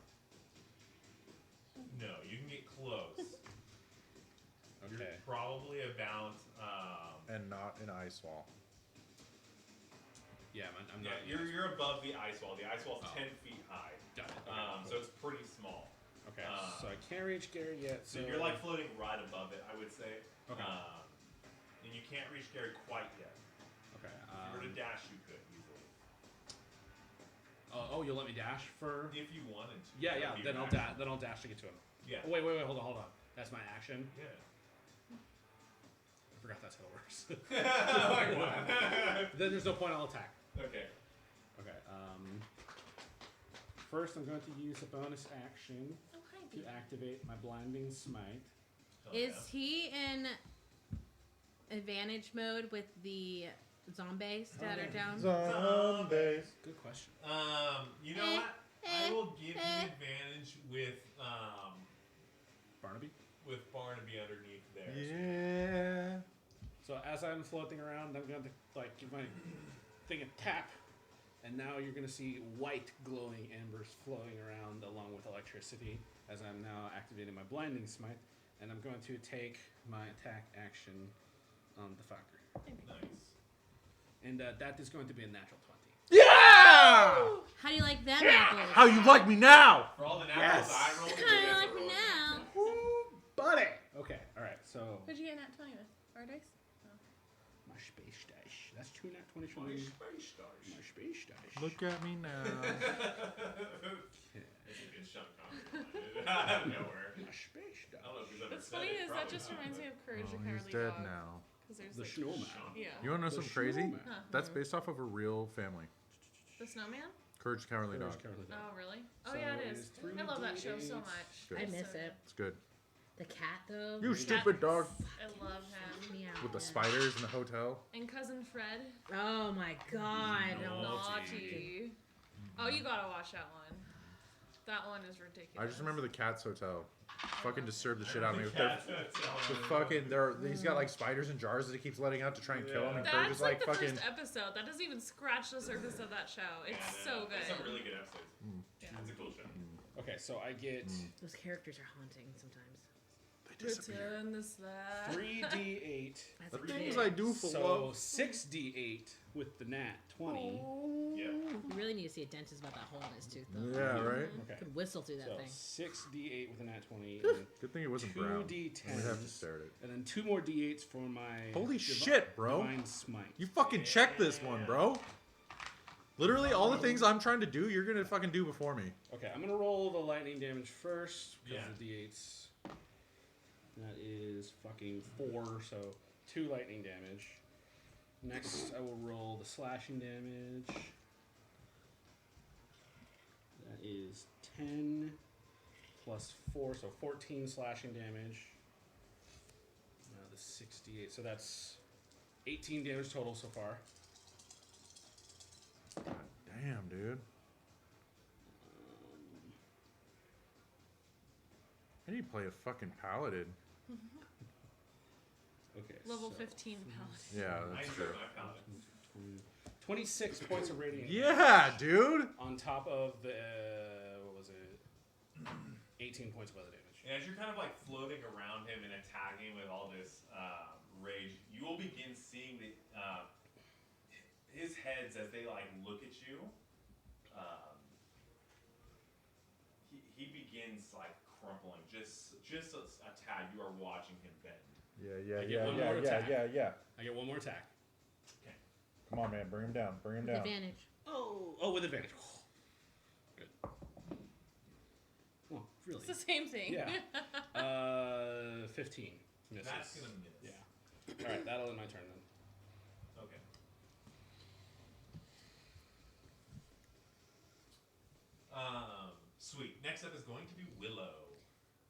No, you can get close. Okay. You're probably about and not an ice wall. Yeah, I'm Yeah, not. you're above the ice wall. The ice wall's 10 feet high. Got it. Okay, So it's pretty small. okay. So I can't reach Gary yet. So you're like floating right above it, I would say. Okay. And you can't reach Gary quite yet. Okay. If you were to dash, you could easily. Oh, you'll let me dash for? If you wanted to. Yeah. That would be Then your I'll action. then I'll dash to get to him. Yeah. Oh, wait. Hold on. That's my action. Yeah. I forgot that's how it works. Like what? Then there's no point. I'll attack. Okay. Okay. First, I'm going to use a bonus action Oh, hi, to baby. activate my blinding smite. Hell Is yeah. he in advantage mode with the zombies that are down? Zombies. Good question. You know what? I will give you advantage with Barnaby. Barnaby underneath there. Yeah. So as I'm floating around, I'm going to like give my thing a tap, and now you're going to see white glowing embers flowing around along with electricity as I'm now activating my blinding smite, and I'm going to take my attack action on the fucker. Nice. And that is going to be a natural 20. Yeah! How do you like them apples? How you like me now? For all the naturals Yes. I rolled, How you do you guys like are me rolling now? Buddy! Okay, alright, so What'd you get nat 20 with? Our dice? my space dice. That's 2 nat 20 for My me. space dice. My space dice. Look at me now. It's a good Sean Connery line. Out of nowhere. My space dice. I don't know if he's ever What's said funny it, is that probably just not, reminds but- me of Courage the Oh, he's Cowardly dead Dog. now. Because there's The like, snowman. yeah. You want to know The something crazy? snowman. Huh. That's based off of a real family. The Snowman? Courage the Cowardly Dog. Oh, really? Oh, So yeah, it it is. is I love that show so 3d8. much. Good. I It's miss so it. It's good. The cat, though. You Cat. stupid dog. I love him. Meow. With the spiders in the hotel. And Cousin Fred. Oh my god. Naughty. Oh, you gotta watch that one. That one is ridiculous. I just remember the Cats Hotel. Fucking disturbed the I shit out of me. don't With their, think cats are the telling fucking, he's got like spiders and jars that he keeps letting out to try and kill him. And Courage That's is like the fucking. first episode. That doesn't even scratch the surface of that show. It's Yeah, so no, good. There's some really good episodes. Yeah. It's a cool show. Okay, so I get Those characters are haunting sometimes. They disappear. Return the slash. 3d8. The That's things great. I do for So love. 6d8 with the nat 20. Yeah. You really need to see a dentist about that hole in his tooth, though. Yeah, right? Okay. Could whistle through that So thing. 6d8 with a nat 20. And Good thing it wasn't Two brown. D10s. We have to stare at it. And then 2 more d8s for my Holy shit, bro. Divine Smite. You fucking check this one, bro. Literally, all the things I'm trying to do, you're gonna fucking do before me. Okay, I'm gonna roll the lightning damage first because Yeah. the d8s. That is fucking 4, so 2 lightning damage. Next, I will roll the slashing damage. That is 10 plus 4, so 14 slashing damage. Now the 68, so that's 18 damage total so far. Damn, dude. I need to play a fucking paladin. Okay. Level so 15 paladin. Yeah, I that's enjoy true. my paladin. 26 points of radiant. Yeah, dude. On top of the what was it? 18 points of other damage. And as you're kind of like floating around him and attacking with all this rage, you will begin seeing the his heads as they like look at you. He begins like crumpling, just a tad. You are watching him bend. Yeah, I get one more attack. yeah. I get one more attack. Come on, man. Bring him down. Bring him With down. advantage. Oh, with advantage. Good. Oh, really? It's the same thing. Yeah. 15 misses. That's gonna miss. Yeah. All right, that'll end my turn then. Okay. Sweet. Next up is going to be Willow.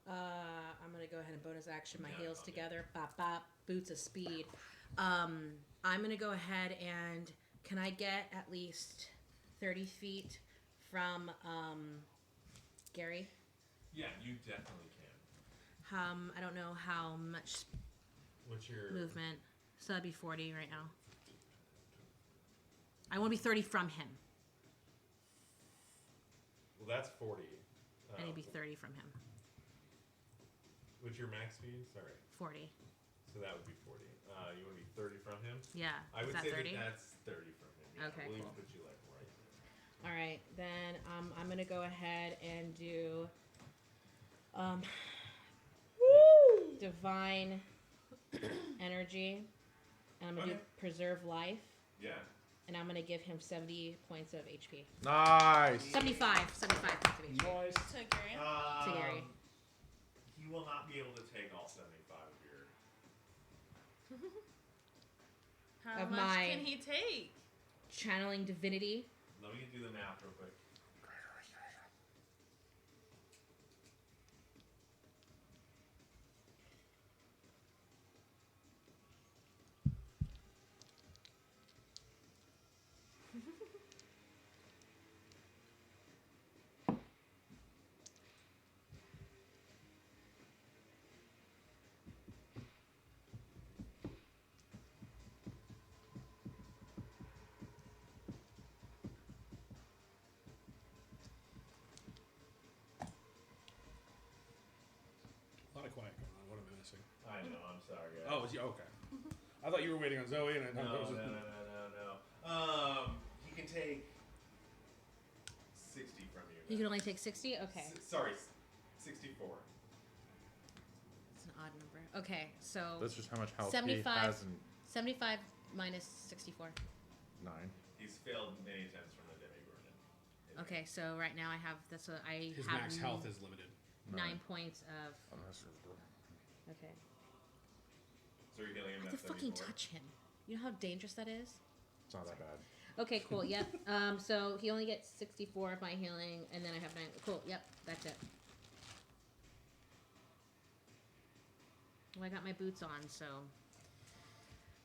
I'm gonna go ahead and bonus action my Yeah, heels okay. together. Bop bop. Boots of speed. I'm gonna go ahead and can I get at least 30 feet from Gary? Yeah, you definitely can. I don't know how much What's your movement. So that'd be 40 right now. I want to be 30 from him. Well, that's 40. I need to be 30 from him. What's your max speed? Sorry. 40. So that would be 40. You want to be 30 from him. Yeah. I would Is that say 30? that's 30 from him. Yeah, Okay, we'll cool. even put you like right there. All right, then I'm gonna go ahead and do divine energy, and I'm gonna do preserve life, Yeah. and I'm gonna give him 70 points of HP. Nice. 75 points of HP. Noise. To Gary. To Gary. He will not be able to take all 75 of your. How Of much my- can he take? Channeling divinity. Let me do the math real quick. A lot of quiet going on. What am I missing? I know. I'm sorry, guys. Oh, okay. I thought you were waiting on Zoe, and I No, was no. He can take 60 from you. You can only take 60? Okay. Sorry, 64. It's an odd number. Okay, so That's just how much health 75. he has in 75 minus 64. 9. He's failed many attempts from the Demogorgon. Okay, so right now I have that's what I his have max health is limited. 9 points of. Okay. So you're healing him I at have to fucking 74. touch him. You know how dangerous that is? It's not that bad. Okay, cool. Yep. So he only gets 64 of my healing, and then I have 9. Cool. Yep. That's it. Well, I got my boots on, so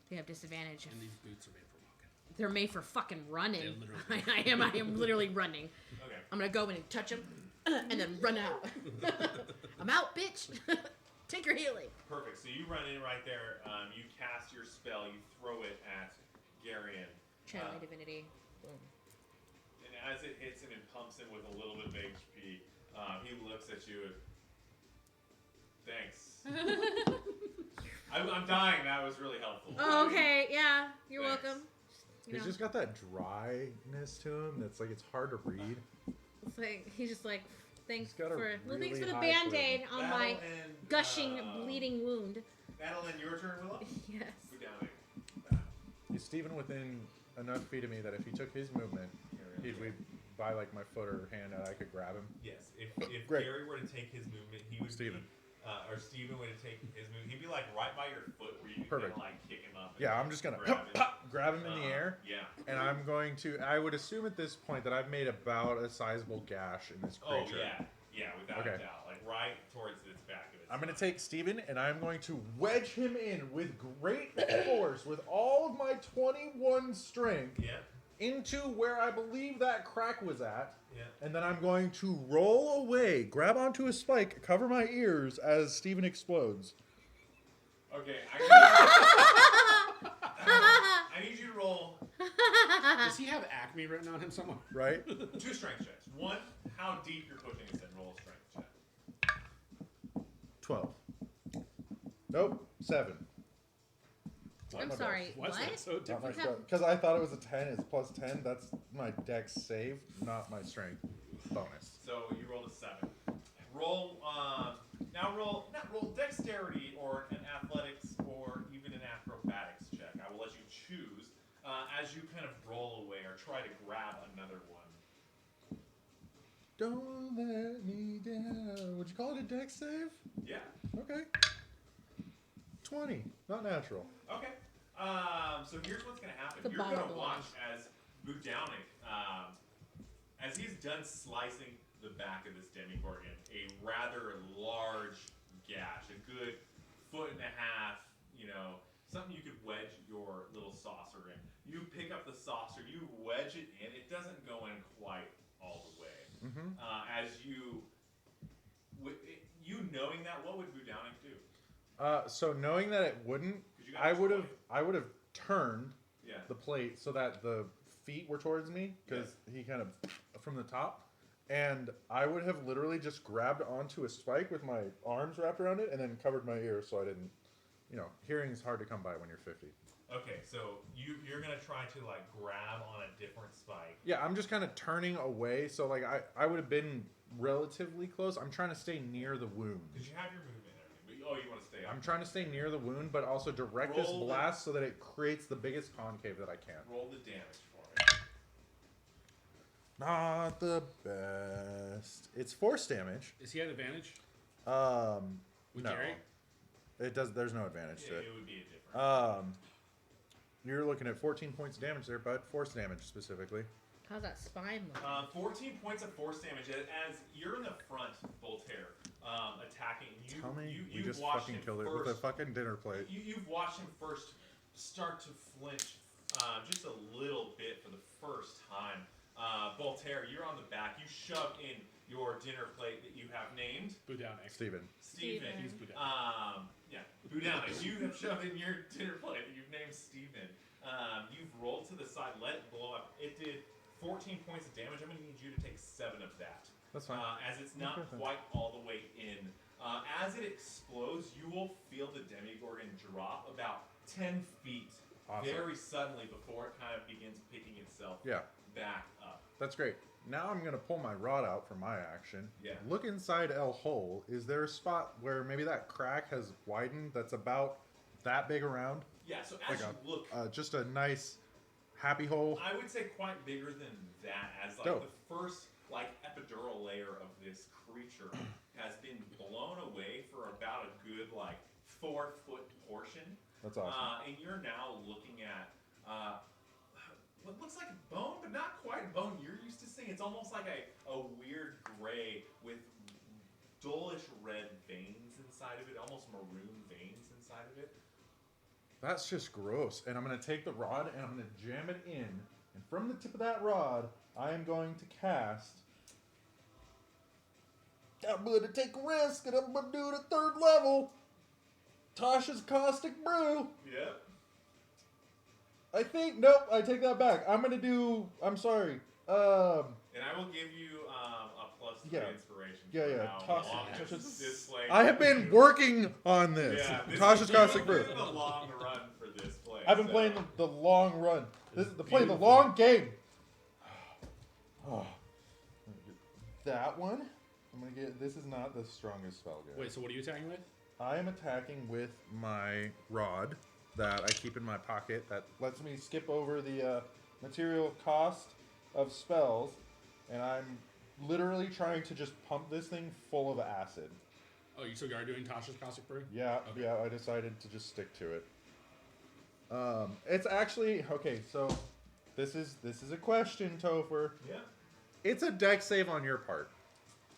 they have disadvantage. And these boots are made for walking. They're made for fucking running. They're literally I am literally running. Okay. I'm gonna go in and touch him, and then run out. I'm out, bitch. Take your healing. Perfect. So you run in right there. You cast your spell. You throw it at Garion. Channeling divinity. Boom. And as it hits him and pumps him with a little bit of HP, he looks at you and thanks. I'm dying. That was really helpful. Oh, okay. Yeah. You're Thanks. welcome. You He's know, just got that dryness to him that's like it's hard to read. it's like he's just like, thanks He's got a for thanks really for the high band-aid on That'll my end, gushing, bleeding wound. That'll end your turn, Willow. Yes. Go down He's Steven within enough feet of me that if he took his movement, he'd be by like my foot or hand and I could grab him. Yes. If Great. Gary were to take his movement, he would Steven. or Steven were to take his movement, he'd be like right by your foot where you Perfect. can like kick him up. And Yeah, I'm just gonna grab him in the air, Yeah. and I'm going to. I would assume at this point that I've made about a sizable gash in this Oh creature. yeah, without Okay. a doubt, like right towards its back of its. I'm going to spine. take Steven and I'm going to wedge him in with great force with all of my 21 strength Yeah. into where I believe that crack was at. Yeah. And then I'm going to roll away, grab onto a spike, cover my ears as Steven explodes. Okay. I need you to roll Does he have Acme written on him somewhere? Right? 2 strength checks. One, how deep you're pushing us in. Roll a strength check. 12. Nope. 7. I'm sorry. Why's What? that so different? Because I thought it was a 10. It's plus 10. That's my dex save, not my strength bonus. So you rolled a 7. Roll. Now not roll dexterity or an athletics or even an acrobatics check. I will let you choose as you kind of roll away or try to grab another one. Don't let me down. Would you call it a dex save? Yeah. Okay. 20. Not natural. Okay. So here's what's going to happen. The You're going bottle to watch as Budownik, as he's done slicing the back of this Demogorgon, a rather large gash, a good 1.5 feet, something you could wedge your little saucer in. You pick up the saucer, you wedge it in. It doesn't go in quite all the way. Mm-hmm. As you knowing that, what would Budownik do? So knowing that it wouldn't, 'Cause you got I a would have choice. turned Yeah. the plate so that the feet were towards me because he kind of from the top, and I would have literally just grabbed onto a spike with my arms wrapped around it and then covered my ears so I didn't hearing's hard to come by when you're 50. Okay, so you're gonna try to like grab on a different spike. Yeah, I'm just kind of turning away, so like I would have been relatively close. I'm trying to stay near the wound. Because you have your movement and everything. But, you want to stay up. I'm trying to stay near the wound, but also direct this blast so that it creates the biggest concave that I can. Roll the damage for me. Not the best. It's force damage. Is he at advantage? With No. Gary? It does. There's no advantage to it. It would be a different. You're looking at 14 points of damage there, bud. Force damage specifically. How's that spine look? 14 points of force damage as you're in the front, Voltaire, attacking. Tell me you we just watched fucking him killed it first, with a fucking dinner plate. You've watched him first start to flinch just a little bit for the first time. Voltaire, you're on the back. You shove in your dinner plate that you have named Boudownic. Steven. He's Boudownic. Yeah, Boudownic. You have shoved in your dinner plate that you've named Steven. You've rolled to the side, let it blow up. It did 14 points of damage. I'm going to need you to take 7 of that. That's fine. As it's not quite all the way in. As it explodes, you will feel the Demogorgon drop about 10 feet very suddenly before it kind of begins picking itself back up. That's great. Now I'm going to pull my rod out for my action. Yeah. Look inside L hole. Is there a spot where maybe that crack has widened that's about that big around? Yeah, so as Like you look... just a nice happy hole? I would say quite bigger than that, as like Dope. the first like epidural layer of this creature has been blown away for about a good like 4-foot portion. That's awesome. And you're now looking at what looks like bone, but not quite bone you're used to seeing. It's almost like a weird gray with dullish red veins inside of it, almost maroon veins inside of it. That's just gross. And I'm going to take the rod and I'm going to jam it in. And from the tip of that rod, I am going to cast... I'm going to take a risk and I'm going to do it at 3rd level. Tasha's Caustic Brew. Yep. I think... Nope, I take that back. I'm going to do... I'm sorry. And I will give you a plus 3 inspiration. Yeah. This play. I have been working on this. Yeah, Tasha's Caustic Brew. The long run for this play. I've been playing the long run. This is playing the long game. Oh. That one. I'm gonna get. This is not the strongest spell, guys. Wait, so what are you attacking with? I am attacking with my rod that I keep in my pocket. That lets me skip over the material cost of spells, and I'm literally trying to just pump this thing full of acid. Oh, so you are doing Tasha's Caustic Brew? Yeah, Okay. yeah. I decided to just stick to it. It's actually okay. So, this is a question, Topher. Yeah. It's a deck save on your part.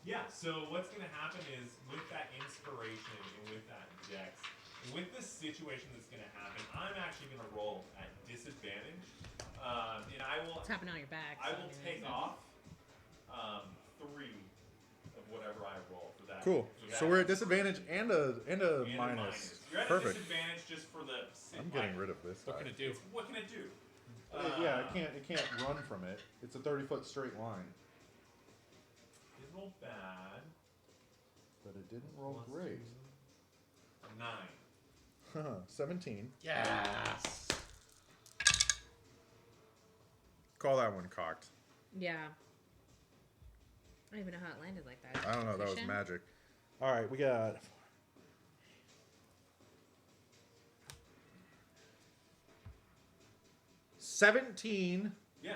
Yeah, so what's going to happen is with that inspiration and with that dex, and with this situation that's going to happen, I'm actually going to roll at disadvantage. And I will... It's happening on your back. I will take off 3 of whatever I roll for that. Cool. So we're at disadvantage and a minus. You're at Perfect. a disadvantage just for the... I'm getting rid of this. What can it do? What can it do? Yeah, it can't run from it. It's a 30-foot straight line. It rolled bad. But it didn't roll great. 9. 17. Yes. Call that one cocked. Yeah. I don't even know how it landed like that. I don't know. That was Efficient? magic. All right, we got... 17. Yeah.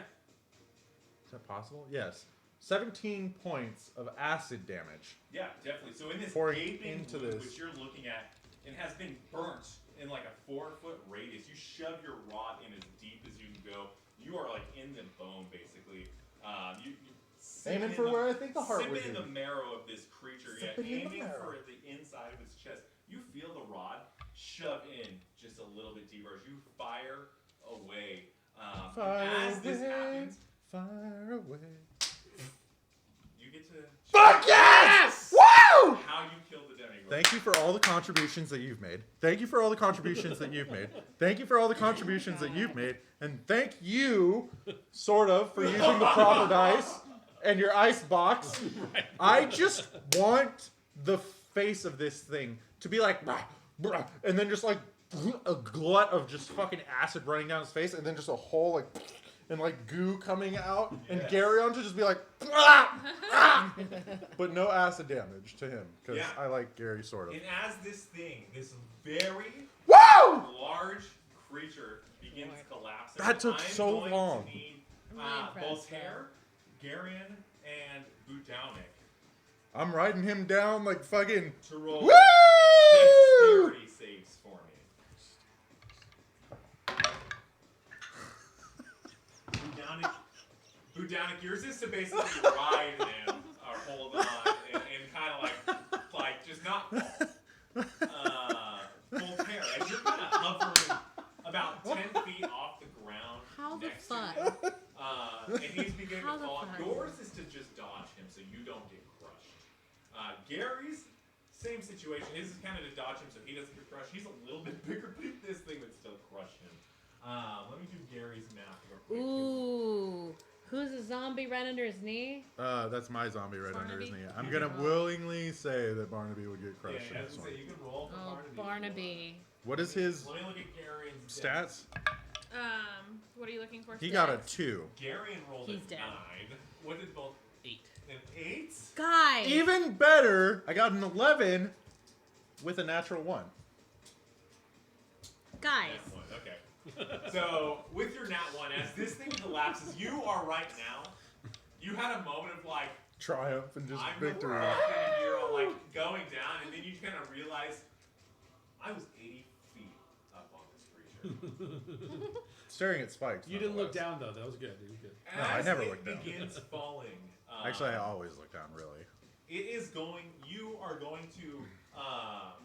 Is that possible? Yes. 17 points of acid damage. Yeah, definitely. So in this Pouring gaping into wound, this. which you're looking at, it has been burnt in like a 4-foot radius. You shove your rod in as deep as you can go. You are like in the bone, basically. You Aiming for where I think the heart would in be. the marrow of this creature. Sipping in the Aiming marrow. for the inside of its chest. You feel the rod shove in just a little bit deeper as you fire away. As this happens, fire away. you get to Fuck yes! Woo! how you killed the Demogorgon. Thank you for all the contributions that you've made. Thank you for all the contributions that you've made. Thank you for all the contributions that you've made. And thank you, sort of, for using the proper dice and your ice box. I just want the face of this thing to be like, brah, brah, and then just like a glut of just fucking acid running down his face, and then just a whole like and like goo coming out, and Garyon to just be like, ah, ah! But no acid damage to him because I like Gary sort of. And as this very large creature begins collapsing, That took so I'm long. going to need I'm really impressed, Voltaire, Garyon, and Budownik I'm riding him down like fucking. to roll Woo! dexterity saves for me. Budownik, yours is to basically ride him or hold on and kind of like just not fall. Voltaire, as you're kind of hovering about 10 feet off the ground How the next fuck? to him, and he's beginning How to the fall. fuck? Yours is to just dodge him so you don't get crushed. Gary's same situation. His is kind of to dodge him so he doesn't get crushed. He's a little bit bigger, but this thing would still crush him. Let me do Gary's math real quick. Ooh. Who's a zombie right under his knee? That's my zombie right under his Barnaby? knee. I'm gonna willingly say that Barnaby would get crushed Yeah, in as this I one. say, you can roll for Oh, Barnaby. Barnaby. What is his Let me look at Gary's stats? What are you looking for? He got a 2. Gary rolled He's a dead. 9. What did both? 8. An 8? Guys. Even better, I got an 11 with a natural 1. Guys. Nat 1, okay. So, with your nat 1, as this thing collapses, you are right now, you had a moment of like, Triumph and just I'm victory. the fucking hero, like going down, and then you kind of realize, I was 80 feet up on this creature. Staring at spikes. You didn't look nonetheless. down though. That was good. It was good. No, I As never it looked down. begins falling. Actually, I always look down, really. It is going. You are going to,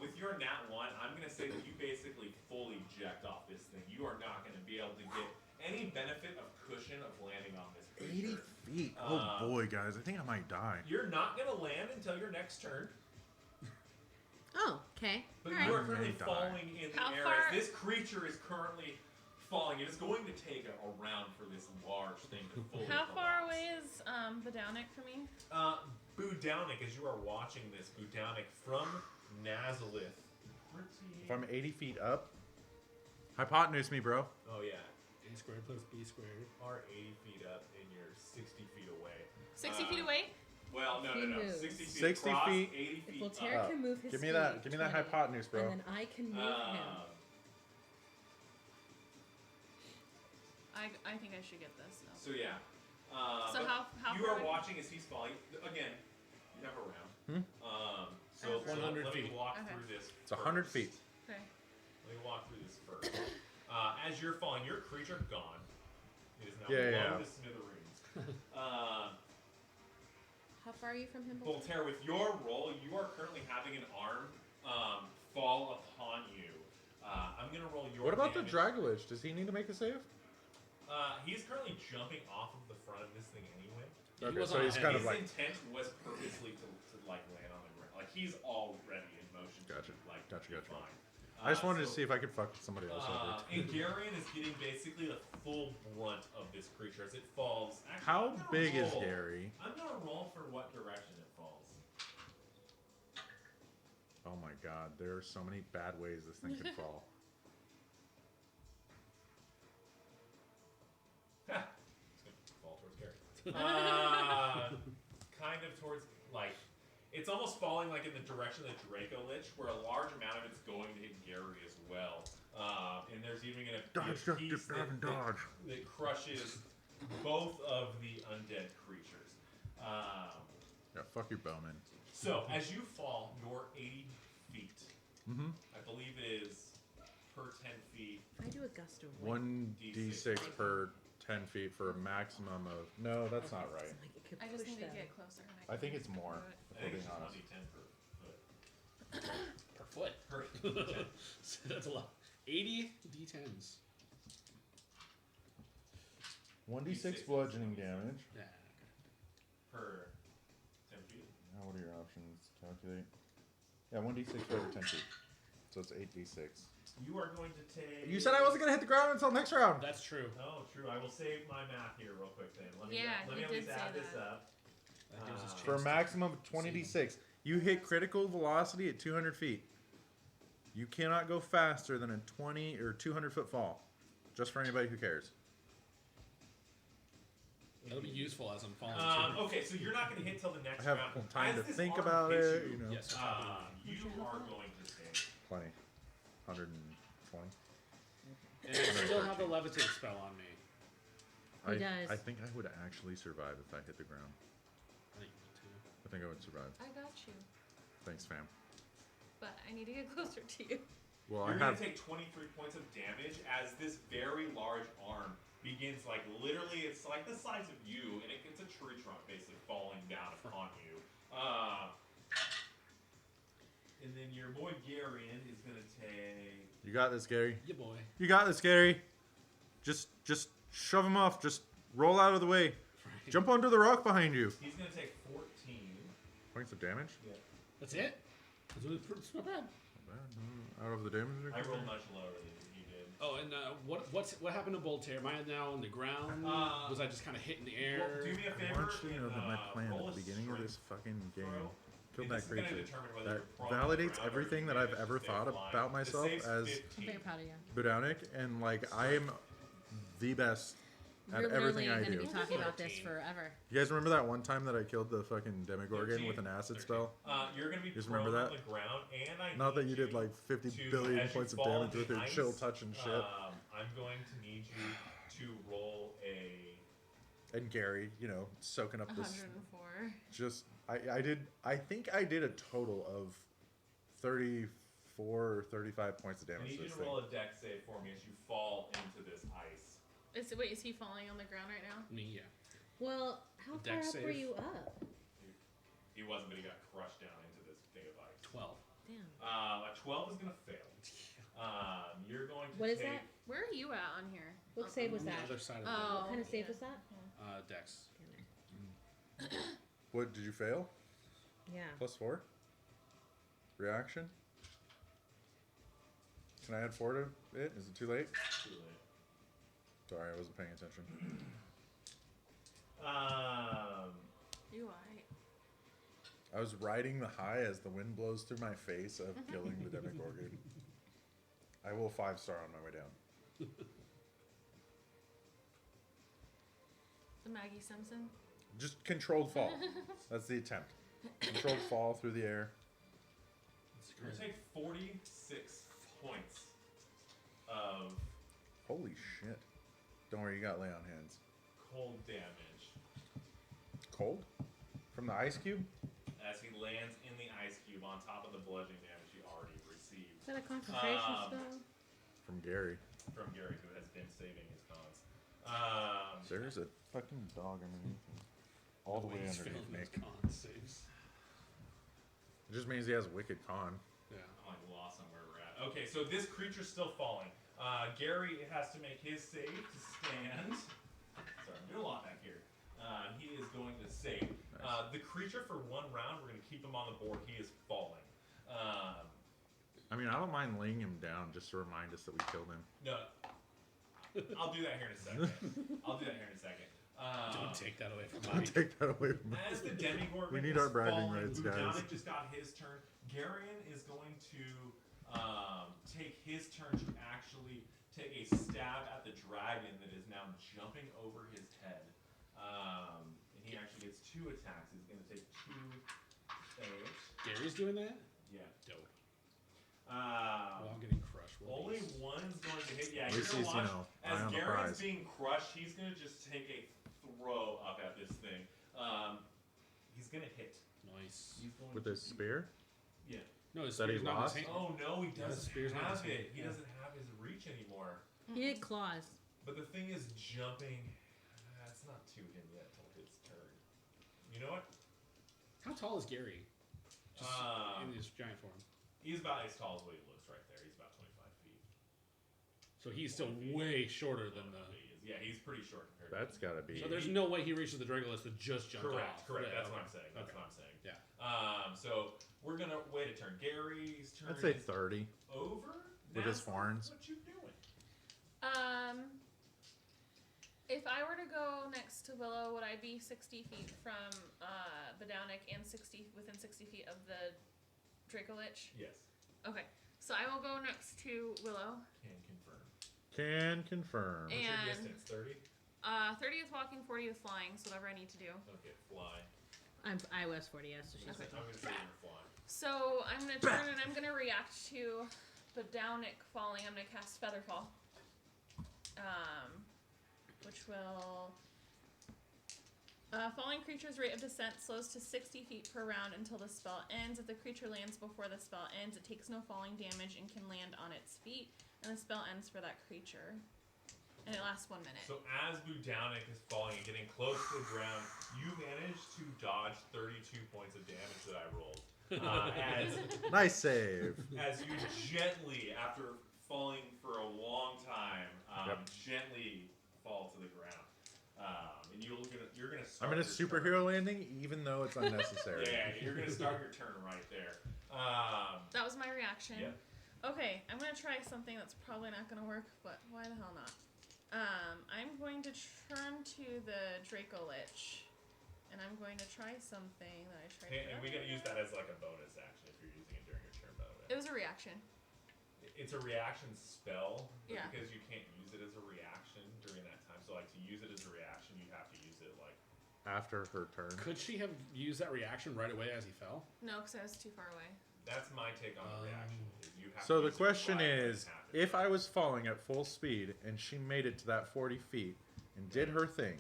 with your nat 1. I'm going to say that you basically fully jacked off this thing. You are not going to be able to get any benefit of cushion of landing on this 80 creature. feet. Oh boy, guys, I think I might die. You're not going to land until your next turn. Oh, okay. But All you right. are currently May die. falling in the How air. far- As this creature is currently falling. It is going to take a round for this large thing to fully How far collapse. away is Budownik from me? Budownik, as you are watching this, Budownik from Nazareth. If I'm 80 feet up, hypotenuse me, bro. Oh yeah, A squared plus B squared. are 80 feet up and you're 60 feet away. 60 feet away? Well, no, He no, no. moves. 60 feet 60 across, feet. 80 If feet Voltaire up. can move his Give me feet, that. Give me that 20, hypotenuse, bro. And then I can move him. I think I should get this. No. So yeah. So but how you far are away? watching as he's falling. Again, you have a round. So Okay. 100 let me feet. walk Okay. through this. It's 100 first. feet. Okay. Let me walk through this first. As you're falling, your creature gone. It is now Yeah, below yeah. the smithereens. How far are you from him? Voltaire? Voltaire, with your roll, you are currently having an arm fall upon you. I'm gonna roll your. What about the damage. dracolich? Does he need to make a save? He's currently jumping off of the front of this thing anyway. He Okay, was so on he's a kind heavy. of His like. intent was purposely to like land on the ground. Like he's already in motion. to, Gotcha. Like Gotcha, be gotcha. fine. I just wanted to So, see if I could fuck somebody else over. And Garion is getting basically the full brunt of this creature as it falls. Actually, How I'm gonna big is roll. Gary? I'm gonna roll for what direction it falls. Oh my god, there are so many bad ways this thing could fall. It's gonna fall towards Gary. Kind of towards like it's almost falling like in the direction of the dracolich, where a large amount of it's going to hit Gary as well. And there's even gonna be Dodge, a duck, piece dip, dive, and dodge. that crushes both of the undead creatures. Yeah, fuck your bowman. So as you fall, you're 80 feet. Mm-hmm. I believe it is per 10 feet. I do a gust of wind. 1d6 per 10 feet for a maximum of. No, that's not right. Like it could I just push need to them. get closer. And I think it's more. I think If it's we're just being honest. 1d10 per foot. Per foot. Per 10. So that's a lot. 80 d10s. 1d6 bludgeoning damage. Yeah. Per 10 feet. Now, what are your options? Calculate. Yeah, 1d6 for every 10 feet. So it's 8d6. You are going to take. You said I wasn't gonna hit the ground until next round. That's true. Oh, true. I will save my math here real quick then. Let me, Yeah, let you me at least did say add this that. up. That gives us For a chance to- maximum of 20d6. You hit critical velocity at 200 feet. You cannot go faster than a 20 or 200 foot fall. Just for anybody who cares. That'll be useful as I'm falling too. Okay, so you're not going to hit till the next I have round. time to As this think arm about hits it. you, You know, Yes. you are going to take. plenty. 120. And I still have the levitate spell on me. He does. I think I would actually survive if I hit the ground. I think me too. I think I would survive. I got you, Thanks, fam. but I need to get closer to you. Well, You're I going have. to take 23 points of damage as this very large arm begins, like, literally, it's like the size of you, and it gets a tree trunk basically falling down upon you. And then your boy Garion is going to take. You got this, Gary. Yeah, boy. You got this, Gary. Just shove him off. Just roll out of the way. Jump onto the rock behind you. He's going to take 14. Points of damage. Yeah. That's it? That's really it's not bad. Out of the damage. I rolled much lower than you did. Oh, and what happened to Voltaire? Am I now on the ground? Was I just kind of hit in the air? Well, do me a I favor. want you to know that my plan roll at a the beginning of strength this fucking game throw. killed And that this is gonna creature. determine whether That you're prone on the validates ground or everything you that I've manage to ever stay thought flying. about The myself save's as 15. I'm very proud of you. Budownic, and like I am the best at We're everything literally I going to do. be talking about this forever. You guys remember that one time that I killed the fucking Demogorgon 13, with an acid 13. spell? You're going to be You just prone remember on that? the ground, and I Not that need you did like 50 to, billion as you points of fall damage in with the your ice, chill touch and shit. I'm going to need you to roll a. And Gary, you know, soaking up this. 104. Just I think I did a total of 34 or 35 points of I damage need to you this to thing. roll a dex save for me as you fall into this ice. Wait, is he falling on the ground right now? Me, yeah. Well, how A far dex up were save. you up? He wasn't, but he got crushed down into this thing of ice. 12. Damn. A 12 is going to fail. You're going to What is take. that? Where are you at on here? What save was On the that? other side of the Oh. What kind of save was that? Dex. What did you fail? Yeah. +4? Reaction? Can I add 4 to it? Is it too late? Too late. Sorry, I wasn't paying attention. You alright? I was riding the high as the wind blows through my face of killing the Demogorgon. I will 5-star on my way down. The Maggie Simpson? Just controlled fall. That's the attempt. Controlled fall through the air. You're going to take 46 points of Holy shit. Don't worry, you got lay on hands. cold damage Cold? From the ice cube? as he lands in the ice cube on top of the bludgeoning damage you already received Is that a concentration spell? From Gary. from Gary, who has been saving his cons. There's a fucking dog underneath me. All the way Nobody's underneath failing me. his con saves. It just means he has wicked con. Yeah. I'm like lost on where we're at. Okay, so this creature's still falling. Gary has to make his save to stand. Sorry, I'm doing a lot back here. He is going to save. Nice. The creature for 1 round, we're going to keep him on the board. He is falling. I mean, I don't mind laying him down just to remind us that we killed him. No, I'll do that here in a second. Don't take that away from Don't Mike. take that away from us. As the Demogorgon We need is our bragging falling, rights, guys. Budownic just got his turn. Garion is going to take his turn to actually take a stab at the dragon that is now jumping over his head. And he actually gets 2 attacks. He's going to take 2 saves. Gary's doing that? Yeah. Dope. Well, I'm Um, getting crushed. Well, only one's going to hit. Yeah, At you're least going he's, to you watch. know, As eye on the Garen's prize. being crushed, he's going to just take a throw up at this thing. He's going to hit. Nice. He's going With to his spear? Yeah. No, his That he spear's not in his lost? hand. Oh no, he Yeah, his doesn't spear's not have his hand. it. He Yeah. doesn't have his reach anymore. He had claws. But the thing is jumping. That's not to him yet till his turn. You know what? How tall is Gary? Just in his giant form. He's about as tall as what he looks right there. He's about 25 feet. So he's still way shorter than the. Yeah, he's pretty short compared. That's gotta be. So there's no way he reaches the dracolich that just jumped Correct. off. Correct. Yeah, That's okay. what I'm saying. That's Okay. what I'm saying. Yeah. So we're gonna wait a turn. Gary's turn. I'd say is 30. over. With his Now, horns. What you doing? If I were to go next to Willow, would I be 60 feet from Budownic and within 60 feet of the dracolich? Yes. Okay. So I will go next to Willow. Can confirm. Can confirm. What's your And distance? 30? 30 is walking, 40 is flying. So whatever I need to do. Okay, fly. I was 40, yes. So she's I'm going to say you're flying. So I'm gonna turn and I'm gonna react to the Downick falling. I'm gonna cast Featherfall. Which will falling creature's rate of descent slows to 60 feet per round until the spell ends. If the creature lands before the spell ends, it takes no falling damage and can land on its feet. And the spell ends for that creature. And it lasts 1 minute. So as Budownik is falling and getting close to the ground, you manage to dodge 32 points of damage that I rolled. Nice save. As you gently, after falling for a long time, gently fall to the ground. And you're gonna start. I'm in a your superhero landing, even though it's unnecessary. Yeah, you're gonna start your turn right there. That was my reaction. Yeah. Okay, I'm gonna try something that's probably not gonna work, but why the hell not? I'm going to turn to the dracolich, and I'm going to try something that I tried. And we gotta use that as like a bonus action if you're using it during your turn, by the way. It was a reaction. It's a reaction spell, but Yeah. because you can't use it as a reaction during that time. So like to use it as a reaction, you have to use it like After her turn. Could she have used that reaction right away as he fell? No, because I was too far away. that's my take on the reaction. Is you have So to the use it question right when it is, happens. if I was falling at full speed and she made it to that 40 feet and did her thing,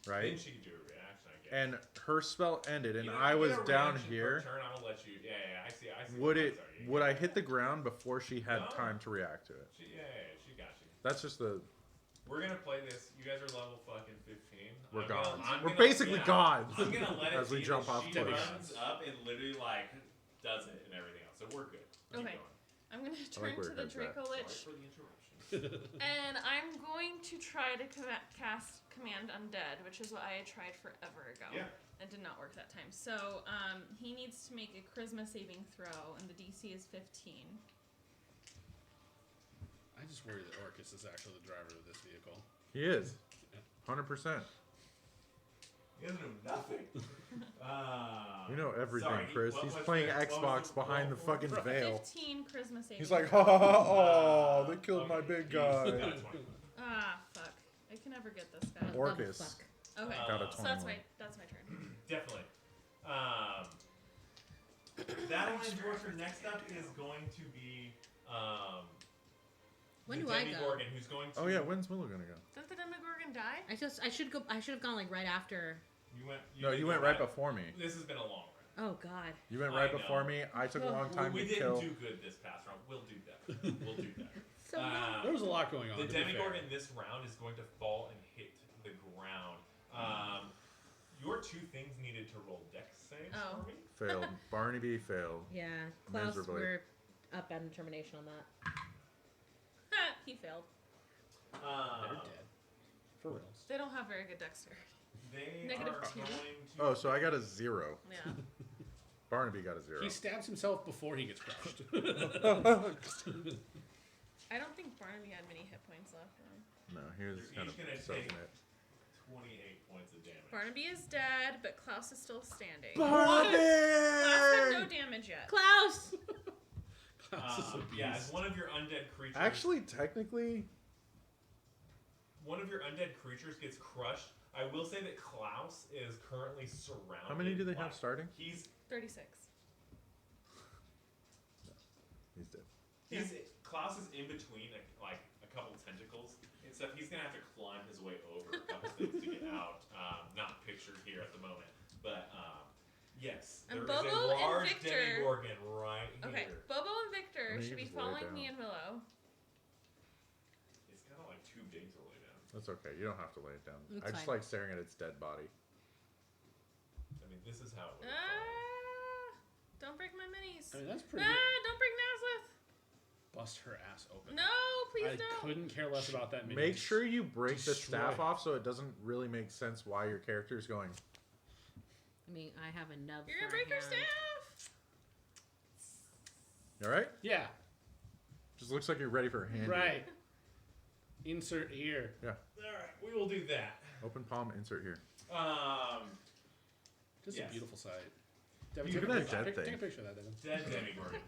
then right? she could do a reaction, I guess. And her spell ended and You know, I you was get a down reaction per here, turn, I'm gonna let you. Yeah, I see. would the it? points are. You Would get I it. hit the ground before she had No. time to react to it? She got you. That's just the. We're gonna play this. You guys are level fucking 15. We're I'm gods. I'm We're gonna- basically yeah. gods. I'm gonna let it as we be jump that off she cliffs. runs up and literally like does it and everything else. So we're good. Keep Okay. going. I'm going to like turn where to your the head's at. dracolich, Sorry for the interruption. and I'm going to try to cast Command Undead, which is what I had tried forever ago. Yeah. It did not work that time. So he needs to make a Charisma saving throw, and the DC is 15. I just worry that Orcus is actually the driver of this vehicle. He is. 100%. He doesn't know nothing. You know everything, Sorry, Chris. what He's was playing the- what was Xbox the behind the roll for? fucking veil. 15 Charisma saving. He's like, throw. ha ha ha, oh, they killed my Okay, big he's got a guy. 20. Ah, fuck. I can never get this guy. Orcus. Fuck. Okay, Got a so that's 21. my turn. Definitely. That line's worker next up is going to be When the do I go? Demogorgon, who's going to. Oh yeah, when's Willow gonna go? Didn't the Demogorgon die? I should go. I should have gone like right after. No, you went right before me. This has been a long run. Oh God. You went I right before know. me. I took a long time we to didn't kill. do good this past round. We'll do better. We'll do better. So There was a lot going on. The to be fair. Demogorgon this round is going to fall and hit the ground. Your two things needed to roll dex saves Oh. for me. Failed. Barnaby failed. yeah, Klaus, Miserably. we're up on determination on that. He failed. They're dead. For reals. They don't have very good dexterity. They Negative are 2. going to. Oh, so I got a 0. Yeah. Barnaby got a 0. He stabs himself before he gets crushed. I don't think Barnaby had many hit points left. No, he was They're kind each gonna of soaking take it. 28 points of damage. Barnaby is dead, but Klaus is still standing. Barnaby! Klaus had no damage yet. Klaus. Klaus is a Yeah, beast. as one of your undead creatures. Actually, technically, one of your undead creatures gets crushed. I will say that Klaus is currently surrounded. how many do they have by- starting? He's 36. He's dead. Klaus is in between a couple tentacles and stuff. He's gonna have to climb his way over a couple things to get out. Not pictured here at the moment, but yes, And there is Bobo a and large Victor- Demogorgon right Okay, here. Bobo and Victor I mean, should you be just lay it following down. me and Willow. It's kind of like too big to lay down. That's okay. You don't have to lay it down. It's I just fine. like staring at its dead body. I mean, this is how it would Don't break my minis. I mean, that's pretty. Don't break Nazlith. Bust her ass open. No, please I don't. couldn't care less about that. mini. Make sure you break the Destroy staff it. off so it doesn't really make sense why your character is going. I mean, I have a nub. You're for gonna break a your hand. staff. You all right? Yeah. Just looks like you're ready for a hand. Right. Insert here. Yeah. All right, we will do that. Open palm. Insert here. Just Yes. a beautiful sight. Devin, Look take at a that picture- dead take thing. a picture of that, Devin. Dead Demogorgon.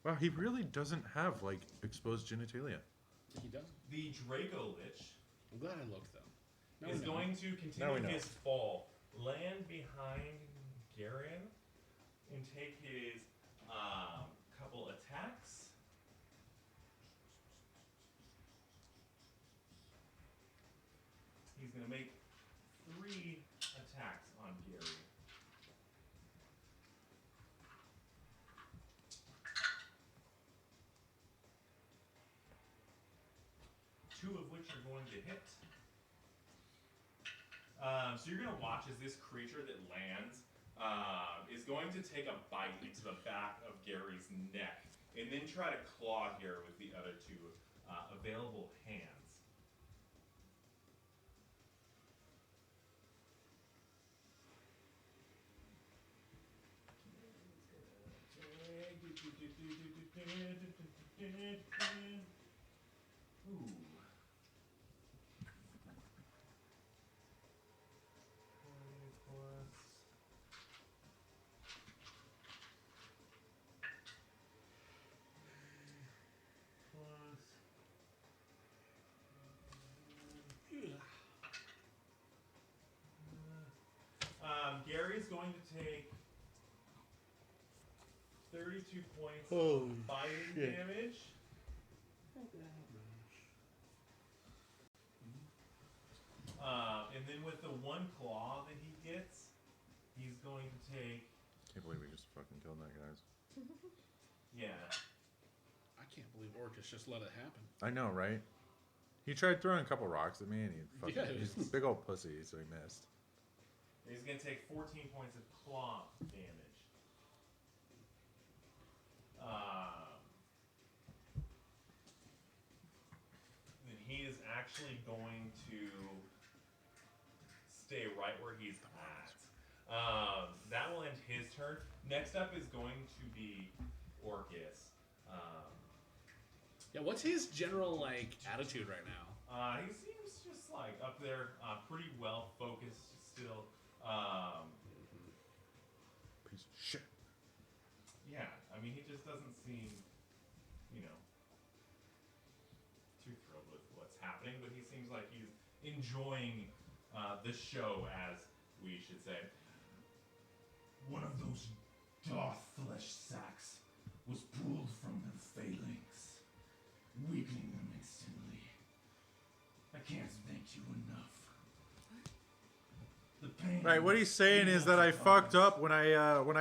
Wow, he really doesn't have like exposed genitalia. He does. The dracolich I'm glad I looked though. Now is we know. going to Now we continue know. his fall, land behind Garen, and take his couple attacks. He's going to make 3 attacks on Gary. Two of which are going to hit. So you're going to watch as this creature that lands is going to take a bite into the back of Gary's neck and then try to claw here with the other 2 available hands. Ooh. Gary's going to take 32 points of biting damage. And then with the 1 claw that he gets, he's going to take. Can't believe we just fucking killed that, guys. Yeah. I can't believe Orcus just let it happen. I know, right? He tried throwing a couple rocks at me, and he fucking Yeah, he's a big old pussy, so he missed. He's going to take 14 points of claw damage. Then he is actually going to stay right where he's at. That will end his turn. Next up is going to be Orcus. Yeah, what's his general like attitude right now? He seems just like up there, pretty well focused still. Piece of shit. Yeah, I mean, he just doesn't seem, too thrilled with what's happening, but he seems like he's enjoying the show, as we should say. One of those dark flesh sacks was pulled from their phalanx, weakening them instantly. I can't thank you enough. The pain. Right, what he's saying is that I fucked up when I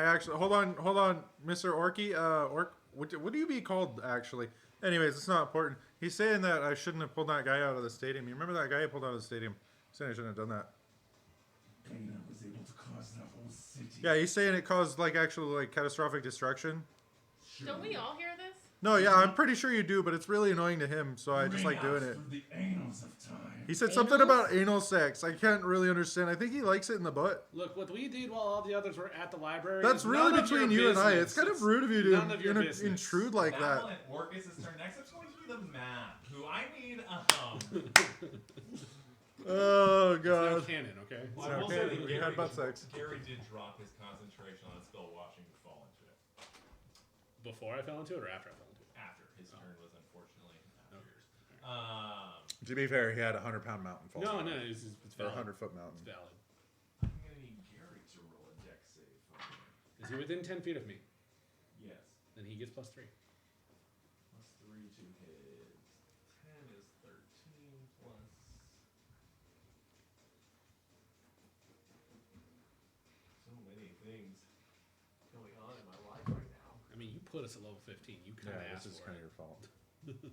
actually hold on, Mr. Orky, what do you be called actually? Anyways, it's not important. He's saying that I shouldn't have pulled that guy out of the stadium. You remember that guy who pulled out of the stadium? He's saying I shouldn't have done that. Pain was able to cause the whole city. Yeah, he's saying it caused like actual like catastrophic destruction. Don't we all hear this? No, yeah, I'm pretty sure you do, but it's really annoying to him, so I just like doing it. Through the annals of time. He said something about anal sex. I can't really understand. I think he likes it in the butt. Look, what we did while all the others were at the library. That's is really none of between your you and I. business. It's kind of rude of you None of your to business. intrude like That that. will end Orcus' turn. Next up's going to be the map, who I need Oh It's now god. canon, okay? Well, So, I will okay, say that we had butt sex. Gary did drop his concentration on spell watching to fall into it. Before I fell into it or after I fell into it? After. His turn was unfortunately after Okay. yours. To be fair, he had a 100-pound mountain fall. No, it's Or a valid. 100-foot mountain. It's valid. I'm going to need Gary to roll a dex save for me. Is he within 10 feet of me? Yes. Then he gets +3. Plus 3 to his 10 is 13 plus. So many things going on in my life right now. I mean, you put us at level 15. You kind of Yeah, asked this is for kind of it. your fault. 15,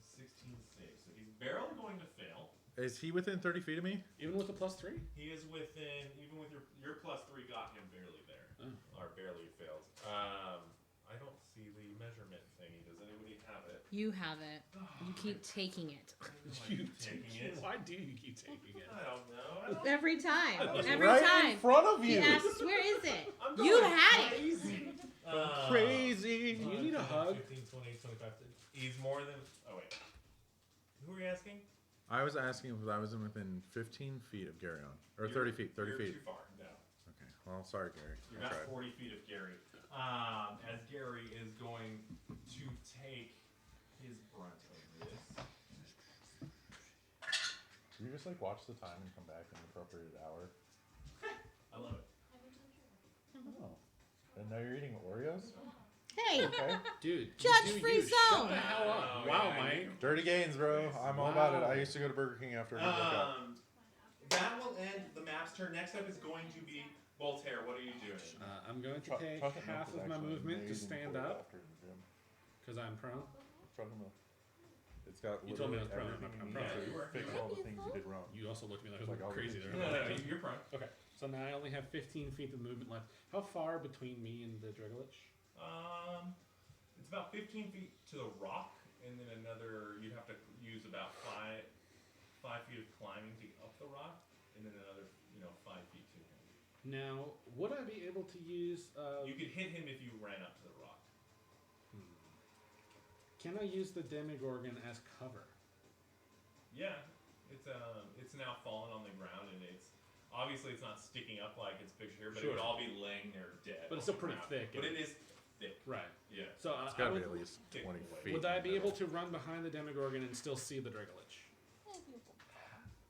16 saves. So he's barely going to fail. Is he within 30 feet of me? Even with the +3? He is within, even with your plus 3 got him barely there. Oh. Or barely failed. I don't see the measurement thingy. Does anybody have it? You have it. You keep taking it. You taking it? Why do you keep taking it? I don't know. I don't Every time. It's Every right time. in front of He you. asks, where is it? I'm You going had it. crazy. Crazy. Do you need a 10, hug? 15, 20, 25. He's more than. Oh, wait. Who are you asking? I was asking if I was within 15 feet of Garyon. Or 30 feet. 30 you're feet. too far. No. Okay. Well, sorry, Gary. You're I about tried. 40 feet of Gary. As Gary is going to take his brunt of this. Do you just like watch the time and come back in the appropriate hour? I love it. Oh. And now you're eating Oreos? Hey, Okay. Dude, Judge-free Shut zone. the hell up. Oh, Wow, yeah, Mike. Dirty gains, bro. I'm all about it. Wow. I used to go to Burger King after I broke up. That will end the map's turn. Next up is going to be Voltaire. What are you doing? I'm going to take Chocolate milk half is of my actually movement to amazing stand for up after the gym. because I'm prone. Chocolate milk. It's got You told me I was literally prone. everything I'm you prone. need Yeah, you were. to fix all the things you did wrong. You also looked at me like, Like all the crazy things there. you You're prone. Okay, so now I only have 15 feet of movement left. How far between me and the dracolich? It's about 15 feet to the rock, and then another. You'd have to use about 5 feet of climbing to get up the rock, and then another, 5 feet to him. Now, would I be able to use? You could hit him if you ran up to the rock. Can I use the Demogorgon as cover? Yeah, it's now fallen on the ground, and it's obviously it's not sticking up like it's pictured here, but it would Sure. all be laying there dead. But it's on still the pretty ground. thick, But and- it is thick. Right. Yeah. So It's I got to be would, at least 20 feet. would I in be the able middle. to run behind the Demogorgon and still see the dracolich?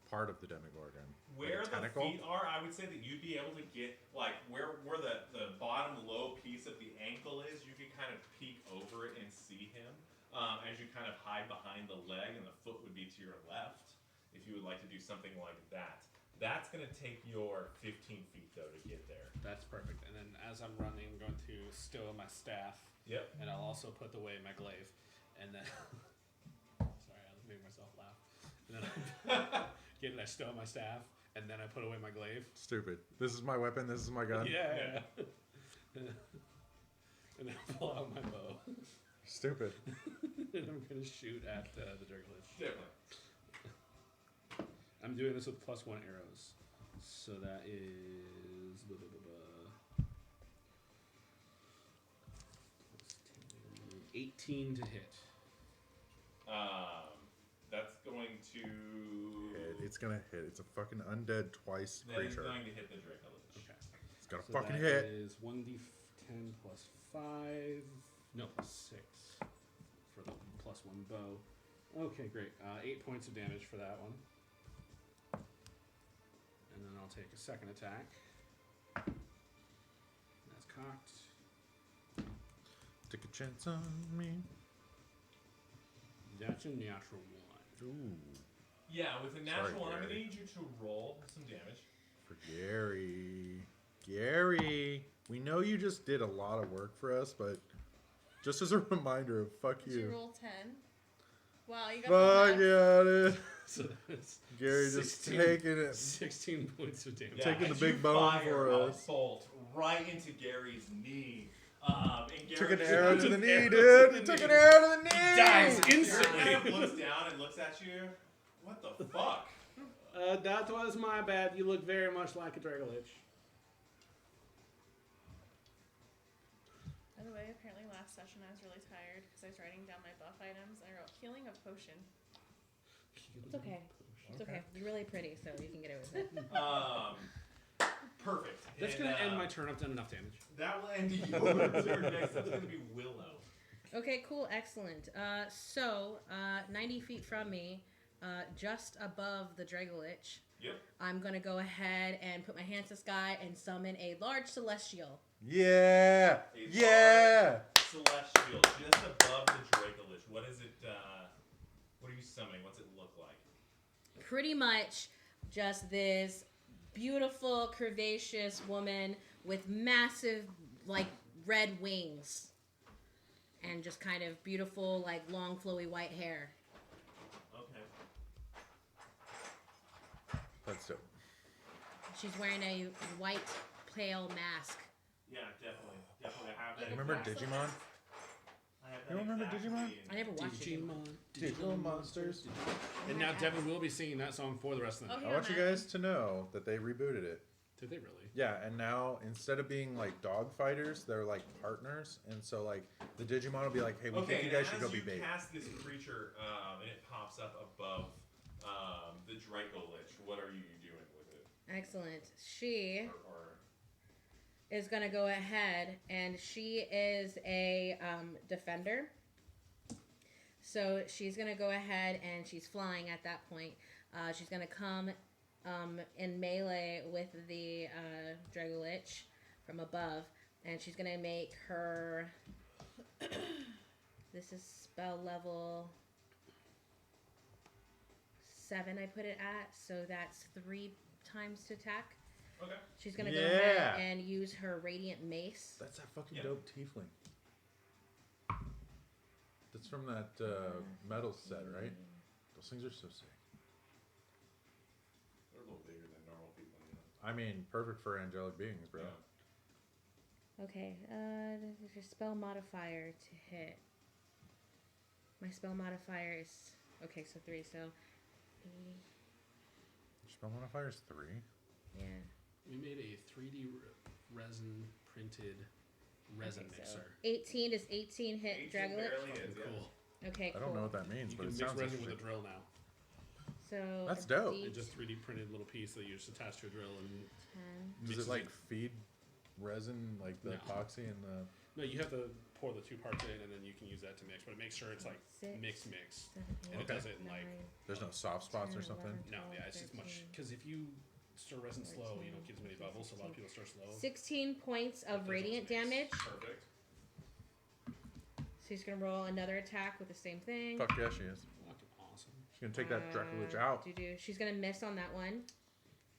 Part of the Demogorgon. Where like a the tentacle? feet are, I would say that you'd be able to get like where the bottom low piece of the ankle is. You could kind of peek over it and see him as you kind of hide behind the leg, and the foot would be to your left. If you would like to do something like that, that's going to take your 15 feet though to get there. That's perfect. And then as I'm running, I'm going to stow my staff, Yep. and I'll also put away my glaive. And then, sorry, I was making myself laugh. And then I stow my staff, and then I put away my glaive. Stupid. This is my weapon. This is my gun. Yeah. And then I pull out my bow, Stupid. and I'm gonna shoot at the dracolich. Definitely. I'm doing this with +1 arrows, so that is 18 to hit. That's going to. It's gonna hit. It's a fucking undead twice That is creature. going to hit the dracolich. Okay. It's got a So fucking that hit. is 1d10 plus 5. No, plus 6 for the +1 bow. Okay, great. 8 points of damage for that one. And then I'll take a second attack. That's cocked. Take a chance on me. That's a natural 1. Ooh. Yeah, with a natural one, I'm going to Gary. need you to roll some damage. For Gary. Gary. We know you just did a lot of work for us, but just as a reminder of fuck Did you you. roll 10? Wow, you got Fuck the yeah, dude. So that's Gary just 16 taking it. 16 points of damage. Taking the as big you bone fire for a us. bolt right into Gary's knee. And Gary Took an just arrow kind to of- the knee, arrow dude. to the Took knee. an arrow to the knee. Dies Gary instantly. kind of looks down and looks at you. What the fuck? That was my bad. You look very much like a dracolich. By the way, apparently last session I was really tired because I was writing down my buff items. I wrote healing of potion. It's okay. It's okay. You're really pretty, so you can get away with it. Perfect. That's And, gonna end my turn. I've done enough damage. That will end your turn next. That's going to be Willow. Okay, cool, excellent. So 90 feet from me, just above the dracolich, Yep. I'm gonna go ahead and put my hands to the sky and summon a large celestial. Yeah. A Yeah. Celestial, just above the dracolich. What is it? What are you summoning? What's it look like? Pretty much just this beautiful, curvaceous woman with massive, like, red wings. And just kind of beautiful, like, long, flowy white hair. Okay. That's dope. She's wearing a white, pale mask. Yeah, definitely. Definitely. I have that. Remember exact- Digimon? I have that You don't remember exactly Digimon? in- I never watched it. Digital monsters. And now Devin will be singing that song for the rest of the night. Okay. I want you guys to know that they rebooted it. Did they really? Yeah, and now instead of being like dog fighters, they're like partners, and so like the Digimon will be like, "Hey, we think you guys should go as be you bait." cast this creature, and it pops up above the dracolich. What are you doing with it? Excellent. She Or is going to go ahead, and she is a defender. So she's going to go ahead, and she's flying at that point. She's going to come in melee with the dracolich from above, and she's going to make her... This is spell level 7, I put it at, so that's 3 times to attack. okay. She's gonna go ahead and use her radiant mace. That's that fucking Yeah. dope tiefling. That's from that metal set, right? Those things are so sick. They're a little bigger than normal people. You know? I mean, perfect for angelic beings, bro. Yeah. Okay, there's your spell modifier to hit. My spell modifier is okay, so 3. So, Your spell modifier is 3. yeah. We made a 3D resin printed resin Okay, so mixer. 18 does 18 hit 18 Dragolich? barely Fucking is, yeah. cool. Okay, I cool. don't know what that means, You but can it mix sounds resin with a interesting. drill now. So That's a dope. D10. It's just 3D printed little piece that you just attach to a drill and Does mixes it like feed resin, like the No. epoxy and the? no, you have to pour the 2 parts in and then you can use that to mix, but it makes sure it's like 6, mix. 7, And it 8, does it in, like, 9, There's no soft spots or 10, something. 11. No, 12, yeah, it's just much 13. because if you stir resin slow, you don't get as many 14, bubbles. So a lot of people stir slow. 16 points of That radiant doesn't damage. mix. Perfect. So he's gonna roll another attack with the same thing. Fuck yeah, she is. Fucking awesome. She's gonna take that dracolich out. She's gonna miss on that one.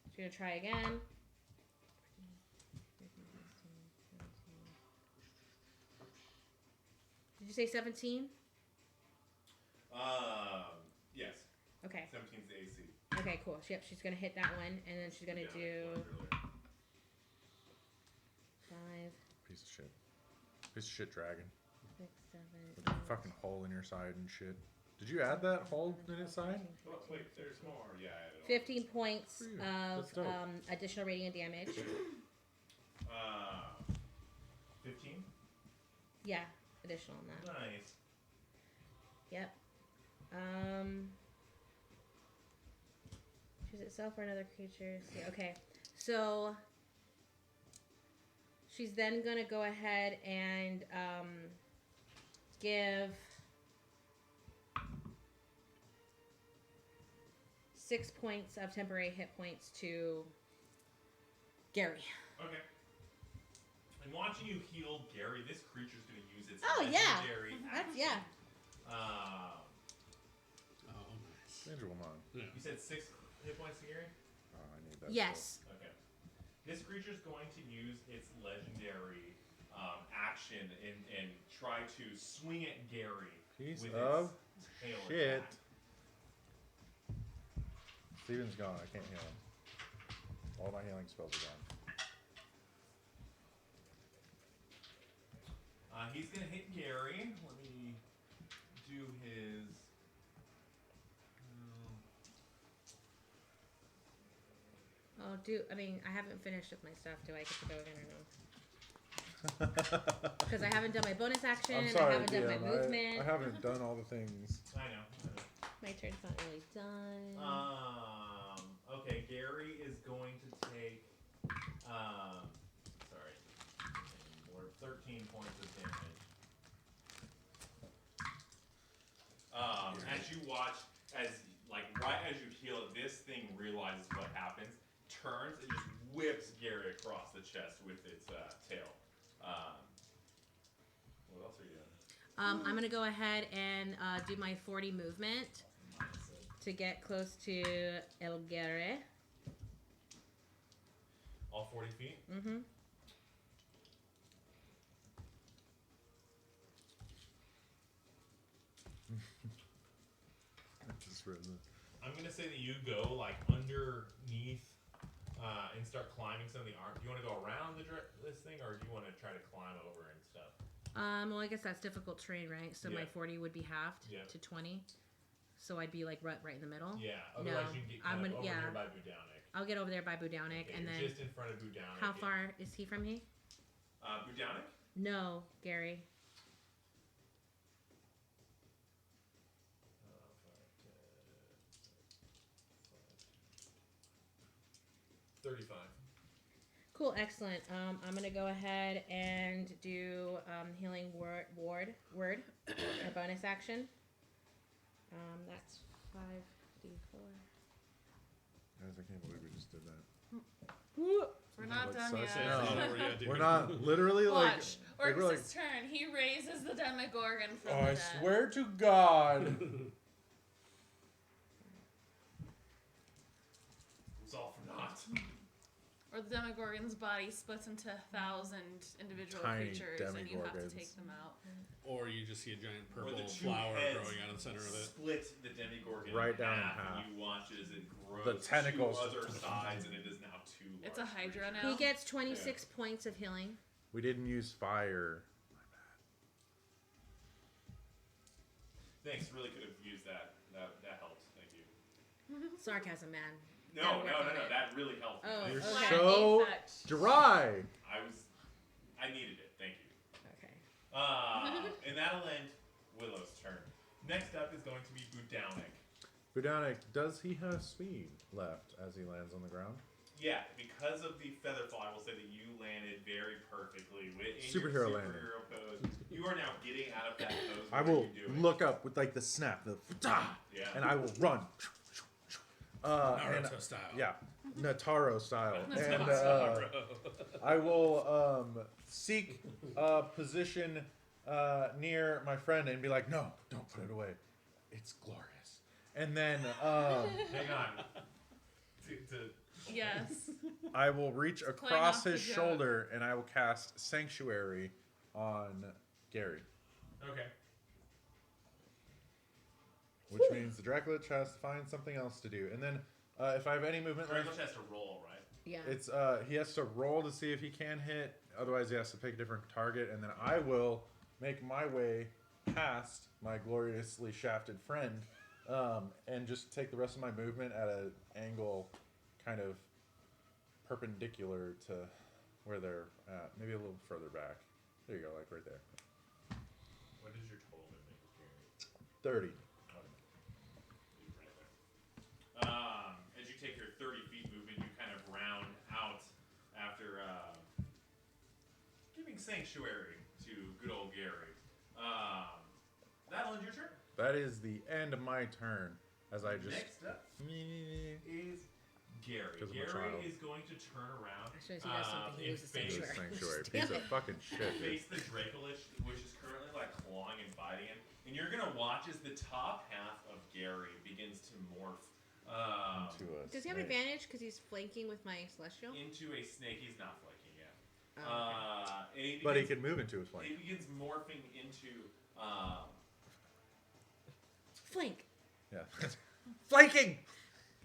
She's gonna try again. Did you say 17? Yes. Okay. 17's the AC. Okay, cool. Yep, she's gonna hit that one, and then she's gonna Yeah, do like earlier. 5, Piece of shit. Piece of shit dragon. 6, 7, With a fucking hole in your side and shit. Did you add that hole in its side? Oh, wait, there's more. Yeah, I added all. 15 points Ooh, of that's dope. additional radiant damage. 15? Yeah, additional on that. Nice. Yep. Choose itself or another creature. See, okay. So she's then gonna go ahead and give 6 points of temporary hit points to Gary. Okay. I'm watching you heal Gary. This creature's going to use its Oh, yeah. legendary That's action. yeah. Oh, nice. Danger Woman. Yeah. You said 6 hit points to Gary? Oh, I need that. Yes. Okay. This creature's going to use its legendary action and try to swing at Gary Piece with of its tail shit. attack. Steven's gone. I can't heal him. All my healing spells are gone. He's going to hit Gary. Let me do his... Oh, I I haven't finished with my stuff. Do I get to go again or no? Because I haven't done my bonus action. I'm sorry, I haven't done my DM. movement. I haven't done all the things. I know. My turn's not really done. Okay, Gary is going to take, sorry, more 13 points of damage. As you watch, right as you heal it, this thing realizes what happens, turns, and just whips Gary across the chest with its tail. What else are you doing? I'm going to go ahead and do my 40 movement to get close to El Gare. All 40 feet? Mm-hmm. I'm gonna say that you go like underneath and start climbing some of the arm. Do you want to go around this thing, or do you want to try to climb over and stuff? Well, I guess that's difficult terrain, right? So my Yeah. 40 would be halved Yeah. to 20. So I'd be like right in the middle. Yeah. Otherwise, No, you can get I'm kind of gonna- over yeah. here by Budownik. I'll get over there by Budownik, Okay, and you're then just in front of Budownik. how far is he from me? Budownik? No, Gary. 35. Cool, excellent. I'm gonna go ahead and do healing word, a bonus action. That's 5d4. Guys, I can't believe we just did that. We're not Like, done so I yet. said No. We're not literally like. Watch. like, we're Orcus' turn. He raises the Demogorgon from Oh, the I dead. swear to God. It's all for naught. Or the Demogorgon's body splits into 1,000 individual Tiny creatures, and you have to Demogorgons. take them out. Or you just see a giant Or purple the two flower heads growing out of the center of it. Split the Demogorgon Right in down in half, half. and you watch as it grows The tentacles. to other sides, and it is now two. It's a large Hydra creatures. now. He gets 26 points of healing. We didn't use fire. Thanks. Really could have used that. That helped. Thank you. Sarcasm, man. No. Gotta work on it. That really helped. me. Oh, Thank You're you. okay. so Effect. dry. I needed it. Thank you. Okay. And that'll end Willow's turn. Next up is going to be Budownik. Budownik, does he have speed left as he lands on the ground? Yeah, because of the feather fall, I will say that you landed very perfectly in Superhero your landing. superhero pose. You are now getting out of that pose. I What will are you doing? look up with like the snap, Yeah. and I will run. Naruto style. Yeah, Nataro style. And Naruto. I will seek a position near my friend and be like, no, don't put it away. It's glorious. And then Hang on. Yes. I will reach Playing across off the his joke. shoulder and I will cast Sanctuary on Gary. Okay. Which means the dracolich has to find something else to do. And then if I have any movement left, Dracolich has to roll, right? Yeah. it's he has to roll to see if he can hit. Otherwise, he has to pick a different target. And then I will make my way past my gloriously shafted friend and just take the rest of my movement at an angle kind of perpendicular to where they're at. Maybe a little further back. There you go, like right there. What is your total movement, Gary? 30. Right there. As you take your 30 feet movement, you kind of round out after giving sanctuary to good old Gary. That'll end your turn. That is the end of my turn as I just... Next up is Gary. 'Cause I'm a Gary child. is going to turn around As soon as he does something, he and loses face, sanctuary. Sanctuary. Piece of fucking shit. face the dracolich, which is currently like clawing and biting him. And you're going to watch as the top half of Gary begins to morph Into a Does he have snake. advantage because he's flanking with my celestial? into a snake. He's not flanking yet. Oh, And But he can move into his He flank. begins morphing into Flank. Yeah. Flanking!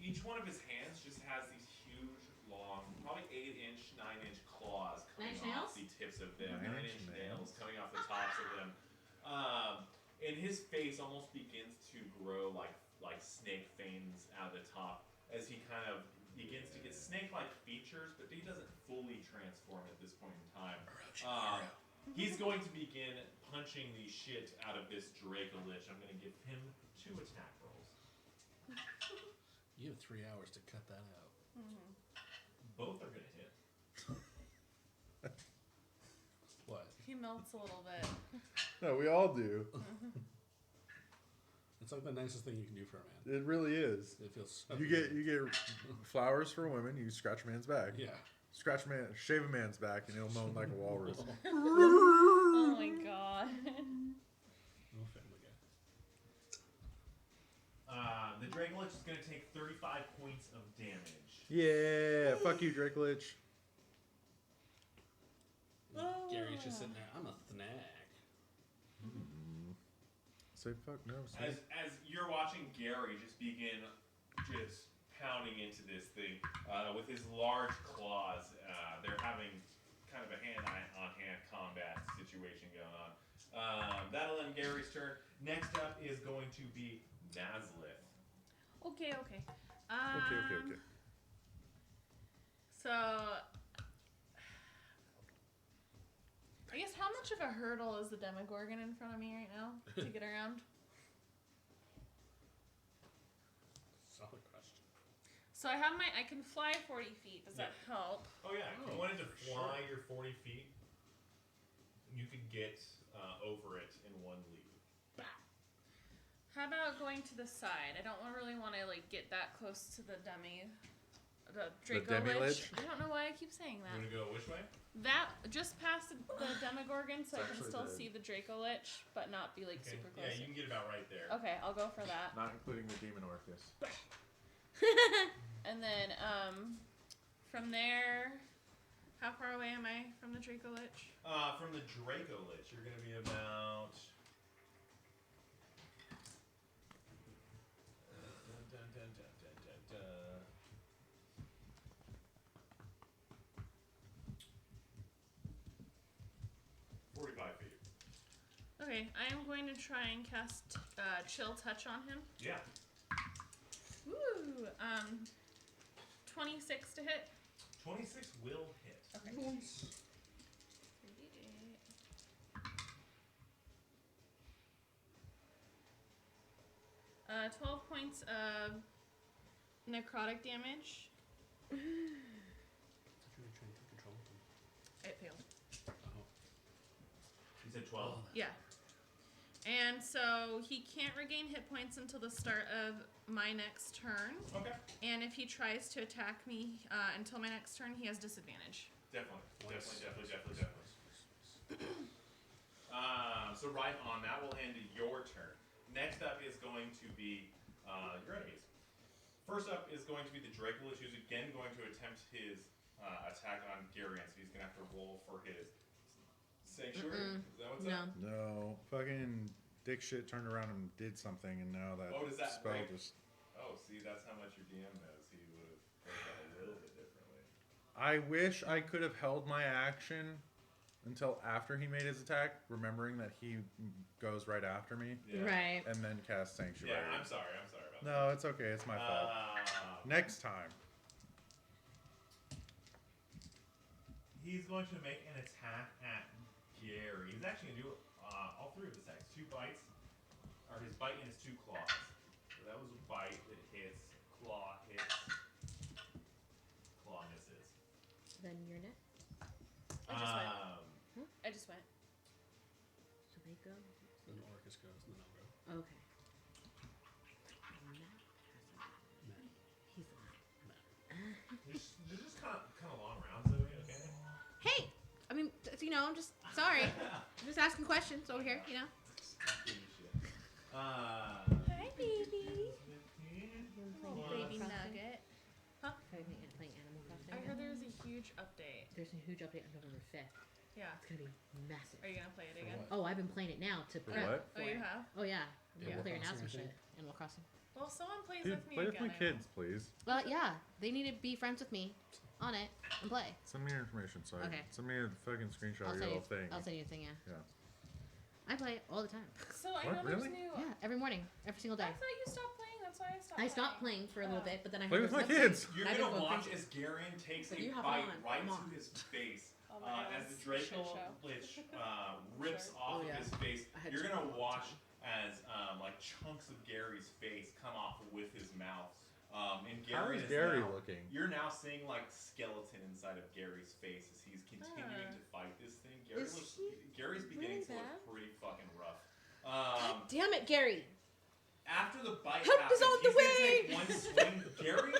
each one of his hands just has these huge, long, probably 8-inch, 9-inch claws coming 9-inch off nails? the tips of them. 9-inch 9-inch nails coming off the tops of them. And his face almost begins to grow like snake fangs out of the top as he kind of begins to get snake-like features, but he doesn't fully transform at this point in time. He's going to begin punching the shit out of this dracolich. I'm going to give him 2 attack rolls. You have 3 hours to cut that out. Both are going to hit. What? He melts a little bit. No, we all do. It's like the nicest thing you can do for a man. It really is. It feels so You good. get flowers for women. You scratch a man's back. Yeah. Shave a man's back, and he'll moan like a walrus. Oh my god. No Family Guy. The dracolich is going to take 35 points of damage. Yeah, fuck you, dracolich. Gary's just sitting there. I'm a snack. Say fuck no. As you're watching Gary just begin just pounding into this thing with his large claws, they're having kind of a hand-on-hand combat situation going on. That'll end Gary's turn. Next up is going to be Nazlith. Okay. Okay. So, I guess how much of a hurdle is the Demogorgon in front of me right now to get around? Solid question. So I have I can fly 40 feet. Does that help? Oh yeah, if you wanted to fly your 40 feet, you could get over it in one leap. How about going to the side? I don't really want to like get that close to the dracolich. demi-lich? I don't know why I keep saying that. You want to go which way? That just past the Demogorgon, so I can actually still the- see the dracolich, but not be like super close. Yeah, you can get about right there. Okay, I'll go for that. Not including the demon Orcus. And then from there, how far away am I from the dracolich? From the dracolich, you're gonna be about. 45 feet. Okay, I am going to try and cast Chill Touch on him. Yeah. Woo! 26 to hit. 26 will hit. Okay. 12 points of necrotic damage. It failed. You said 12? Yeah. And so he can't regain hit points until the start of my next turn. Okay. And if he tries to attack me until my next turn, he has disadvantage. Definitely. So right on, that will end your turn. Next up is going to be your enemies. First up is going to be the dracolich, who's again going to attempt his attack on Garion. So he's going to have to roll for his sanctuary. Is that what's up? No, fucking dick shit turned around and did something, and now that, Does that spell break? just. Oh, see, that's how much your DM knows. He would have played that a little bit differently. I wish I could have held my action until after he made his attack, remembering that he goes right after me, Yeah. Right. and then cast Sanctuary. Yeah, I'm sorry about that. No, it's okay. It's my fault. Next time. He's going to make an attack at Gary. He's actually going to do all three of his attacks. 2 bites, or his bite and his 2 claws. So that was a bite that hits, claw hits, claw misses. Then you're next. I just went. So they go. Then Orcus goes, and then I'll go. Okay. He's alive. They're just kind of long rounds, though, okay? Hey, I mean, I'm just sorry. I'm just asking questions over here, Hi, baby. Baby Nugget. Are you playing Animal Crossing? I heard there was a huge update. There's a huge update on November 5th. Yeah. It's gonna be massive. Are you gonna play it again? Oh, I've been playing it now to prep. what? Oh, you have? Oh yeah, Animal clearing out some Crossing, I shit. Animal Crossing. Well, someone plays Dude, with me play with again. my kids, please. Well, yeah, they need to be friends with me on it and play. Send me your information, so Okay. send me a fucking screenshot of your little thing. I'll send you a thing, yeah. Yeah. I play it all the time. So I What, know there's really? new. Yeah, every morning, every single day. I thought you stopped playing. That's why I stopped. I stopped playing for a little bit, but then I Play heard with my there's kids. You're I've going been to going watch as Garion takes But a you hop bite on. right Come to on. his face. Oh my God, As the it's a shit show. dracolich rips Sure. off Oh, yeah. of his face, I had you're to gonna all the watch as like chunks of Gary's face come off with his mouth. And How Gary is Gary now, looking? You're now seeing like skeleton inside of Gary's face as he's continuing to fight this thing. Gary's beginning to look pretty fucking rough. God damn it, Gary! After the bite Help happens, is on the he's gonna way! take one swing. Gary,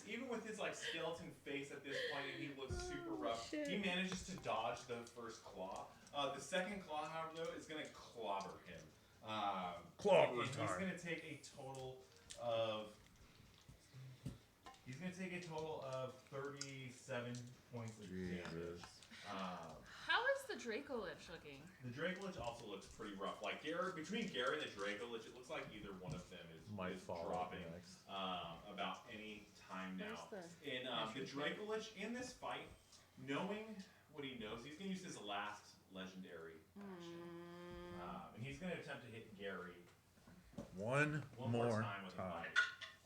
even with his like skeleton face at this point, and he looks super rough. shit. He manages to dodge the first claw. The second claw, however, though, is gonna clobber him. Clobber and time. He's gonna take a total of 37 points of damage. Jesus. How is the dracolich looking? The dracolich also looks pretty rough. Like between Gary and the dracolich, it looks like either one of them is fall dropping next. about any time now. Where's And the dracolich in this fight, knowing what he knows, he's gonna use his last legendary action, and he's gonna attempt to hit Gary One more more time with a time.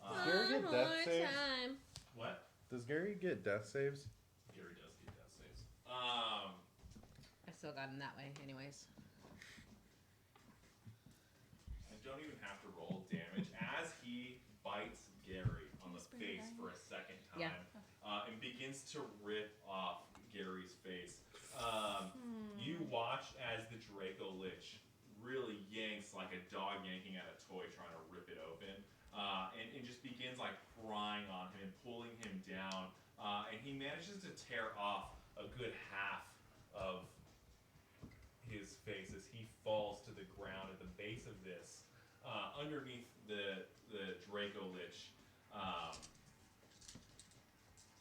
bite. Gary get death saves? time. What? Does Gary get death saves? Gary does get death saves. I still got him that way, anyways. I don't even have to roll damage as he bites Gary on the face for a second time. Yeah. And begins to rip off Gary's face. You watch as the dracolich really yanks like a dog yanking at a toy trying to rip it open. And just begins like prying on him and pulling him down. And he manages to tear off a good half of his face as he falls to the ground at the base of this, underneath the dracolich,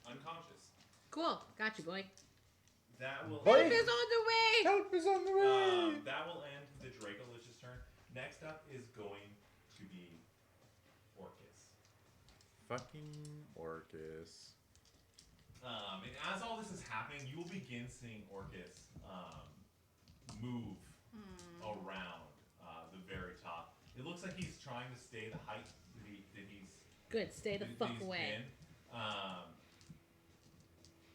unconscious. Cool. Got you, boy. That will Boy. Help is on the way. Help is on the way. that will end the dracolich's turn. Next up is going to be Orcus. Fucking Orcus. And as all this is happening, you will begin seeing Orcus move around the very top. It looks like he's trying to stay the height that he's Good. Stay the fuck he's away. been.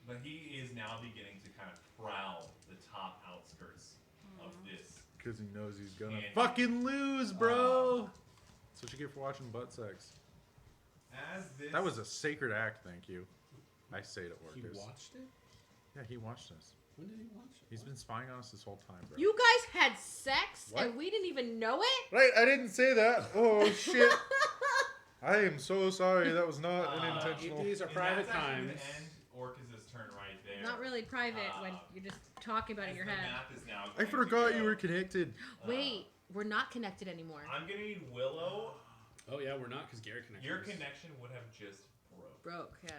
But he is now beginning to kind of prowl the top outskirts of this. Because he knows he's gonna And- fucking lose, bro. That's what you get for watching butt sex. As this That was a sacred act, thank you. I say to He Orcus. watched it? Yeah, he watched us. When did he watch it? He's been spying on us this whole time, bro. You guys had sex What? and we didn't even know it? Right, I didn't say that. Oh, shit. I am so sorry. That was not an intentional. These are and private that's actually times. gonna end Orcus's turn right there. Not really private when you're just talking about it in your The head. map is now I going to forgot go. you were connected. Wait, we're not connected anymore. I'm gonna need Willow. Oh yeah, we're not because Gary connected. Your us. connection would have just broke. Broke, yeah.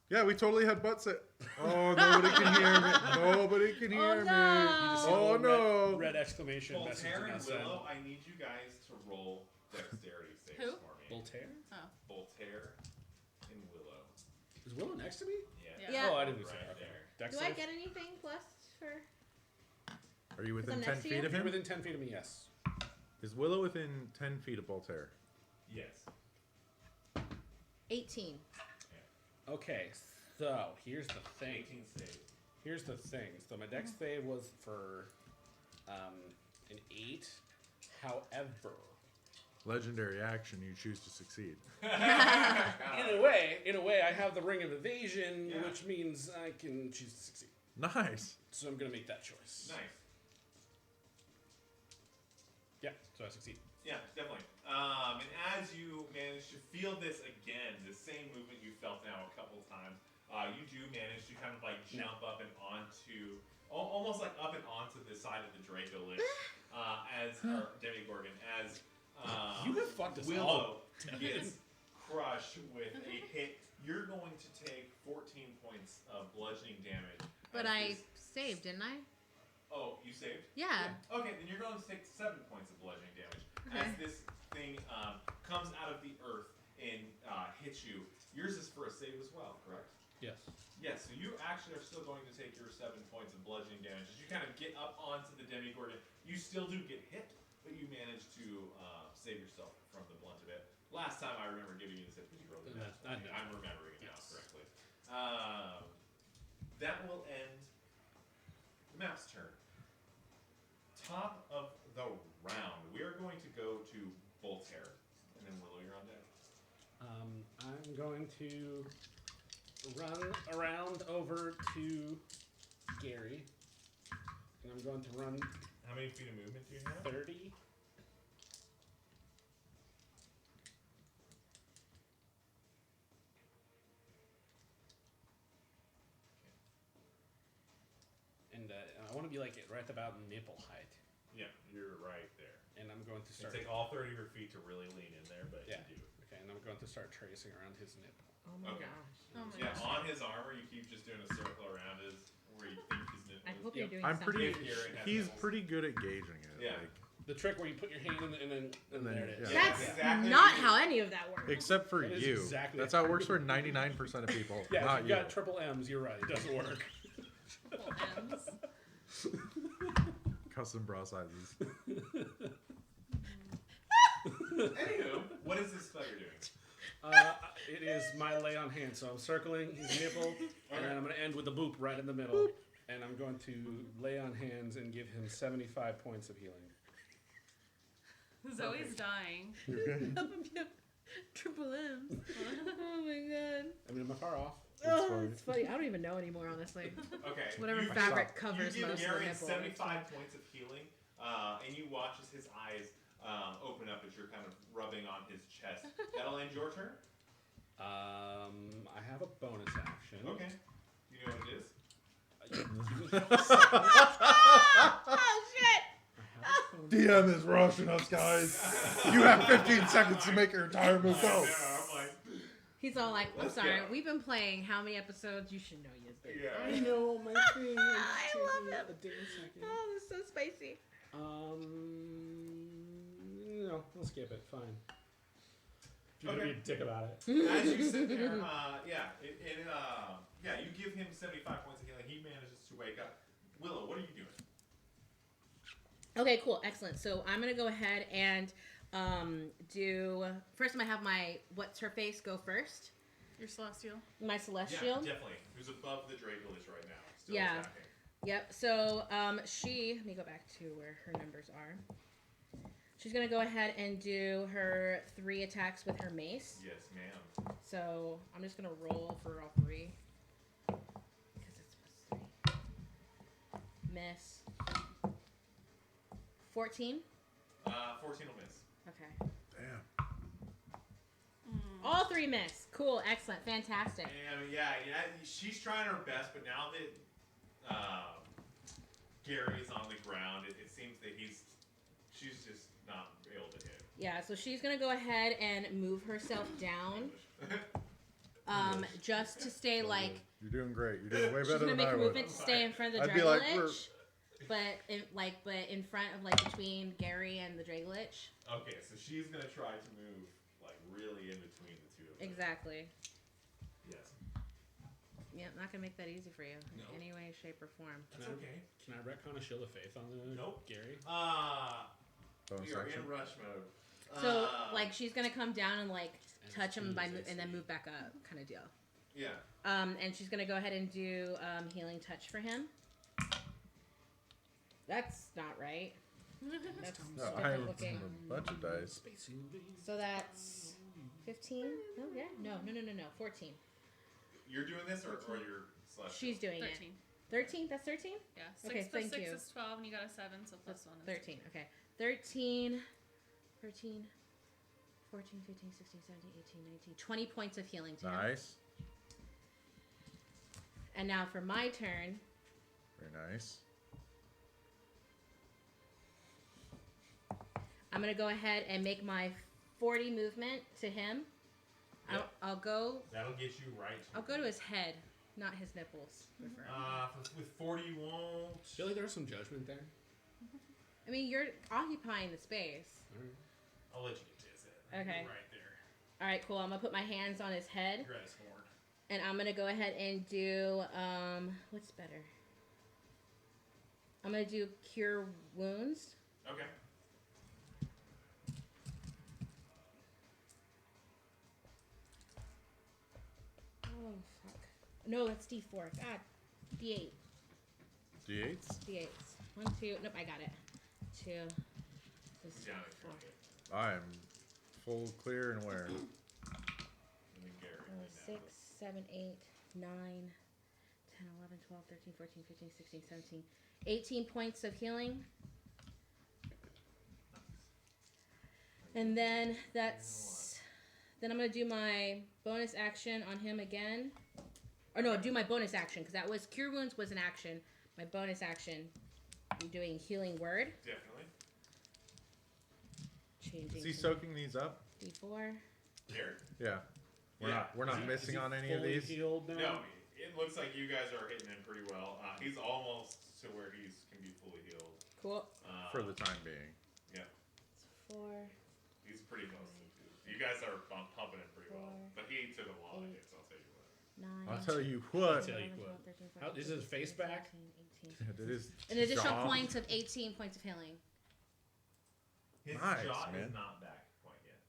Yeah, we totally had butt sex. Oh, nobody can hear me. Nobody can hear no. You just see a Oh, little no. Red exclamation message Voltaire in and that side. Willow, I need you guys to roll dexterity saves Who? for me. Voltaire? Voltaire and Willow. Is Willow next to me? Yeah. Yeah. Oh, I didn't Right say okay. there. Dex Do I save? get anything plus for... Are you within I'm 10 next to feet you? of If you're him? within 10 feet of me, yes. Is Willow within 10 feet of Voltaire? Yes. 18. Okay, so here's the thing. 18 save. Here's the thing. So my dex save was for an 8. However, Legendary action, you choose to succeed. in a way, I have the ring of evasion, Yeah. which means I can choose to succeed. Nice. So I'm gonna make that choice. Nice. Yeah, so I succeed. Yeah, definitely. And as you manage to feel this again, the same movement you felt now a couple times, you do manage to kind of like jump up and onto, almost like up and onto the side of the dracolich, or Demogorgon, as You have fucked us Willow up. gets crushed with a hit. You're going to take 14 points of bludgeoning damage. But as I this- saved, didn't I? Oh, you saved? Yeah. Okay, then you're going to take 7 points of bludgeoning damage as this thing comes out of the earth and hits you. Yours is for a save as well, correct? Yes. Yes, so you actually are still going to take your 7 points of bludgeoning damage. As you kind of get up onto the Demogorgon, you still do get hit, but you manage to save yourself from the blunt of it. Last time I remember giving you this hit because you rolled it. I know. I'm remembering it now Yes. correctly. That will end the map's turn. Top of the round. We are going to go to Voltaire, and then Willow, you're on deck. I'm going to run around over to Gary, and I'm going to run How many feet of movement do you have? 30. And I want to be like right about nipple height. Yeah, you're right there. And I'm going to It start. take all 30 of your feet to really lean in there, but Yeah. you do. Okay, and I'm going to start tracing around his nipple. Oh my Okay. gosh. Oh my Yeah, gosh. on his armor, you keep just doing a circle around his where you think his nipple I is. hope Yep. you're doing I'm something. pretty. If you're in He's nipples. pretty good at gauging it. Yeah. Like, The trick where you put your hand in and then And then, there it is. yeah. That's exactly not what you how any of that works. except for That is you. exactly That's how how it it works for 99% of people. Yeah, not if you you. got triple M's, you're right. It doesn't work. Triple M's. Custom bra sizes. Anywho, what is this spell you're doing? It is my lay on hand, so I'm circling his nipple, and then I'm going to end with the boop right in the middle. Boop. And I'm going to lay on hands and give him 75 points of healing. Zoe's dying. You okay? Triple M's. Oh my god. I mean, am I far off? Oh, funny. it's funny. I don't even know anymore, honestly. Okay. Whatever you, fabric you covers give most of the Gary nipple. 75 points of healing, and you watch as his eyes open up as you're kind of rubbing on his chest. That'll end your turn. I have a bonus action. Okay. You know what it is? Oh shit! DM is rushing us, guys. You have 15 seconds to make your entire move. Go. I'm like, He's all like, I'm Let's sorry, go. we've been playing how many episodes? You should know you did. yeah. I know my thing. I love it. them. A damn second. Oh, this is so spicy. No, we'll skip it. Fine. If you're gonna Okay. be a dick about it. As you sit there, you give him 75 points of healing. He manages to wake up. Willow, what are you doing? Okay, cool, excellent. So I'm gonna go ahead and do. First, I'm gonna have my what's her face go first. Your celestial. My celestial. Yeah, definitely. Who's above the dracolich right now? Still Yeah. attacking. Yep. So let me go back to where her numbers are. She's gonna go ahead and do her 3 attacks with her mace. Yes, ma'am. So I'm just gonna roll for all 3. Because it's plus 3. Miss. 14. 14 will miss. Okay. Damn. All 3 miss. Cool. Excellent. Fantastic. And she's trying her best, but now that Gary's on the ground, it seems that she's just not able to hit. Yeah. So she's gonna go ahead and move herself down. Just to stay like. You're doing great. You're doing way She's better gonna than make I her would. movement to stay in front of the I'd be like, dracolich, but in front of between Gary and the dracolich. Okay, so she's gonna try to move really in between the two of them. Exactly. Yes. Yep, not gonna make that easy for you No. in any way, shape, or form. That's okay. Can I retcon a shield of faith on the Nope. Gary? Bonus We are action. in rush mode. So she's gonna come down and touch him as and I then see. move back up, kind of deal. Yeah. And she's gonna go ahead and do healing touch for him. That's not right. That's No, I different have looking. a bunch of dice. So that's 15. No, yeah, no, 14. You're doing this or you're celestial? She's doing 13. it. 13. That's 13. Yeah. 6 Okay, plus thank 6 you. is 12, and you got a 7, so plus 1 is 13. Okay. 13, 14, 15, 16, 17, 18, 19. 20 points of healing to him. Nice. And now for my turn. Very nice. I'm going to go ahead and make my 40 movement to him. Yep. I'll go That'll get you right. I'll go to his head, not his nipples. With 40 you won't. I feel like there's some judgment there. I mean, you're occupying the space. I'll let you get to his head. Okay. You're right there. All right, cool. I'm going to put my hands on his head. You're at his horn. And I'm going to go ahead and do, what's better? I'm going to do Cure Wounds. Okay. Oh, fuck. No, that's D4. God. D8. D8s? D8s. 1, 2. Nope, I got it. 2. This is Down 4. at I'm full clear and aware. And then Gary. right now. 6, 7, 8, 9, 10, 11, 12, 13, 14, 15, 16, 17. 18 points of healing. And then then I'm going to do my bonus action on him again. Or no, do my bonus action because that was Cure Wounds was an action. My bonus action, I'm doing Healing Word. Definitely. Changing Is he to soaking these up? D4. Gary. Yeah. We're not missing on any of Fully these. healed now? No, it looks like you guys are hitting him pretty well. He's almost to where he can be fully healed. Cool. For the time being. Yeah. It's 4. He's pretty close to it. You guys are pumping him pretty well. Four, But he took a lot of 8, hits, I'll tell you what. 9. I'll tell you what. Tell you 11, what. 12, 13, 14, How- is his 15, face 16, back? 17, 18. It is An additional jaw. points of 18 points of healing. His Nice, jaw man. is not back quite yet.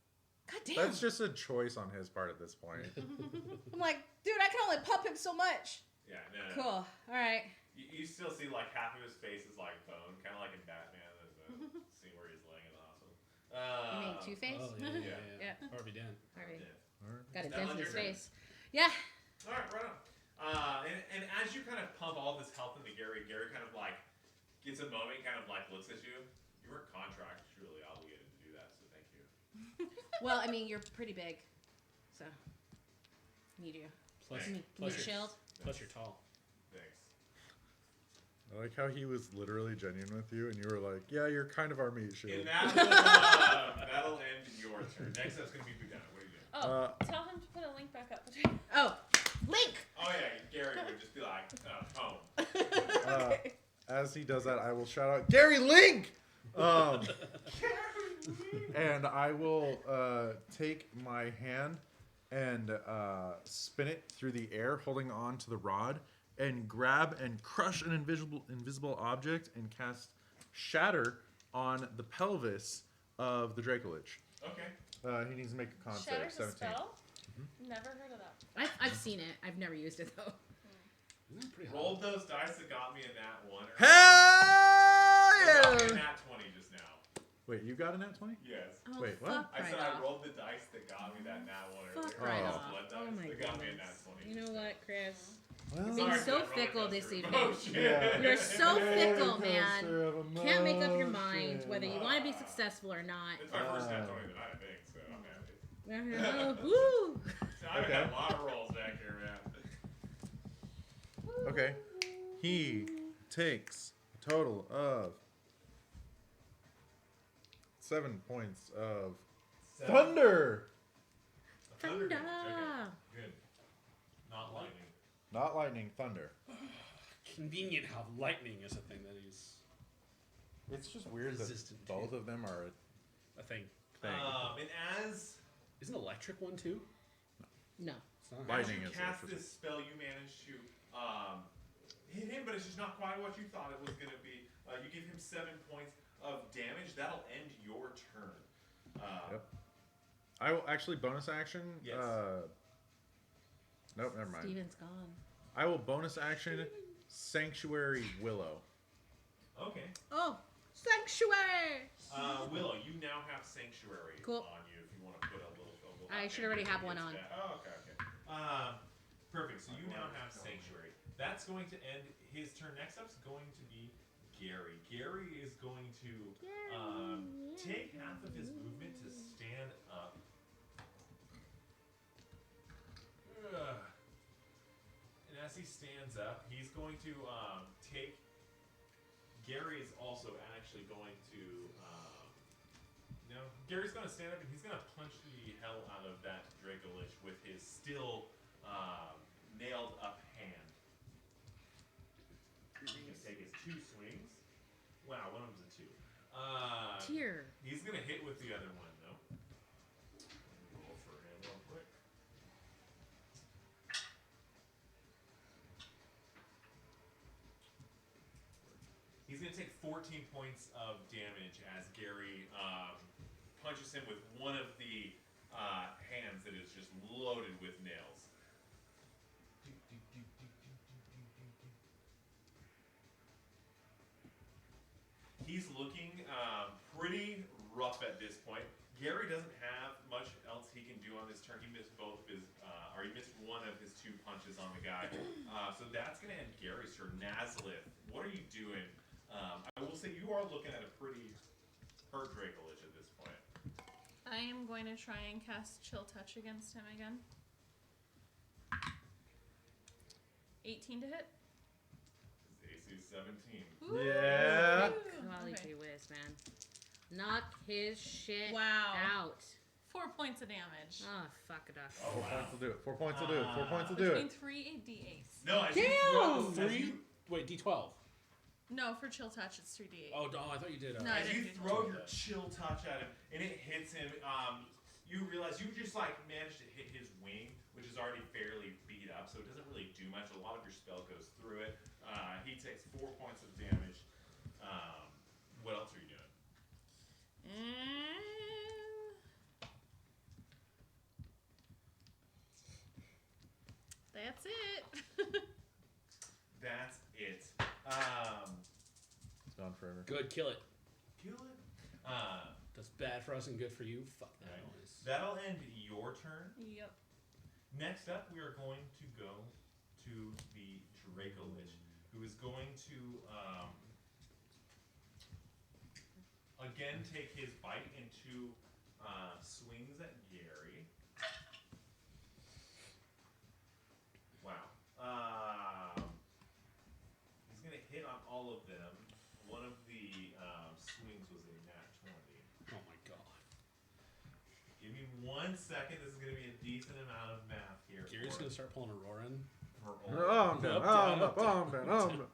God damn. That's just a choice on his part at this point. I'm like, dude, I can only pop him so much. Yeah, no. Cool. All right. You still see half of his face is like bone, kind of like in Batman, the scene where he's laying in the hospital. You mean Two-Face? Oh, yeah. Yeah. Harvey Dent. Harvey. Alright. Got a That'll dent in end his your turn. face. Yeah. All right, right on. And as you kind of pump all this health into Gary, Gary kind of like gets a moment, kind of like looks at you. You weren't contractually obligated to do that, so thank you. Well, I mean, you're pretty big, so need you. Plus, Need plus, a you're, shield. plus you're tall. Thanks. I like how he was literally genuine with you, and you were like, "Yeah, you're kind of our meat shield." And that'll end your turn. Next up's gonna be Budana. What are you doing? Oh, tell him to put a link back up. Between. Oh, Link. Oh yeah, Gary would just be like, home. As he does that, I will shout out, "Gary Link!" And I will take my hand and spin it through the air, holding on to the rod, and grab and crush an invisible object and cast Shatter on the pelvis of the dracolich. Okay. He needs to make a con save. Shatter's a 17. spell? Never heard of that. I've seen it. I've never used it though. Isn't that pretty hot? Rolled those dice that got me in that one. Hell They got me yeah! in that 20 just now. Wait, you got a nat 20? Yes. Oh, Wait, what? fuck I right said off. I rolled the dice that got me that nat one earlier. Fuck right Oh. off. Blood Oh dice my that got me in goodness. that 20. You know what, Chris? Well, Being Sorry, so roller fickle coaster this of evening. emotion. You're so fickle, man. Coaster of Can't make up your mind emotion. whether you want to be successful or not. It's my first nat 20 tonight, I think, so I'm happy. Woo! So I've Okay. got a lot of rolls back here, man. Okay. He takes a total of 7 points of thunder. Thunder. Thunder. Okay, good. Not lightning. Not lightning, thunder. Convenient how lightning is a thing that he's It's just weird that Resistant to. both of them are a thing. a thing. And as Isn't electric one too? No. It's not. Lightning you is cast electricity. this spell, you manage to hit him, but it's just not quite what you thought it was going to be. You give him 7 points of damage. That'll end your turn. Yep. I will actually bonus action. Yes. Nope, never mind. Steven's gone. I will bonus action Sanctuary Willow. Okay. Oh, sanctuary. Willow, you now have Sanctuary Cool. on you if you want to put a little. I should already have one on. Oh, okay. Perfect. So you now have Sanctuary. That's going to end his turn. Next up's going to be Gary. Gary is going to take half of his movement to stand up. And as he stands up, he's going to take. Gary is also actually going to. No, Gary's going to stand up and he's going to punch the hell out of that dracolich with his still nailed up hand. He's going to take his 2 swings. Wow, one of them's a 2. Tear. He's going to hit with the other one, though. Let me roll for him real quick. He's going to take 14 points of damage as Gary punches him with one of the hands that is just loaded with nails. He's looking pretty rough at this point. Gary doesn't have much else he can do on this turn. He missed both of his, or he missed one of his 2 punches on the guy. So that's going to end Gary's turn. Nazalith, what are you doing? I will say you are looking at a pretty hurt dracolich at this point. I am going to try and cast Chill Touch against him again. 18 to hit. His AC is 17. Yeah. Golly Okay. gee whiz, man. Knock his shit Wow. out. 4 points of damage. Oh, fuck it up. 4 points will do it. 4 points will do it. 4 points will do Between it. 3 d8s. No, as you Damn! throw, as Three? you, Wait, D12. No, for Chill Touch, it's 3d8. Oh, I thought you did. No, I as didn't you do throw that. your chill touch at him and it hits him, you realize you just like managed to hit his wing, which is already fairly beat up, so it doesn't really do much. A lot of your spell goes through it. He takes 4 points of damage. What else are you doing? That's it. That's it. It's gone forever. Good, kill it. Kill it. That's bad for us and good for you. Fuck that Right. noise. That'll end your turn. Yep. Next up, we are going to go to the dracolich, who is going to again take his bite into swings at Gary. Wow. He's gonna hit on all of them. One of the swings was a nat 20. Oh my god. Give me 1 second. This is gonna be a decent amount of math here. Gary's for- gonna start pulling a Roarin'. for Oh, all. I'm down. Up, Oh, down, I'm up, up. Oh, I'm down, down. Oh, I'm down.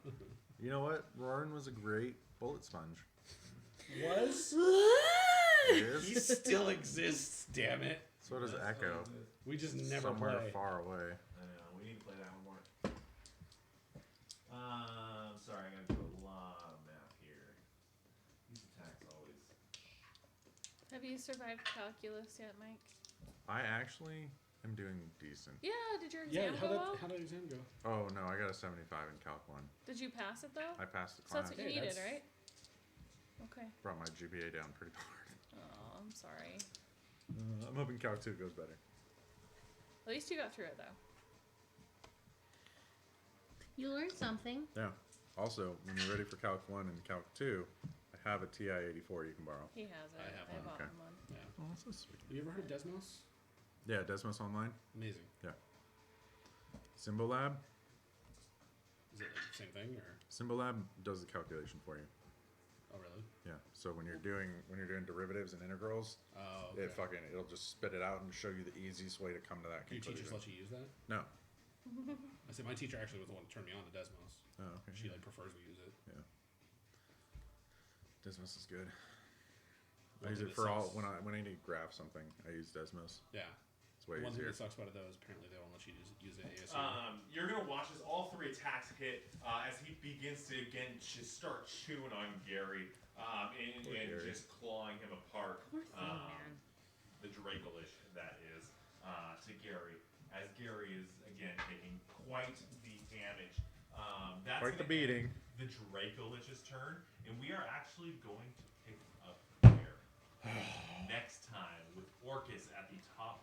You know what? Roarin was a great bullet sponge. Was? It He is. still exists, damn it. So does That's Echo. all it is. We just never Somewhere play. far away. I know. We need to play that one more. Sorry, I gotta do a lot of math here. These attacks always. Have you survived calculus yet, Mike? I actually am doing decent. Yeah. Did your Yeah, exam go well? how did exam go? Oh no, I got a 75 in Calc 1. Did you pass it though? I passed the So that's class. what you Hey, needed, that's- right? Okay. Brought my GPA down pretty hard. Oh, I'm sorry. I'm hoping Calc 2 goes better. At least you got through it though. You learned something. Yeah. Also, when you're ready for Calc 1 and Calc 2, I have a TI-84 you can borrow. He has it. I have I one, bought okay. him one. Yeah. Oh, that's so sweet. Have you ever heard of Desmos? Yeah, Desmos Online. Amazing. Symbolab. Is it like the same thing or? Symbolab does the calculation for you. Oh really? Yeah. So when you're doing derivatives and integrals, Oh. Okay. it'll just spit it out and show you the easiest way to come to that Your conclusion. teachers let you use that? No. I said my teacher actually was the one who turned me on to Desmos. Oh, okay. She like prefers we use it. Desmos is good. One I use thing it that for all sucks- when I need to graph something. I use Desmos. Yeah. It's way One thing easier. that sucks about it though is apparently they won't let you use it ASU. You're gonna watch as all 3 attacks hit as he begins to again just start chewing on Gary and Poor Gary. just clawing him apart. Poor thing, man. The dracolich that is to Gary, as Gary is again taking quite the damage. That's Quite the gonna end beating. The dracolich's turn, and we are actually going to pick up here next time with Orcus at the top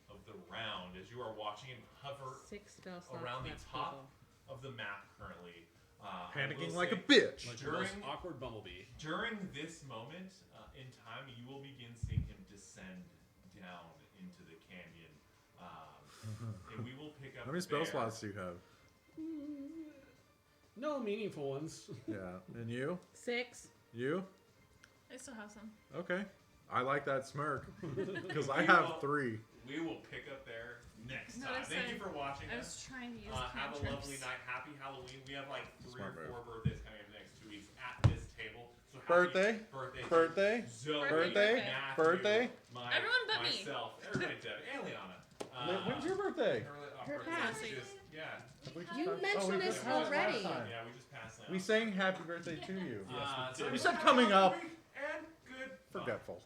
of the round as you are watching him hover 6 spell slots around the left, top people. of the map currently. Panicking will like a say, bitch. Like the most during- awkward bumblebee. During this moment in time, you will begin seeing him descend down into the canyon. And we will pick up How many spell there. slots do you have? No meaningful ones. Yeah. And you? 6. You? I still have some. Okay. I like that smirk because I We have will- 3. We will pick up there next time. Notice Thank I- you for watching I us. was trying to use Have a cantrips. lovely night. Happy Halloween. We have like 3 Smart or move. 4 birthdays coming up in the next 2 weeks at this table. So happy Birthday? Birthday. to Birthday? Zoe, Birthday? Matthew, Birthday? Everyone but me. myself, everybody did. Eliana. When's your birthday? Her pass. Yeah. You mentioned this already. Yeah, we just passed that. We sang happy birthday to you. So We said coming up. And good. Forgetful.